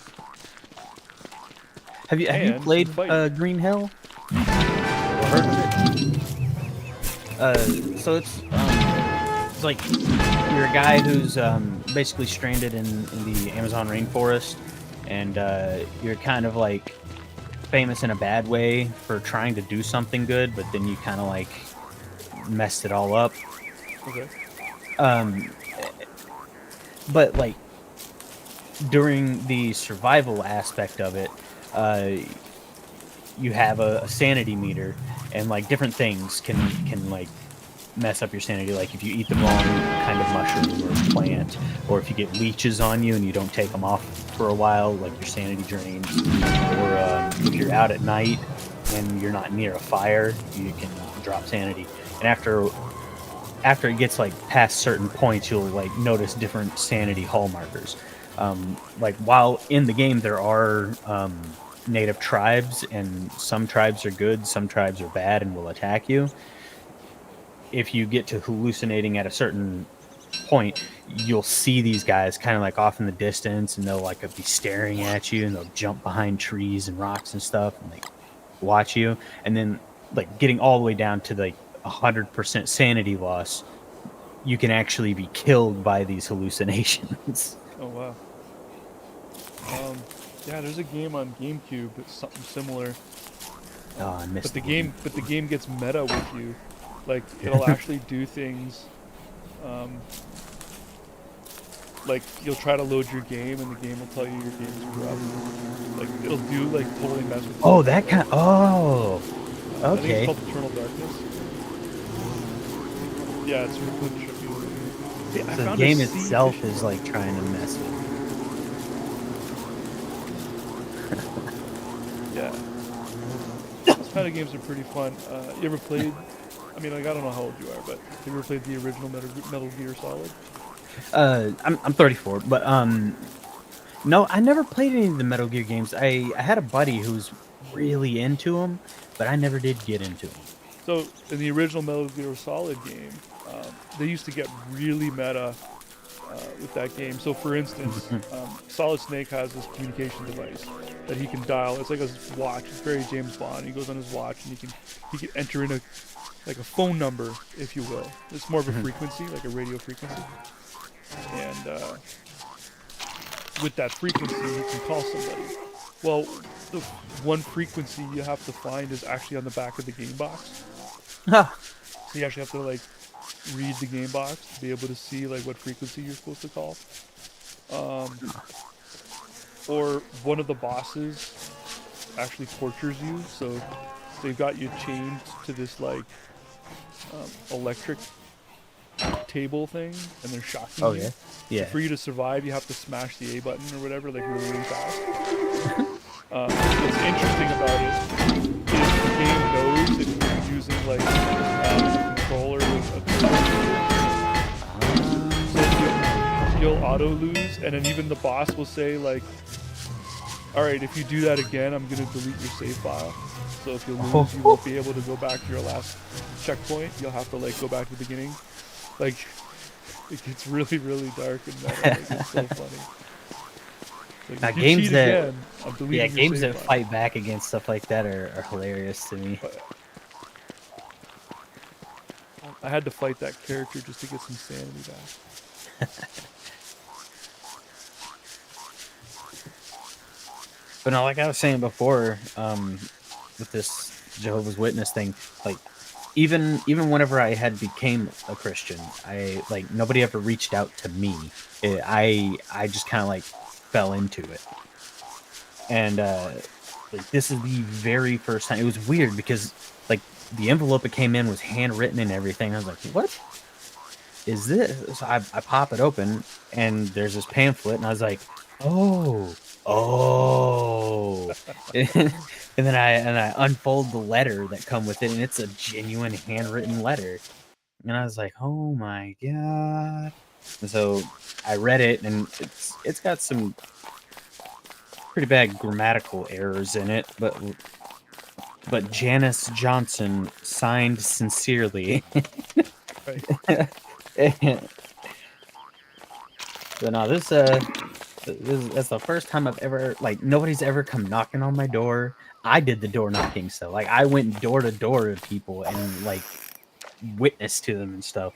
Have you played Green Hill? Heard of it? So it's like you're a guy who's basically stranded in the Amazon rainforest, and you're kind of like famous in a bad way for trying to do something good, but then you kind of like messed it all up. Okay. Um, but like during the survival aspect of it, uh, you have a sanity meter, and like different things can like mess up your sanity. Like if you eat the wrong kind of mushroom or plant, or if you get leeches on you and you don't take them off for a while, like your sanity drains. Or if you're out at night and you're not near a fire, you can drop sanity. And after it gets like past certain points, you'll like notice different sanity hall markers. Like while in the game, there are native tribes, and some tribes are good, some tribes are bad and will attack you. If you get to hallucinating at a certain point, you'll see these guys kind of like off in the distance, and they'll like be staring at you, and they'll jump behind trees and rocks and stuff, and like watch you. And then like getting all the way down to like 100% sanity loss, you can actually be killed by these hallucinations. Oh wow. Yeah, there's a game on GameCube that's something similar. Oh, I missed But the game gets meta with you. Like it'll actually do things. Like you'll try to load your game, and the game will tell you your game is corrupt. Like it'll do like totally mess with you. Oh, that kind. Oh, I think it's okay. called Eternal Darkness. Yeah, it's really trippy. See, I So the found a game sea itself fish is one. like trying to mess with. Yeah, those kind of games are pretty fun. You ever played? I mean, like I don't know how old you are, but have you ever played the original Metal Gear Solid? I'm 34, but no, I never played any of the Metal Gear games. I had a buddy who was really into them, but I never did get into them. So in the original Metal Gear Solid game, they used to get really meta with that game. So for instance, Solid Snake has this communication device that he can dial. It's like a watch. It's very James Bond. He goes on his watch and he can enter in a phone number, if you will. It's more of a frequency, like a radio frequency. And with that frequency, you can call somebody. Well, the one frequency you have to find is actually on the back of the game box. Ah, So you actually have to like read the game box to be able to see like what frequency you're supposed to call. Or one of the bosses actually tortures you, so they've got you chained to this like electric table thing, and they're shocking oh you. yeah, So yeah. for you to survive, you have to smash the A button or whatever, like really, really fast. What's interesting about it is the game knows that you're using like a controller with a so you'll auto lose, and then even the boss will say like, "All right, if you do that again, I'm gonna delete your save file." So if you lose, you won't be able to go back to your last checkpoint. You'll have to like go back to the beginning. Like it gets really, really dark and meta. Like, it's so funny. Like, Now if you games cheat that again, I'm deleting yeah your games save that file. fight back against stuff like that are hilarious to me. But I had to fight that character just to get some sanity back. But no, like I was saying before, with this Jehovah's Witness thing, like even whenever I had became a Christian, I like nobody ever reached out to me. I just kind of like fell into it, and like this is the very first time. It was weird because like the envelope it came in was handwritten and everything. I was like, what is this? So I pop it open, and there's this pamphlet, and I was like, oh, oh. And then I unfold the letter that come with it, and it's a genuine handwritten letter. And I was like, oh my god. And so I read it, and it's got some pretty bad grammatical errors in it, but Janice Johnson signed sincerely. Right. So no, that's the first time I've ever like nobody's ever come knocking on my door. I did the door knocking, so like I went door to door to people and like witnessed to them and stuff,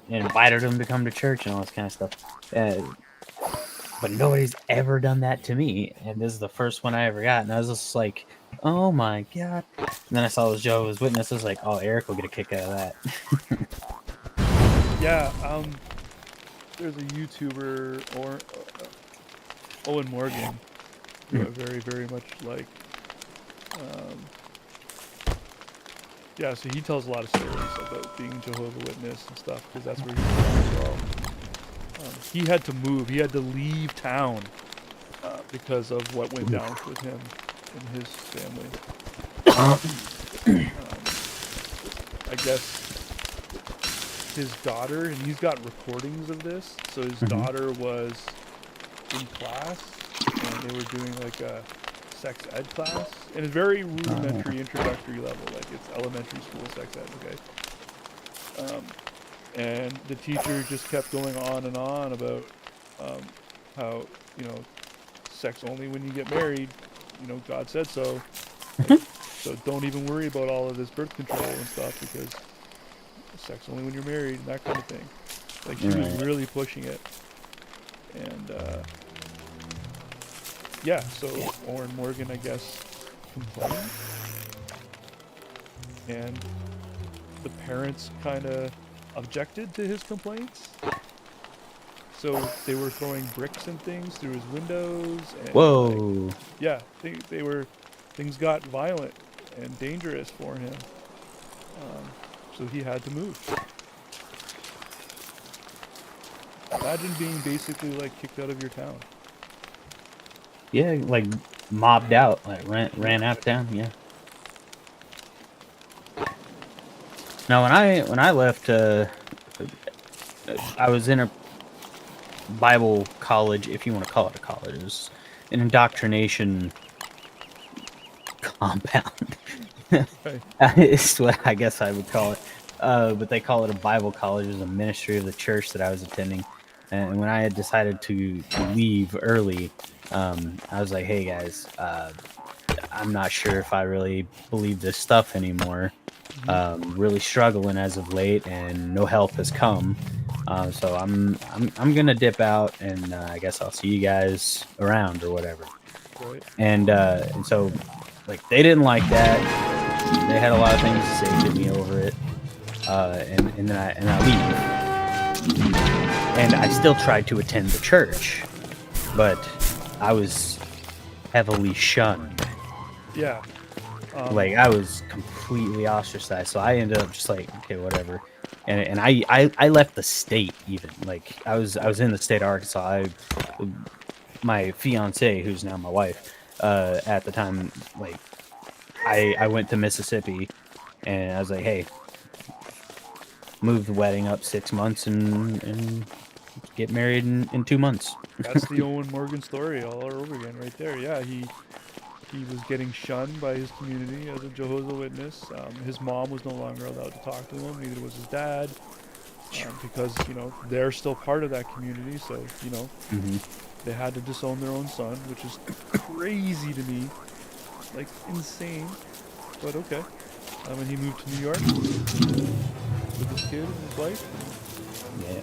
and invited them to come to church and all this kind of stuff. but nobody's ever done that to me, and this is the first one I ever got, and I was just like, oh my god. And then I saw those Jehovah's Witnesses, like, oh, Eric will get a kick out of that. Yeah, there's a YouTuber or Owen Morgan who I very very much like. Um, yeah, so he tells a lot of stories about being a Jehovah Witness and stuff because that's where he's from as well. He had to move. He had to leave town because of what went down with him and his family. I guess his daughter, and he's got recordings of this. So his daughter was in class, and they were doing like a sex ed class, and it's very rudimentary, introductory level, like it's elementary school sex ed. And the teacher just kept going on and on about um, how sex only when you get married. God said so. Like, so don't even worry about all of this birth control and stuff because sex only when you're married and that kind of thing. Like she was Right. really pushing it, and yeah. So Oren Morgan, I guess, complained, and the parents kind of objected to his complaints. So they were throwing bricks and things through his windows, and like, Whoa. yeah, they were, things got violent and dangerous for him. So he had to move. Imagine being basically like kicked out of your town. Yeah, like mobbed out, like Yeah. ran out of town. Yeah. Now when I left, I was in a Bible college, if you want to call it a college. It was an indoctrination compound. Right. Is what I guess I would call it. But they call it a Bible college. It was a ministry of the church that I was attending. And when I had decided to leave early, I was like, hey guys, I'm not sure if I really believe this stuff anymore. Mhm. Really struggling as of late, and no help has come. So I'm gonna dip out, and I guess I'll see you guys around or whatever. Right. And so like they didn't like that. They had a lot of things to say to me over it. And then I leave, and I still tried to attend the church, but I was heavily shunned. Yeah. Like I was completely ostracized. So I ended up just like, okay, whatever. And I left the state even. Like I was in the state of Arkansas. My fiance, who's now my wife, at the time, like I went to Mississippi, and I was like, hey, move the wedding up 6 months and get married in 2 months. That's the Owen Morgan story all over again, right there. Yeah, he was getting shunned by his community as a Jehovah's Witness. His mom was no longer allowed to talk to him. Neither was his dad, because they're still part of that community. So Hmm. they had to disown their own son, which is crazy to me, like insane. But okay. And he moved to New York with his kid and his wife. Yeah.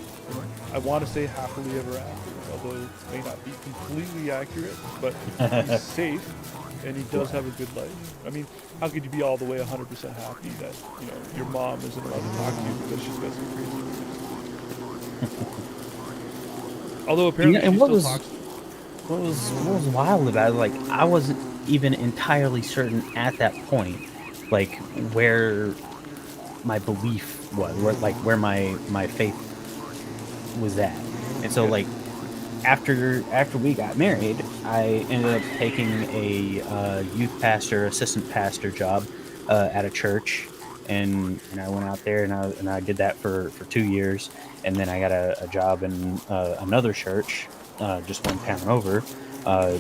I want to say happily ever after, although it may not be completely accurate, but he's safe and he does have a good life. I mean, how could you be all the way 100% happy that, your mom isn't allowed to talk to you because she's got some crazy beliefs? Although apparently she And what still was talks to him. what was wild about it? Like I wasn't even entirely certain at that point, like where my belief was, where my faith was at. And so Okay. like after we got married, I ended up taking a youth pastor, assistant pastor job at a church, and I went out there and I did that for 2 years, and then I got a job in another church, just one town over, uh,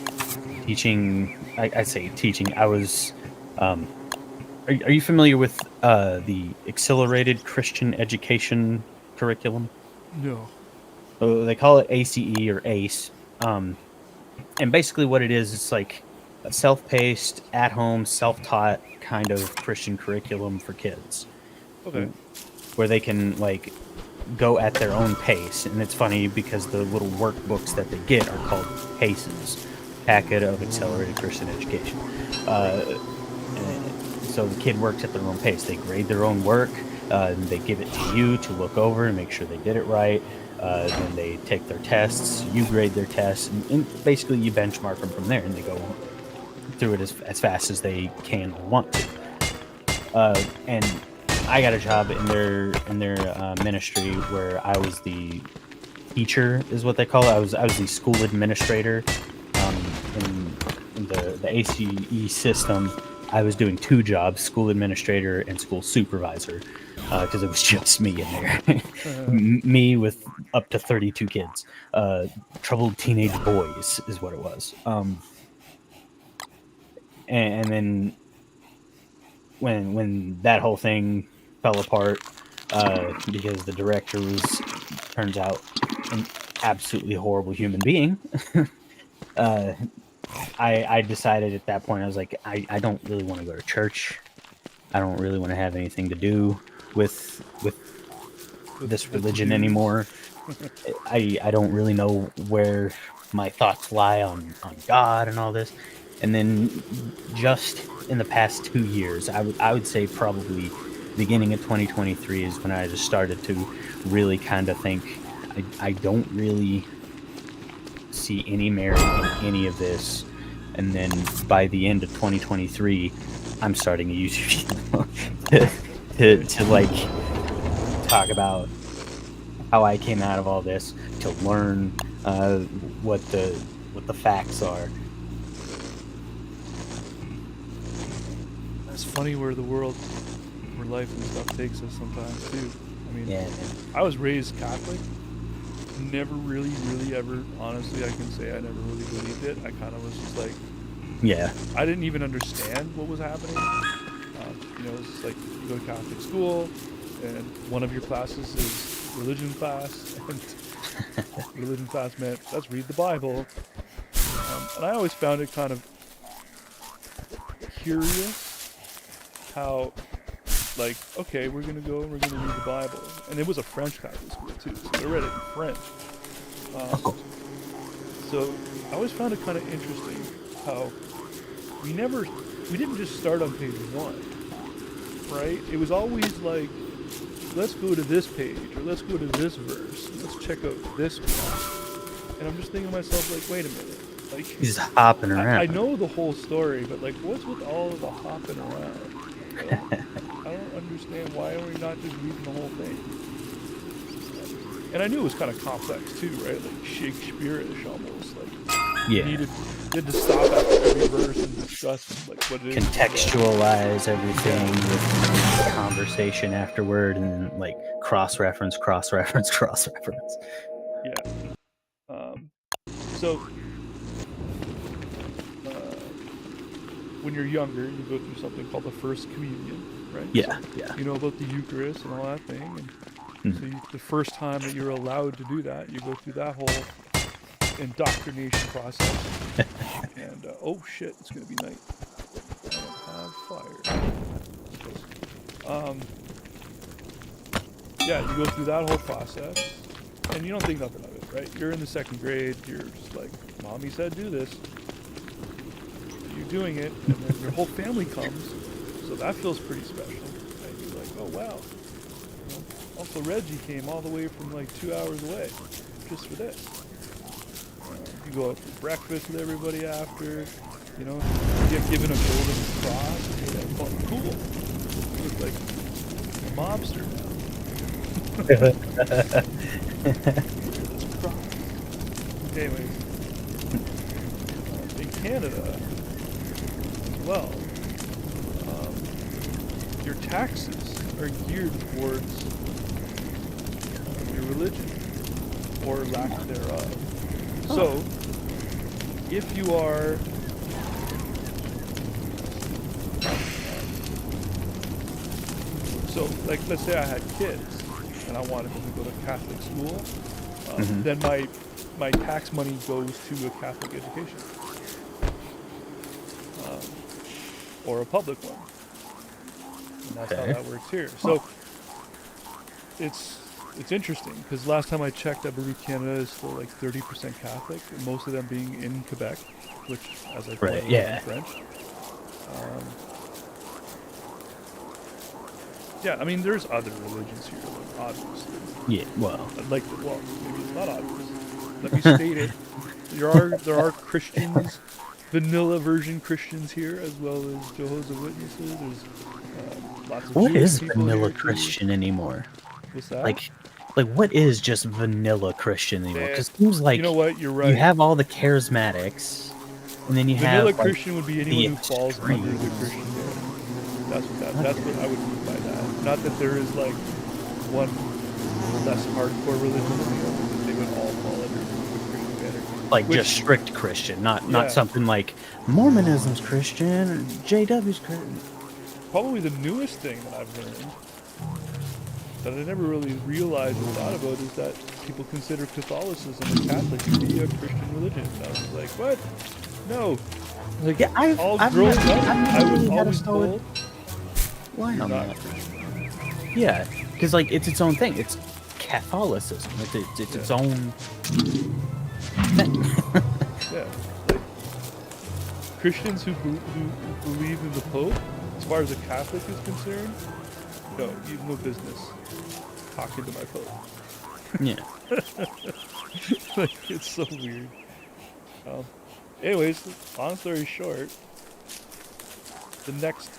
teaching. I say teaching. I was. Um, are you familiar with the accelerated Christian education curriculum? No. They call it ACE or ACE. And basically, what it is, it's like a self-paced, at-home, self-taught kind of Christian curriculum for kids, Okay. where they can like go at their own pace. And it's funny because the little workbooks that they get are called PACES, Packet of Accelerated Christian Education. So the kid works at their own pace. They grade their own work. And they give it to you to look over and make sure they did it right. Then they take their tests. You grade their tests, and basically you benchmark them from there. And they go through it as fast as they can or want to. And I got a job in their ministry where I was the teacher, is what they call it. I was the school administrator in the ACE system. I was doing 2 jobs: school administrator and school supervisor, because it was just me in there. Me with up to 32 kids, troubled teenage boys is what it was. And then when that whole thing fell apart, because the director was, turns out, an absolutely horrible human being. I decided at that point, I was like, I don't really want to go to church. I don't really want to have anything to do with this religion anymore. I don't really know where my thoughts lie on God and all this. And then just in the past 2 years, I would say probably beginning of 2023 is when I just started to really kind of think I don't really see any merit in any of this. And then by the end of 2023, I'm starting a YouTube channel to like talk about how I came out of all this, to learn what the facts are. It's funny where the world, where life and stuff takes us sometimes too. I mean, Yeah, I was raised Catholic. Never really, really ever, honestly, I can say I never really believed it. I kind of was just like, yeah, I didn't even understand what was happening. It's just like you go to Catholic school, and one of your classes is religion class, and religion class meant let's read the Bible. And I always found it kind of curious how, like, okay, we're gonna go and we're gonna read the Bible, and it was a French Catholic school too, so they read it in French. oh, So I always found it kind of interesting how we didn't just start on page 1, right? It was always like, let's go to this page, or let's go to this verse, and let's check out this one. And I'm just thinking to myself, like, wait a minute, like, he's hopping around. I know the whole story, but like, what's with all of the hopping around? I don't understand, why are we not just reading the whole thing? And I knew it was kind of complex too, right? Like Shakespeare-ish almost. Like, Yeah, you had to stop after every verse and discuss like what it is. contextualize everything with conversation afterward, and then like cross-reference. Yeah. So when you're younger, you go through something called the First Communion, right? Yeah, So yeah. you know about the Eucharist and all that thing, and so the first time that you're allowed to do that, you go through that whole indoctrination process. And oh shit, it's gonna be night. I don't have fire. Yeah, you go through that whole process, and you don't think nothing of it, right? You're in the 2nd grade. You're just like, mommy said do this. You're doing it, and then your whole family comes, so that feels pretty special. And you're like, oh wow. Also, Reggie came all the way from like 2 hours away just for this. You go out for breakfast with everybody after. You get given a golden cross. And you're like, oh, cool. You look like a mobster now. This cross. Anyways, in Canada as well, your taxes are geared towards your religion or lack thereof. So, if you are like, let's say I had kids and I wanted them to go to Catholic school, then my tax money goes to a Catholic education, or a public one, and that's how that works here. So it's it's interesting because last time I checked, I believe Canada is still like 30% Catholic, and most of them being in Quebec, which, as I told Right. you, is in Yeah. French. Um, yeah, I mean, there's other religions here, like, obviously. Yeah. Well. Well, maybe it's not obvious. Let me state it. There are Christians, vanilla version Christians here, as well as Jehovah's Witnesses. There's lots of What Jewish is people vanilla here too. Christian anymore? What's that? Like, what is just vanilla Christian anymore? Eh, Because it seems you know like what? You're you right. have all the charismatics, and then you Vanilla have like Christian would be anyone the who falls under the extremes. Christianity. That's what Okay. I would mean by that. Not that there is like one less hardcore religion than the other, that they would all fall under Christianity. Like just Which, strict Christian, not yeah, something like Mormonism's Christian or JW's Christian. probably the newest thing that I've learned that I never really realized or thought about is that people consider Catholicism or Catholic to be a Christian religion. And I was like, what? No. Like, Yeah, all I've growing never, up, I've I never was really had a always solid told line you're on not that. Christian. Yeah, because like it's its own thing. It's Catholicism. It's its Yeah. own thing. Yeah. Like, Christians who believe in the Pope, as far as a Catholic is concerned, no, you have no business talking to my Pope. Yeah. Like, it's so weird. Um, anyways, long story short, the next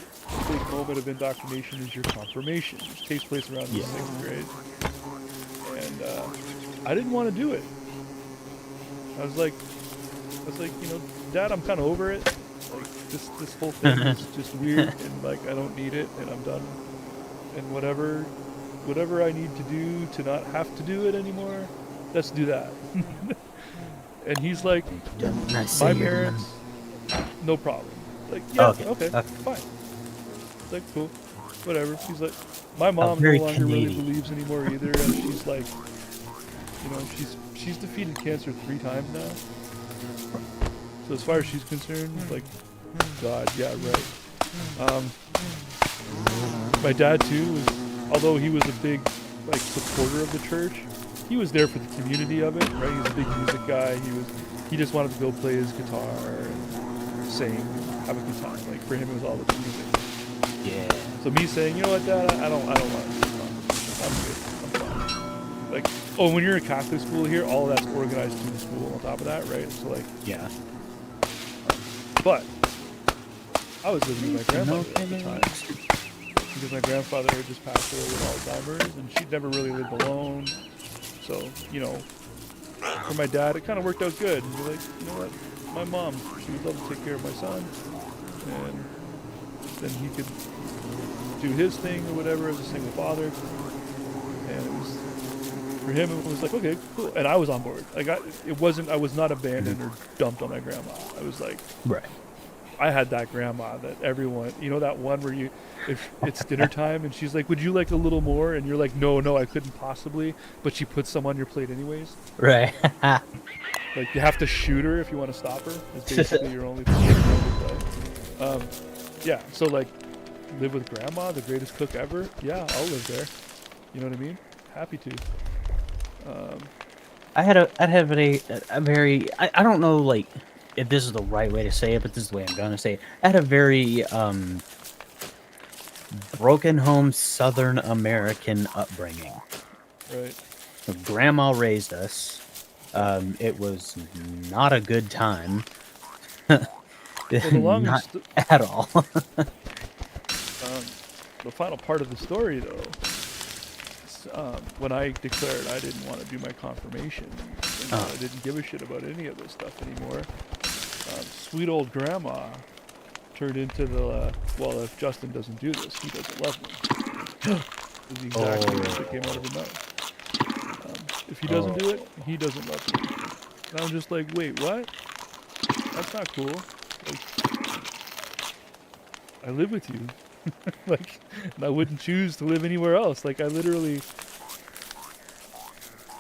big moment of indoctrination is your confirmation, which takes place around the Yeah. 6th grade. And I didn't want to do it. I was like, you know, Dad, I'm kind of over it. Like, this whole thing is just weird, and like I don't need it, and I'm done. And whatever I need to do to not have to do it anymore, let's do that. And he's like, When I say my you're done. parents, no problem. Like, Oh, yeah, okay. okay, Okay. fine. It's like, cool, whatever. He's like, my Oh, mom no very longer really Canadian. believes anymore either, and she's like, you know, she's defeated cancer 3 times now. So as far as she's concerned, like, God, yeah, right. My dad too was, although he was a big like supporter of the church, he was there for the community of it, right? He was a big music guy. He just wanted to go play his guitar and sing, and have a good time. Like for him, it was all the music. Yeah. So me saying, you know what, Dad, I don't want to do this conversation. I'm good. I'm fine. Like, oh, when you're in Catholic school here, all of that's organized through the school. On top of that, right? So like, Yeah. but I was living with my grandmother at the time because my grandfather had just passed away with Alzheimer's, and she'd never really lived alone. So, you know, for my dad, it kind of worked out good. And you're like, you know what, my mom, she would love to take care of my son, and then he could do his thing or whatever as a single father. And it was, for him, it was like, okay, cool. And I was on board. Like, I was not abandoned or dumped on my grandma. I was like, Right. I had that grandma that everyone, you know, that one where you, if it's dinner time and she's like, would you like a little more? And you're like, no, I couldn't possibly. But she puts some on your plate anyways. Right. Like, you have to shoot her if you want to stop her. It's basically your only thing. Yeah, so like, live with grandma, the greatest cook ever. Yeah, I'll live there. You know what I mean? Happy to. I'd have a very I don't know like if this is the right way to say it, but this is the way I'm gonna say it. I had a very broken home Southern American upbringing. Right. So grandma raised us. It was not a good time. Well, the long and Not at all. the final part of the story, though, when I declared I didn't want to do my confirmation, and I didn't give a shit about any of this stuff anymore, sweet old grandma turned into the, well, if Justin doesn't do this, he doesn't love me. Is the exact words that came out of her mouth. If he doesn't do it, he doesn't love me. And I'm just like, wait, what? That's not cool. Like, I live with you. Like, and I wouldn't choose to live anywhere else. Like, I literally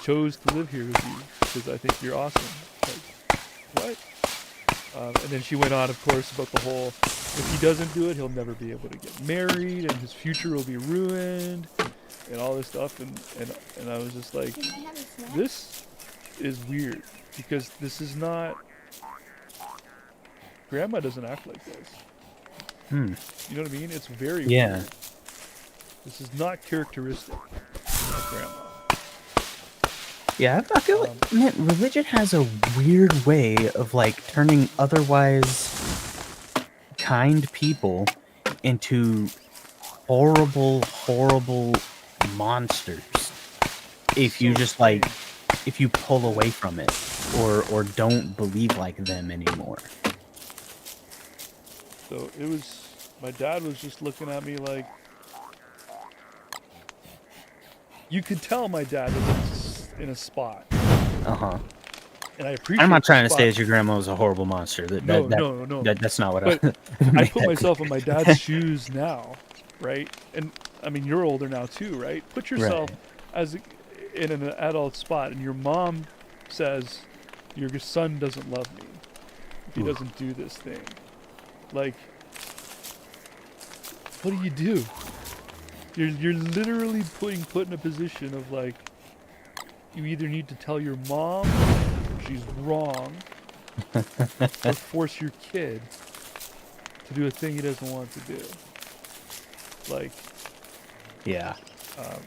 chose to live here with you because I think you're awesome. Like, what? And then she went on, of course, about the whole, if he doesn't do it, he'll never be able to get married and his future will be ruined. and all this stuff, and I was just like, this is weird because this is not. Grandma doesn't act like this. Hmm. You know what I mean? It's very Yeah. weird. This is not characteristic of grandma. Yeah, I feel Um, like man, religion has a weird way of like turning otherwise kind people into horrible monsters if you so just like strange. if you pull Yeah. away from it or don't believe like them anymore. So it was. My dad was just looking at me like, you could tell my dad was in a spot, Uh-huh. and I I'm not appreciate the trying to say spot. that your grandma was a horrible monster. No, no, no. That's not what But I I make put that myself in my clear. dad's shoes now, right? And I mean, you're older now too, right? Put yourself Right. as in an adult spot, and your mom says, "Your son doesn't love me if he Ooh. doesn't do this thing." Like, what do you do? You're literally put in a position of like, you either need to tell your mom she's wrong, or force your kid to do a thing he doesn't want to do. Like, Yeah. um,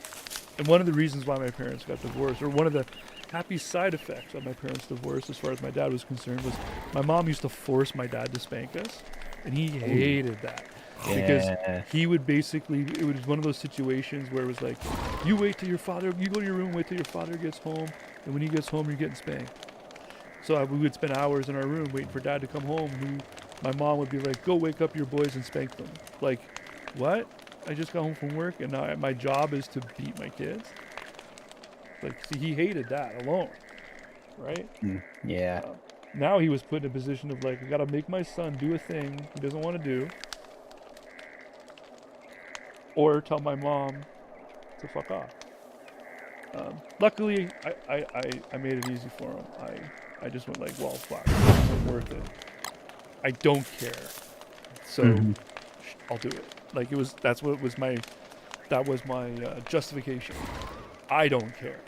and one of the reasons why my parents got divorced, or one of the happy side effects of my parents' divorce, as far as my dad was concerned, was my mom used to force my dad to spank us, and he Ooh. hated that because Yeah. he would basically. It was one of those situations where it was like, you wait till your father, you go to your room, wait till your father gets home, and when he gets home, you're getting spanked. So we would spend hours in our room waiting for dad to come home. My mom would be like, "Go wake up your boys and spank them." Like, what? I just got home from work and now my job is to beat my kids. Like, see, he hated that alone, right? Yeah. Um, Now he was put in a position of like, I gotta make my son do a thing he doesn't want to do, or tell my mom to fuck off. Luckily, I made it easy for him. I just went like, well, fuck, this isn't worth it. I don't care, so Hmm. I'll do it. Like, it was. That's what was my. That was my justification. I don't care.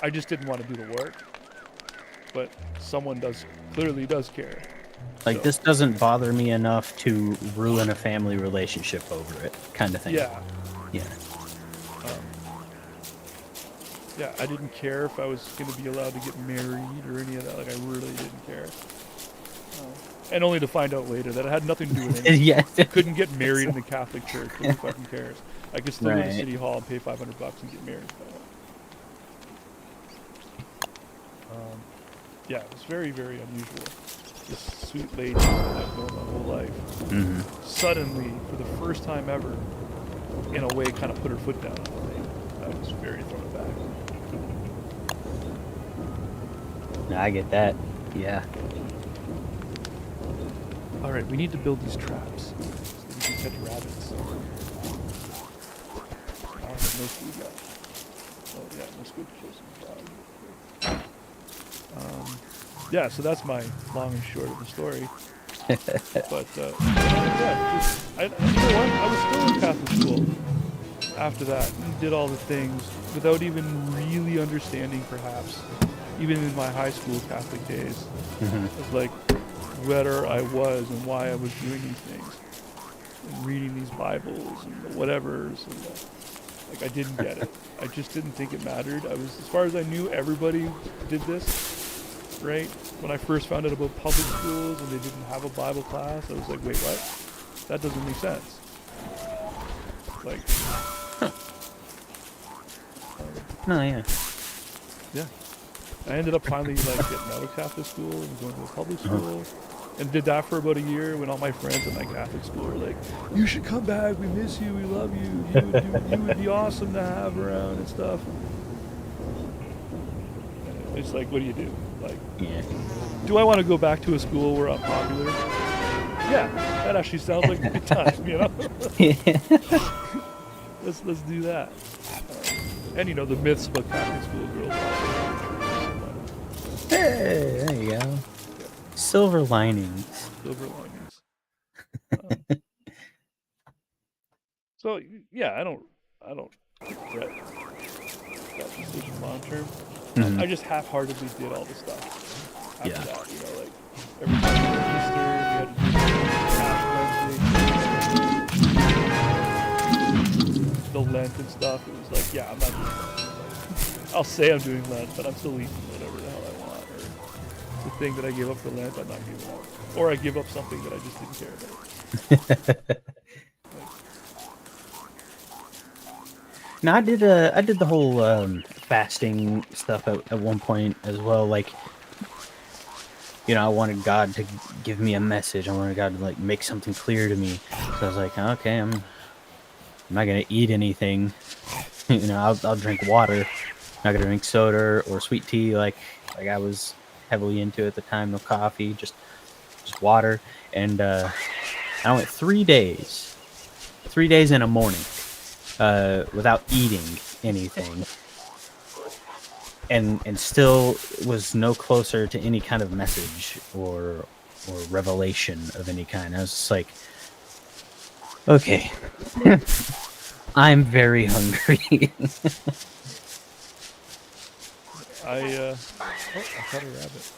I just didn't want to do the work, but someone clearly does care. Like So this doesn't bother me enough to ruin a family relationship over it, kind of thing. yeah, Yeah. um, yeah. I didn't care if I was going to be allowed to get married or any of that. Like, I really didn't care. And only to find out later that it had nothing to do with anything. Yeah. I couldn't get married in the Catholic Church, but who fucking cares? I could still go to Right. City Hall and pay $500 and get married. Um, yeah, it was very, very unusual. This sweet lady that I've known my whole life Hmm. suddenly, for the first time ever, in a way, kind of put her foot down on me. I was very thrown aback. No, I get that. Yeah. All right, we need to build these traps so we can catch rabbits. I have no food left. Oh yeah, let's go kill some frogs. Yeah, so that's my long and short of the story. But yeah, you know what? I was still in Catholic school after that and did all the things without even really understanding, perhaps, even in my high school Catholic days, Hmm. of like where I was and why I was doing these things and reading these Bibles and the whatevers. And like, I didn't get it. I just didn't think it mattered. I was, as far as I knew, everybody did this, right? When I first found out about public schools and they didn't have a Bible class, I was like, wait, what? That doesn't make sense. Like, No, yeah. yeah. I ended up finally like getting out of Catholic school and going to a public school, and did that for about a year. When all my friends at my Catholic school were like, "You should come back. We miss you. We love you. You would be awesome to have around and stuff." And it's like, what do you do? Like, Yeah. do I want to go back to a school where I'm popular? Yeah, that actually sounds like a good time. You know, let's do that. And you know, the myths about Catholic school girls. Hey, there you go. Silver linings. Silver linings. Um, so yeah, I don't regret that decision long term. Mhm. I just half-heartedly did all the stuff after Yeah. that. You know, like every time we had Easter, we had to do the Lent and stuff. It was like, yeah, I'm not doing Lent. Like, I'll say I'm doing Lent, but I'm still eating whatever the hell I want. Or the thing that I gave up for Lent, I'm not giving up. Or I give up something that I just didn't care about. Like, No, I did the whole fasting stuff at one point as well. Like, I wanted God to give me a message. I wanted God to like make something clear to me. So I was like, okay, I'm not gonna eat anything. I'll drink water. Not gonna drink soda or sweet tea like I was heavily into at the time. No coffee, just water. And I went 3 days, 3 days in a morning, without eating anything, and still was no closer to any kind of message or revelation of any kind. I was just like, okay, I'm very hungry. I caught a rabbit.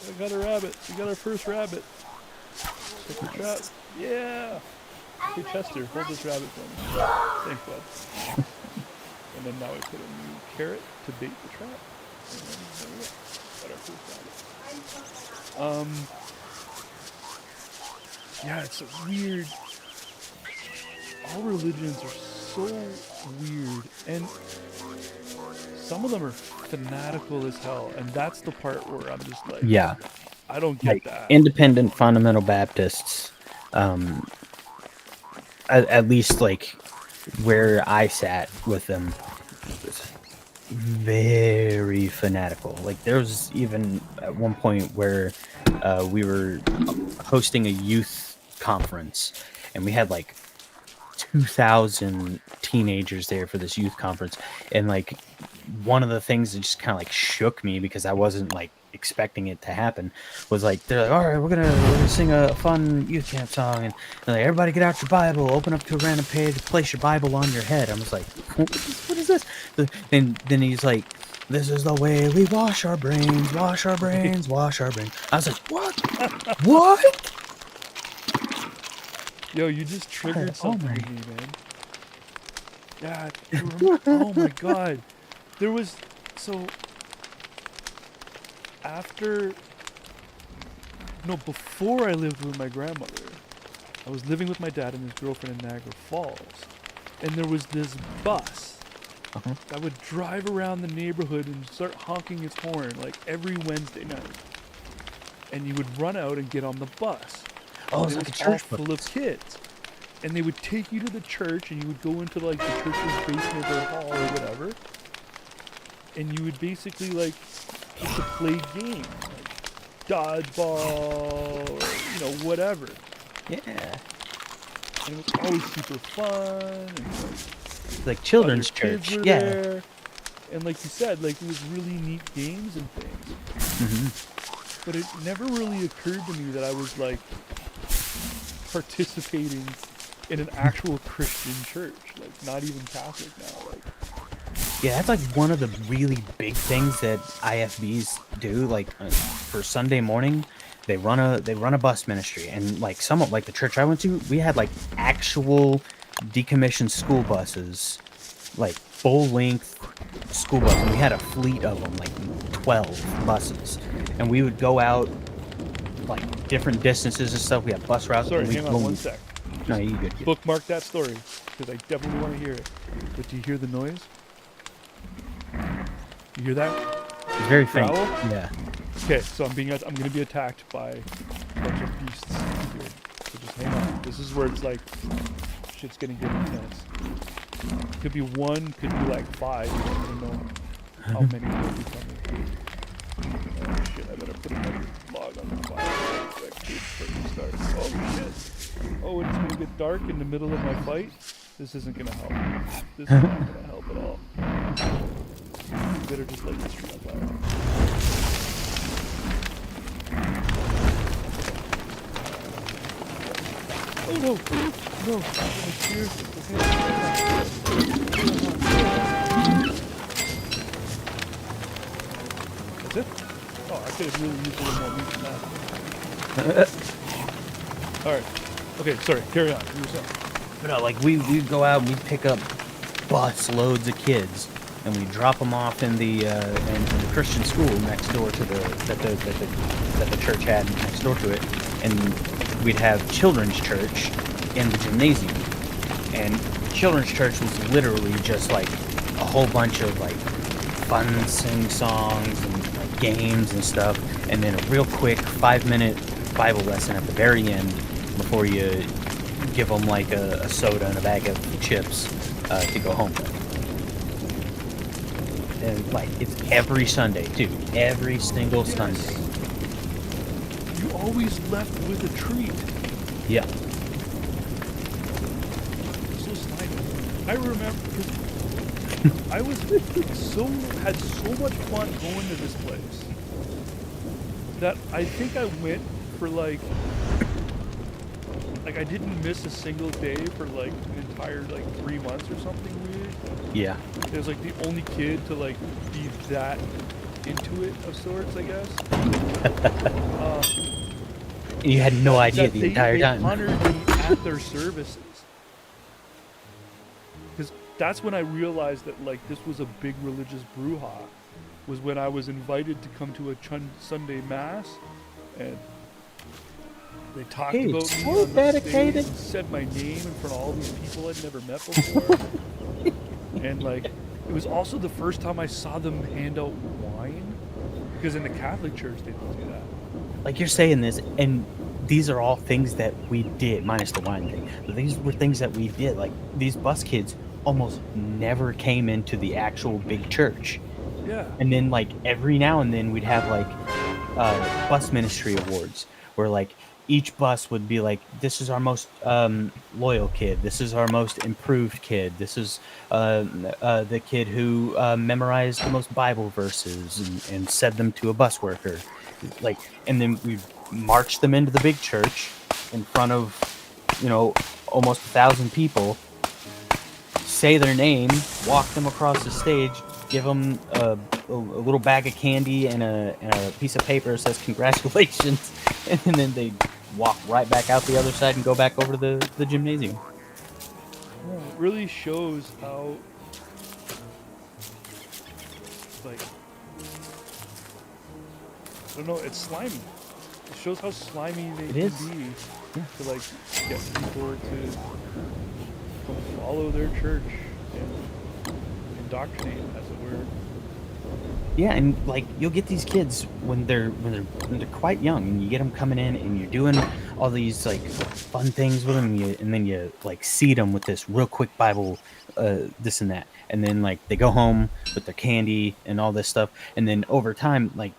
I got a rabbit. We got our first rabbit. Set the trap. Nice. Yeah. Hey Chester, hold this rabbit for me. Thanks, bud. And then now I put a new carrot to bait the trap. And then there we go. Got our first rabbit. Yeah, it's a weird. All religions are so weird, and some of them are fanatical as hell, and that's the part where I'm just like, Yeah, I don't get like that. independent fundamental Baptists, um, at least like where I sat with them, was very fanatical. Like there was even at one point where we were hosting a youth conference, and we had like 2,000 teenagers there for this youth conference, and like one of the things that just kind of like shook me because I wasn't like expecting it to happen was like they're like, all right, we're gonna sing a fun youth camp song, and they're like, everybody get out your Bible, open up to a random page, place your Bible on your head. I was like, what is this? Then he's like, this is the way we wash our brains, wash our brains, wash our brains. I was like, what? Yo, you just triggered Oh something my. in me, man. Yeah, oh my god. There was so after no before I lived with my grandmother, I was living with my dad and his girlfriend in Niagara Falls, and there was this bus Uh-huh. that would drive around the neighborhood and start honking its horn like every Wednesday night, and you would run out and get on the bus. Oh, And it's it like was a all church bus. full of kids, and they would take you to the church, and you would go into like the church's basement or hall or whatever, and you would basically like get to play games like dodgeball or whatever. Yeah, And it was always super fun, and like other children's kids church. were Yeah. there, and like you said, like it was really neat games and things. But it never really occurred to me that I was like participating in an actual Christian church, like not even Catholic now. Like, Yeah, that's like one of the really big things that IFBs do. Like for Sunday morning, they run a bus ministry, and like some of like the church I went to, we had like actual decommissioned school buses, like full length school buses. And we had a fleet of them, like 12 buses, and we would go out like different distances and stuff. We had bus routes. sorry, and we hang on one sec. No, Just you good. bookmark that story because I definitely want to hear it. But do you hear the noise? You hear that? It's very faint. Growl? Yeah. Okay, so I'm gonna be attacked by a bunch of beasts here. So just hang on. This is where it's like shit's gonna get intense. Could be one, could be like five. You don't even know how many will be coming. Oh shit! I better put another log on the fire real quick before we start. Oh shit! Oh, it's gonna get dark in the middle of my fight. This isn't gonna help. This is not gonna help at all. Better just light this tree on fire. Oh no! No! Seriously. That's it? Oh, I could have really used a little more meat than that. Alright. Okay, sorry, carry on. You were saying. But no, like we'd go out and we'd pick up bus loads of kids and we drop them off in the Christian school next door to that the church had next door to it, and we'd have children's church in the gymnasium. And children's church was literally just like a whole bunch of like fun sing songs and like, games and stuff, and then a real quick 5-minute Bible lesson at the very end before you give them like a soda and a bag of chips to go home with. And like it's every Sunday too, every single Sunday. You always left with a treat. Yeah. So slimy. I remember I had so much fun going to this place that I think I went for like I didn't miss a single day for like an entire like 3 months or something weird. Yeah. I was like the only kid to like be that into it of sorts, I guess. You had no idea the entire they time. honored me at their services. Because that's when I realized that like this was a big religious brouhaha. Was when I was invited to come to a Sunday mass, and they talked Hey, about so me on the dedicated. stage and said my name in front of all these people I'd never met before. And like it was also the first time I saw them hand out wine, because in the Catholic Church they don't do that. Like you're saying this, and these are all things that we did, minus the wine thing. But these were things that we did. Like these bus kids almost never came into the actual big church. Yeah. And then like every now and then we'd have like bus ministry awards where like each bus would be like, this is our most loyal kid, this is our most improved kid, this is the kid who memorized the most Bible verses and said them to a bus worker, like, and then we march them into the big church in front of almost 1,000 people, say their name, walk them across the stage, give them a little bag of candy and a piece of paper that says congratulations, and then they walk right back out the other side and go back over to the gymnasium. Yeah, it really shows how like I don't know, it's slimy. It shows how slimy they can be to like get people to follow their church and indoctrinate, as it were. Yeah, and like you'll get these kids when they're quite young, and you get them coming in, and you're doing all these like fun things with them, and then you like seed them with this real quick Bible, this and that, and then like they go home with their candy and all this stuff, and then over time, like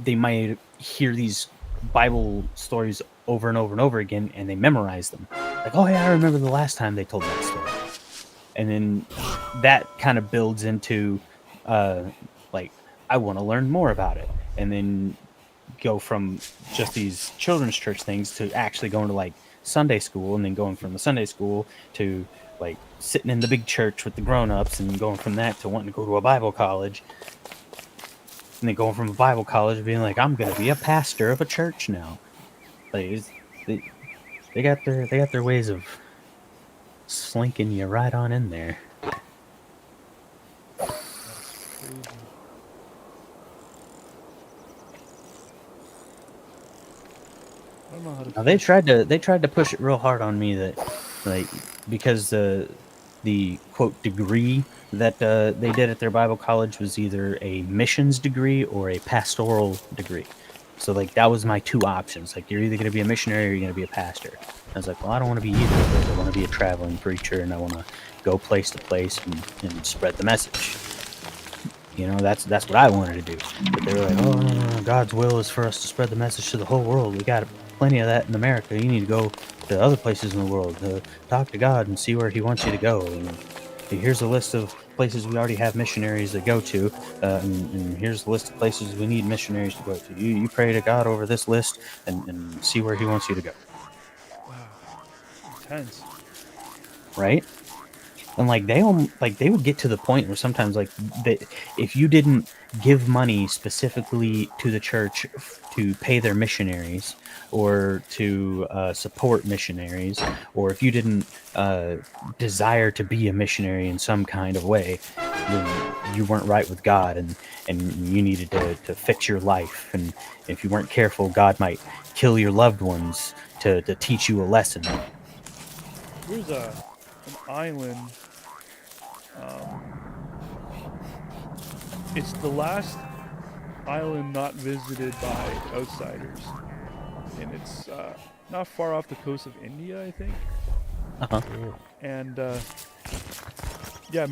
they might hear these Bible stories over and over and over again, and they memorize them. Like, oh yeah, I remember the last time they told that story, and then that kind of builds into like I want to learn more about it, and then go from just these children's church things to actually going to like Sunday school, and then going from the Sunday school to like sitting in the big church with the grown-ups, and going from that to wanting to go to a Bible college, and then going from a Bible college to being like, I'm gonna be a pastor of a church now. Like they got their ways of slinking you right on in there. I don't know how to. Now they tried to push it real hard on me that, like, because the quote degree that they did at their Bible college was either a missions degree or a pastoral degree. So like that was my two options. Like you're either going to be a missionary or you're going to be a pastor. I was like, well, I don't want to be either of those. I want to be a traveling preacher, and I want to go place to place and spread the message. That's what I wanted to do. But they were like, oh, no, God's will is for us to spread the message to the whole world. We got plenty of that in America. You need to go to other places in the world to talk to God and see where he wants you to go. And here's a list of places we already have missionaries that go to, and here's the list of places we need missionaries to go to. You pray to God over this list and see where he wants you to go. Wow. intense. right? And like they would get to the point where sometimes like if you didn't give money specifically to the church to pay their missionaries or to support missionaries, or if you didn't desire to be a missionary in some kind of way, then you weren't right with God, and you needed to fix your life. And if you weren't careful, God might kill your loved ones to teach you a lesson. There's a an island. Um, it's the last island not visited by outsiders, and it's not far off the coast of India, I think. Uh-huh. And yeah,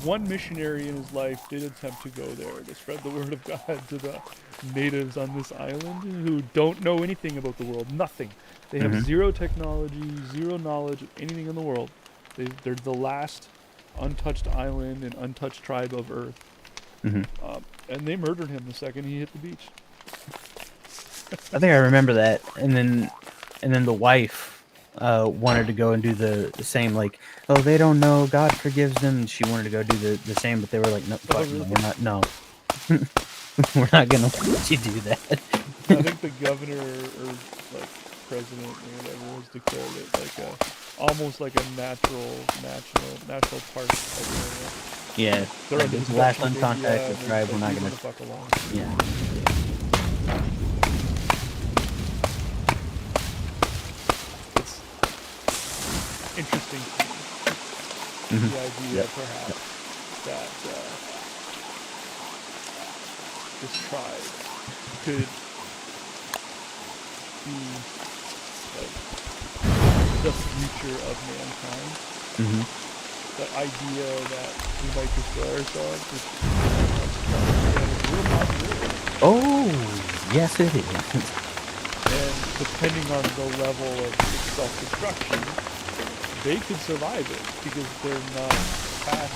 one missionary in his life did attempt to go there to spread the word of God to the natives on this island who don't know anything about the world, nothing. They have Hmm. zero technology, zero knowledge of anything in the world. They're the last untouched island and untouched tribe of Earth. Hmm. And they murdered him the second he hit the beach. I think I remember that, and then the wife wanted to go and do the same. Like, oh, they don't know, God forgives them. And she wanted to go do the same, but they were like, no, Oh, fuck no, really? we're not. No, we're not gonna let you do that. I think the governor or like president or whatever has declared it like a almost like a national park type area. Yeah, Like they're like under the it's the last protection of India, uncontacted and tribe. they're We're like not leave them gonna. the fuck alone. Yeah. It's interesting to me Hmm. the idea Yep. Yep. perhaps that this tribe could be like the future of mankind. Hmm. The idea that we might destroy ourselves is a real possibility. Oh, yes, it is. And depending on the level of self-destruction, they could survive it because they're not past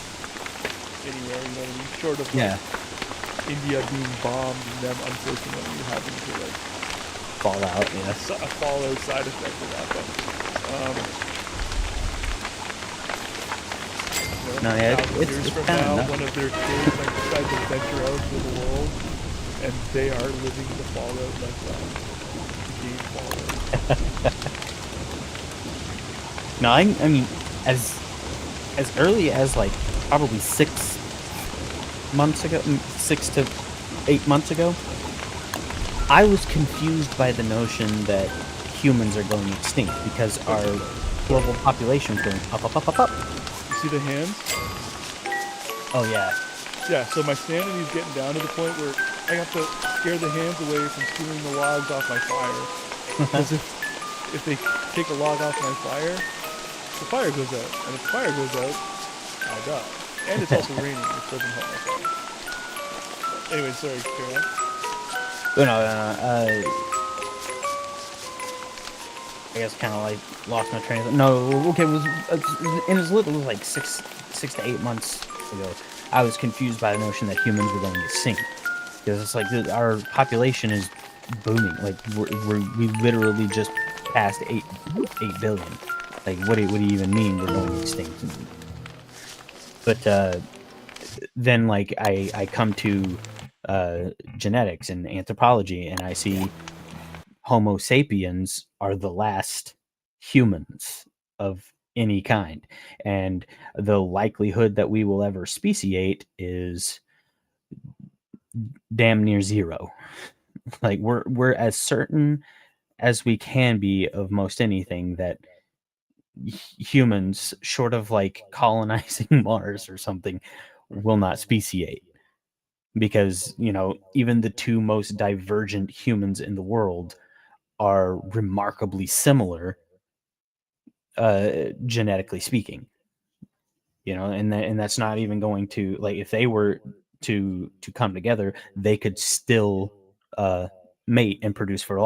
anywhere. You know what I mean? Short of like Yeah, India being bombed and them unfortunately having to like Fallout. Yeah. a fallout side effect of that. But No, a yeah, thousand years it's from kind of now, one nuts. of their kids like decide to venture out into the world, and they are living the fallout lifestyle. Game fallout. No, I mean, as early as like probably 6 months ago, 6 to 8 months ago, I was confused by the notion that humans are going extinct because our global population is going up, up, up, up, up. You see the hands? Oh yeah. Yeah, so my sanity's getting down to the point where I have to scare the hands away from stealing the logs off my fire. Because if they take a log off my fire, the fire goes out. And if the fire goes out, I die. And it's also raining, which doesn't help my fire. Anyway, sorry, carry on. But no, I guess kind of like lost my train of thought. No, okay, it was literally like 6 to 8 months ago. I was confused by the notion that humans were going extinct because it's like our population is booming. Like we literally just passed 8 billion. Like what do you even mean we're going extinct? But then like I come to genetics and anthropology, and I see Homo sapiens are the last humans of any kind, and the likelihood that we will ever speciate is damn near zero. Like we're as certain as we can be of most anything that humans, short of like colonizing Mars or something, will not speciate. Because even the two most divergent humans in the world are remarkably similar, genetically speaking. And that's not even going to, like, if they were to come together, they could still uh mate and produce for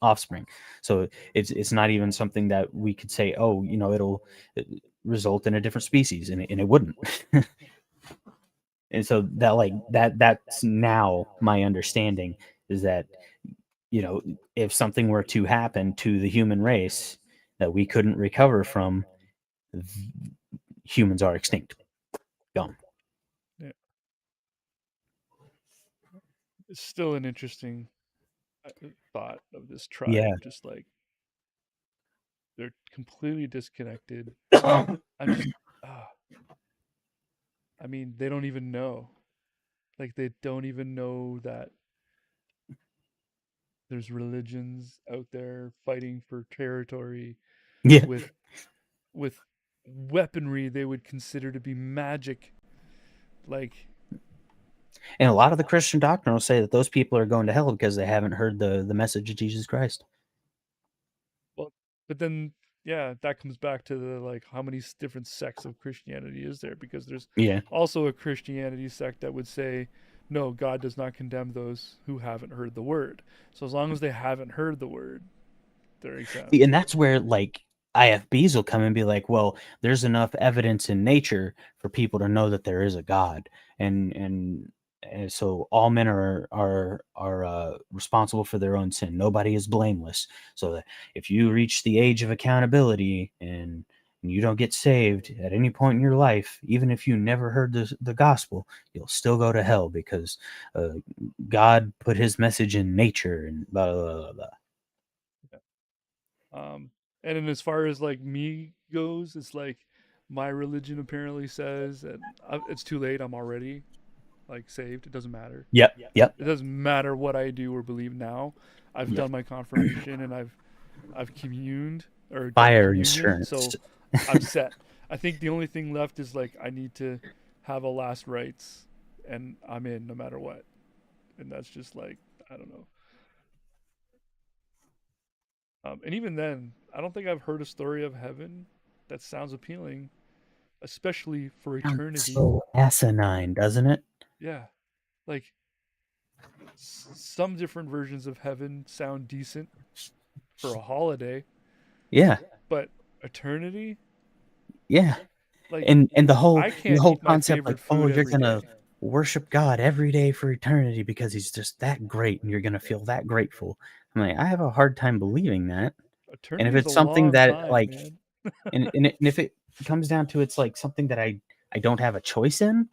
offspring. So it's not even something that we could say, oh, it'll result in a different species, and it wouldn't. And so that, like, that's now my understanding, is that if something were to happen to the human race, that we couldn't recover from, humans are extinct, gone. Yeah. It's still an interesting thought of this tribe. Yeah. Just like they're completely disconnected. I'm just, ah, I mean, they don't even know. Like they don't even know that there's religions out there fighting for territory Yeah. with with weaponry they would consider to be magic. Like, And a lot of the Christian doctrine will say that those people are going to hell because they haven't heard the message of Jesus Christ. well, but then yeah, that comes back to the like how many different sects of Christianity is there? Because there's Yeah. also a Christianity sect that would say, no, God does not condemn those who haven't heard the word. So as long as they haven't heard the word, they're See, exempt. and that's where like IFBs will come and be like, well, there's enough evidence in nature for people to know that there is a God, and so all men are responsible for their own sin. Nobody is blameless. So that if you reach the age of accountability and you don't get saved at any point in your life, even if you never heard the gospel, you'll still go to hell because uh, God put His message in nature and blah blah blah. Blah. Um, and then as far as like me goes, it's like my religion apparently says that it's too late. I'm already like saved. It doesn't matter. Yep, yep. It doesn't matter what I do or believe now. I've Yep. done my confirmation and I've communed or done Fire communion, insurance. so I'm set. I think the only thing left is like I need to have a last rites, and I'm in no matter what. And that's just like I don't know. And even then, I don't think I've heard a story of heaven that sounds appealing, especially for Sounds eternity. so asinine, doesn't it? Yeah, like some different versions of heaven sound decent for a holiday, Yeah, but eternity, yeah. like And I the can't whole eat my concept like, favorite oh, food you're every gonna day. worship God every day for eternity because he's just that great and you're gonna feel that grateful. I'm like, I have a hard time believing that. And if Eternity is a it's something long that time, like man. and if it comes down to it's like something that I don't have a choice in,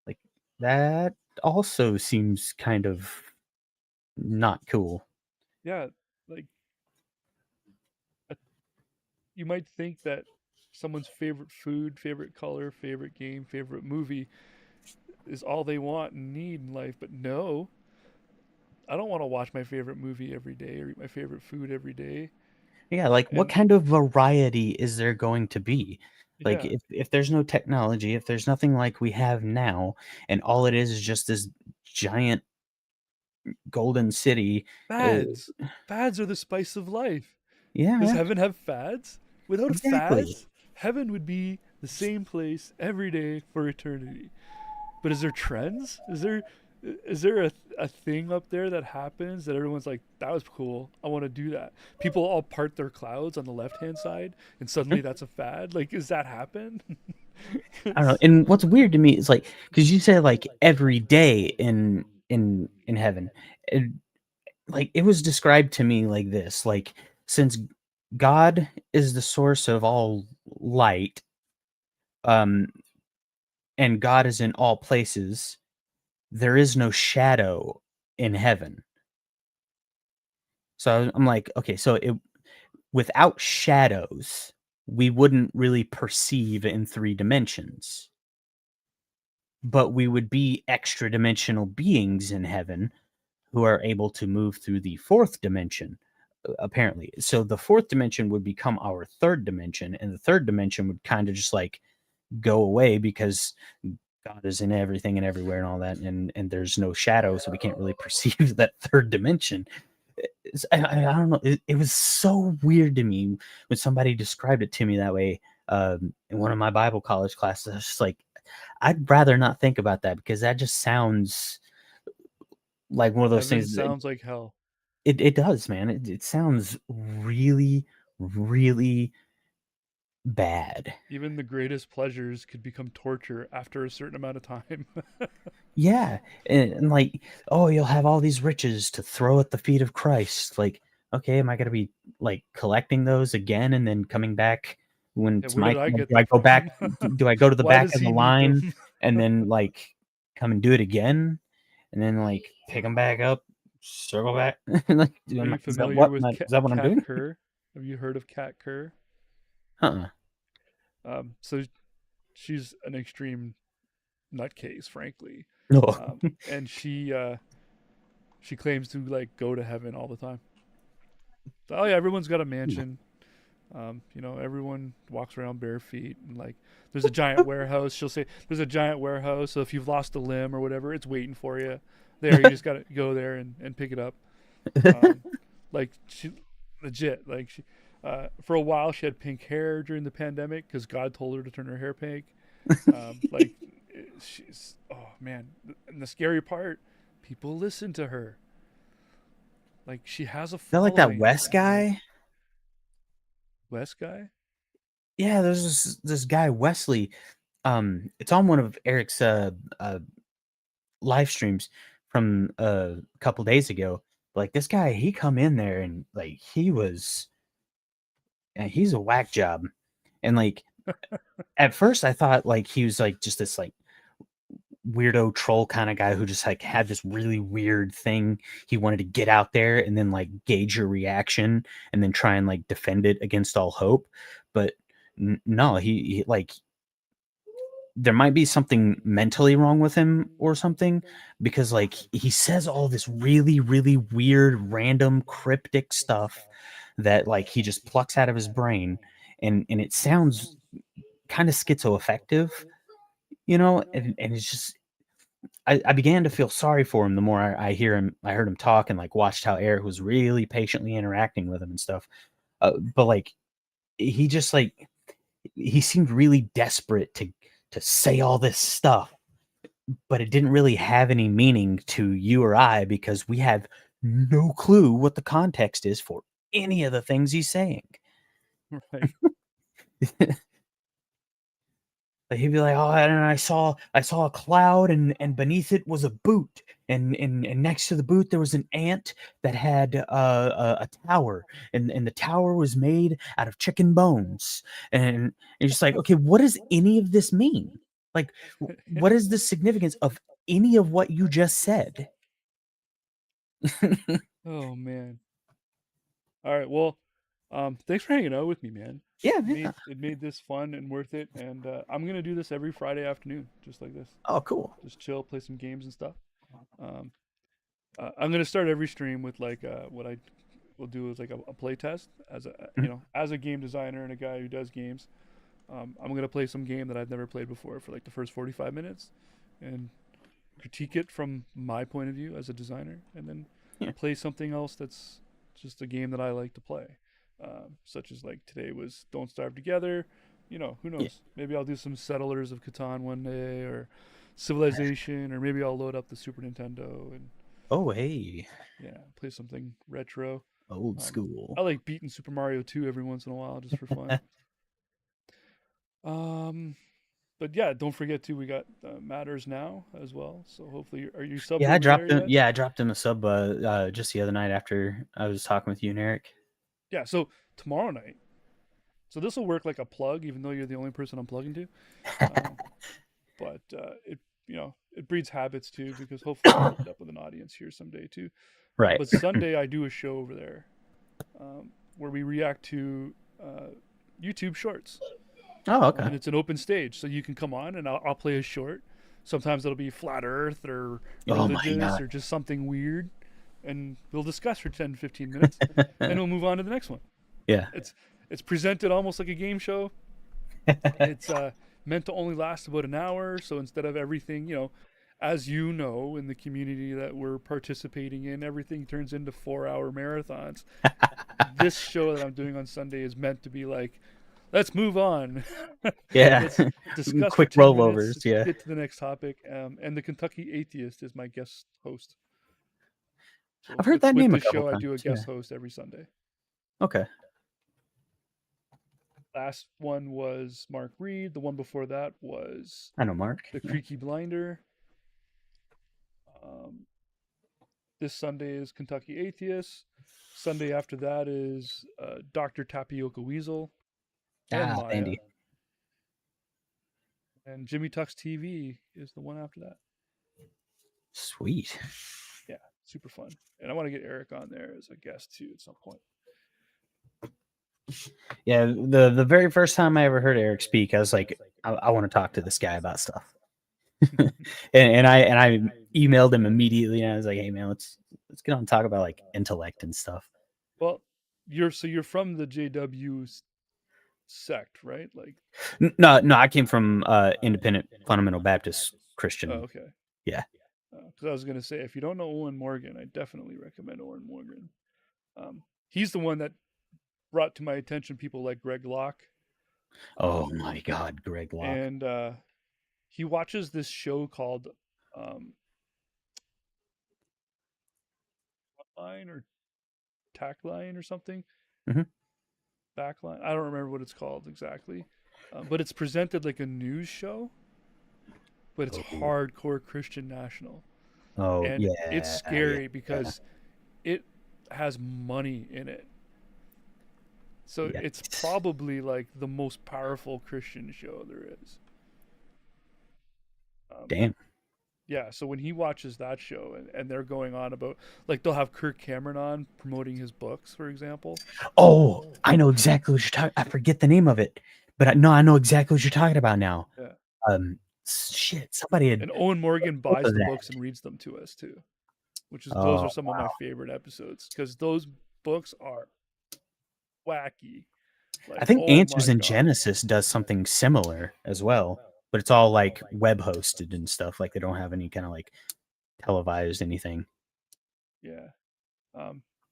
like that also seems kind of not cool. Yeah, like uh, you might think that someone's favorite food, favorite color, favorite game, favorite movie is all they want and need in life, but no, I don't want to watch my favorite movie every day or eat my favorite food every day. Yeah, like what And kind of variety is there going to be? Like yeah, if there's no technology, if there's nothing like we have now, and all it is just this giant golden city, uh, fads. Fads are the spice of life. yeah, Does yeah, heaven have fads? Without exactly. fads, heaven would be the same place every day for eternity. But is there trends? Is there a thing up there that happens that everyone's like, that was cool. I want to do that. People all part their clouds on the left hand side, and Mhm. suddenly that's a fad. Like, does that happen? I don't know. 'Cause- And what's weird to me is like because you say like every day in heaven, it, like it was described to me like this, like since God is the source of all light, um, and God is in all places, there is no shadow in heaven. So I'm like, okay, so without shadows, we wouldn't really perceive in 3 dimensions, but we would be extra dimensional beings in heaven who are able to move through the fourth dimension, apparently. So the fourth dimension would become our third dimension, and the third dimension would kind of just like go away because God is in everything and everywhere and all that, and there's no shadow, so we can't really perceive that third dimension. I don't know. It was so weird to me when somebody described it to me that way in one of my Bible college classes. I was just like, I'd rather not think about that because that just sounds like one of those Heaven things. That sounds like hell. it does, man. It sounds really, really bad. Even the greatest pleasures could become torture after a certain amount of time. Yeah, and like, oh, you'll have all these riches to throw at the feet of Christ. Like, okay, am I gonna be like collecting those again and then coming back when Yeah, it's where my did I turn? get Do I them go back? from? Do I go to the Why back does of the he need line them? and then like come and do it again, and then like pick them back up, circle back? Like, Are you is that familiar with is that what I'm Cat doing? Kerr? Have you heard of Cat Kerr? Huh? So she's an extreme nutcase, frankly, No. and she claims to like go to heaven all the time. Oh yeah, everyone's got a mansion. Everyone walks around bare feet and like there's a giant warehouse. She'll say there's a giant warehouse, so if you've lost a limb or whatever, it's waiting for you. There, you just gotta go there and pick it up. Um, like she legit like she for a while she had pink hair during the pandemic because God told her to turn her hair pink. Like she's oh man, and the scary part, people listen to her. Like she has a They're like that following, West man. Like guy. West guy. Yeah, there's this guy Wesley. It's on one of Eric's live streams from a couple days ago. Like this guy, he come in there and like he's a whack job. And like at first I thought like he was like just this like weirdo troll kind of guy who just like had this really weird thing he wanted to get out there and then like gauge your reaction and then try and like defend it against all hope. But no, he like there might be something mentally wrong with him or something because like he says all this really really weird random cryptic stuff that like he just plucks out of his brain and it sounds kind of schizoaffective, and it's just I began to feel sorry for him the more I heard him talk and like watched how Eric was really patiently interacting with him and stuff. But like he just like he seemed really desperate to say all this stuff, but it didn't really have any meaning to you or I because we have no clue what the context is for any of the things he's saying. Right. Like he'd be like, "Oh, and I saw a cloud, and beneath it was a boot, and next to the boot there was an ant that had a tower, and the tower was made out of chicken bones." And it's just like, okay, what does any of this mean? Like, what is the significance of any of what you just said? Oh man. All right. Well, thanks for hanging out with me, man. Yeah, Made yeah. it made this fun and worth it, and I'm gonna do this every Friday afternoon, just like this. Oh, cool. Just chill, play some games and stuff. Um, I'm gonna start every stream with like what I will do is like a play test as Mhm. as a game designer and a guy who does games. I'm gonna play some game that I've never played before for like the first 45 minutes, and critique it from my point of view as a designer, and then Yeah, play something else that's just a game that I like to play. Such as like today was Don't Starve Together. Who yeah. knows? Maybe I'll do some Settlers of Catan one day, or Civilization, or maybe I'll load up the Super Nintendo and Oh, hey, yeah, play something retro. old Um, school. I like beating Super Mario 2 every once in a while just for fun. Um, but yeah, don't forget too. We got Matters now as well. So hopefully, are you subbed Yeah, I over there dropped him. yet? Yeah, I dropped him a sub just the other night after I was talking with you and Eric. Yeah. So tomorrow night. So this will work like a plug, even though you're the only person I'm plugging to. Uh, but it breeds habits too, because hopefully I'll end up with an audience here someday too. Right. But Sunday I do a show over there where we react to uh, YouTube Shorts. Oh, okay. And it's an open stage, so you can come on and I'll play a short. Sometimes it'll be flat Earth or Oh my religious god. or just something weird, and we'll discuss for 10 15 minutes. Then we'll move on to the next one. Yeah. It's presented almost like a game show. It's meant to only last about an hour, so instead of everything, as you know, in the community that we're participating in, everything turns into 4-hour marathons. This show that I'm doing on Sunday is meant to be like, let's move on. Yeah. Let's discuss for Quick 10 minutes. rollovers. Let's Yeah. get to the next topic. And the Kentucky Atheist is my guest host. So I've heard that with name a this couple show, I times. do a Yeah. guest host every Sunday. Okay. Last one was Mark Reed. The one before that was I know Mark. the Yeah. Creaky Blinder. Um, This Sunday is Kentucky Atheists. Sunday after that is Dr. Tapioca Weasel and Ah, Maya. Andy. And Jimmy Tuck's TV is the one after that. Sweet. Yeah, super fun. And I want to get Eric on there as a guest too at some point. Yeah, the very first time I ever heard Eric speak, I was like, I want to talk to this guy about stuff. and I emailed him immediately, and I was like, hey man, let's get on and talk about like intellect and stuff. Well, you're from the JW sect, right? Like, No, I came from independent fundamental Baptist oh, Christian. okay. Yeah. Because I was gonna say, if you don't know Owen Morgan, I definitely recommend Owen Morgan. He's the one that brought to my attention people like Greg Locke. Oh my God, Greg Locke. And he watches this show called Line or Tack Line or something. Mhm. Backline. I don't remember what it's called exactly, but it's presented like a news show, but it's Oh, hardcore Christian national, oh and it's yeah, yeah, scary yeah, because it has money in it. So yeah. it's probably like the most powerful Christian show there is. Um, Damn. yeah, so when he watches that show and they're going on about, like, they'll have Kirk Cameron on promoting his books, for example. Oh, I know exactly what you're talking. I forget the name of it, but no, I know exactly what you're talking about now. Yeah. Shit, somebody had And Owen Morgan both buys of the that. books and reads them to us too, which is those Oh, are some of my favorite episodes because those books are wacky. I Like, think oh Answers my in god. Genesis does something similar as well, but it's all like web hosted and stuff. Like they don't have any kind of like televised anything. Yeah.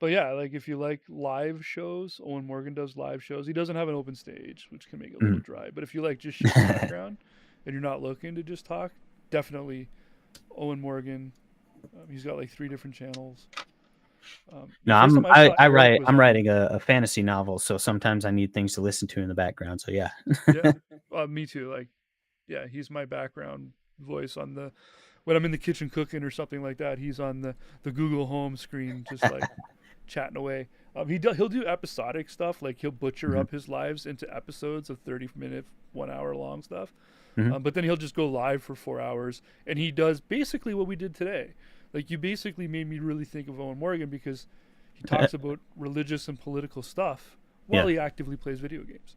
But yeah, like if you like live shows, Owen Morgan does live shows. He doesn't have an open stage, which can make it a little Mm. dry. But if you like just sheer background and you're not looking to just talk, definitely Owen Morgan. He's got like 3 different channels. The No, first time I saw I Eric write was I'm on. writing a fantasy novel, so sometimes I need things to listen to in the background. So yeah. Yeah, me too. Like, yeah, he's my background voice on the when I'm in the kitchen cooking or something like that. He's on the Google Home screen, just like chatting away. He'll do episodic stuff, like he'll butcher Mhm, up his lives into episodes of 30-minute, 1 hour long stuff. mhm. But then he'll just go live for 4 hours, and he does basically what we did today. Like, you basically made me really think of Owen Morgan because he talks about religious and political stuff while Yeah. he actively plays video games.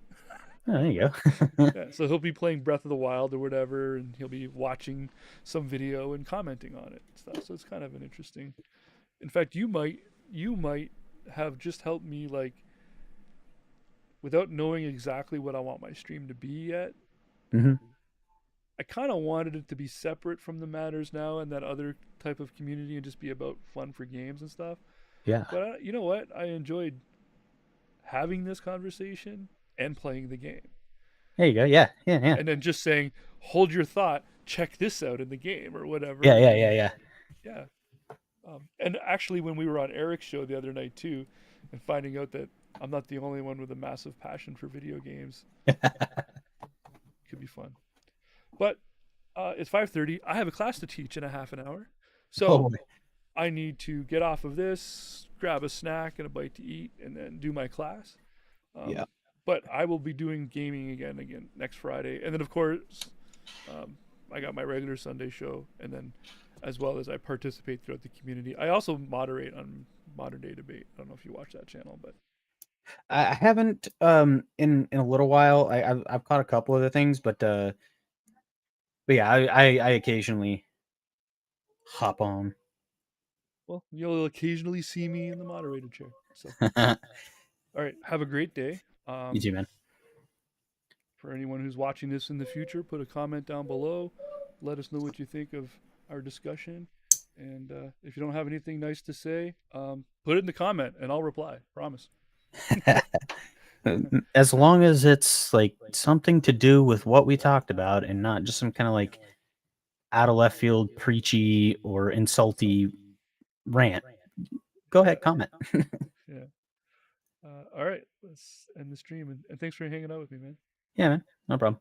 Oh, there you go. Yeah, so he'll be playing Breath of the Wild or whatever, and he'll be watching some video and commenting on it and stuff. So it's kind of an interesting. In fact, you might have just helped me, like, without knowing exactly what I want my stream to be yet. Mhm. I kind of wanted it to be separate from the matters now and that other type of community and just be about fun for games and stuff. Yeah. But you know what? I enjoyed having this conversation and playing the game. There you go. Yeah. Yeah. Yeah. And then just saying, hold your thought, check this out in the game or Yeah. whatever. Yeah. And Yeah. Yeah. yeah. And actually, when we were on Eric's show the other night too, and finding out that I'm not the only one with a massive passion for video games, could be fun. But it's 5:30. I have a class to teach in a half an hour, so Oh, I need to get off of this, grab a snack and a bite to eat, and then do my class. yeah. But I will be doing gaming again next Friday, and then of course, um, I got my regular Sunday show, and then as well as I participate throughout the community. I also moderate on Modern Day Debate. I don't know if you watch that channel, but I haven't in a little while. I've caught a couple of the things, but yeah, I occasionally hop on. well, you'll occasionally see me in the moderator chair. So, all right, have a great day. You too, man. For anyone who's watching this in the future, put a comment down below. Let us know what you think of our discussion. And if you don't have anything nice to say, put it in the comment and I'll reply. Promise. As long as it's like something to do with what we talked about and not just some kind of like out of left field preachy or insulty rant, go Yeah. ahead, comment. Yeah. All right. Let's end the stream. And thanks for hanging out with me, man. Yeah, man. No problem.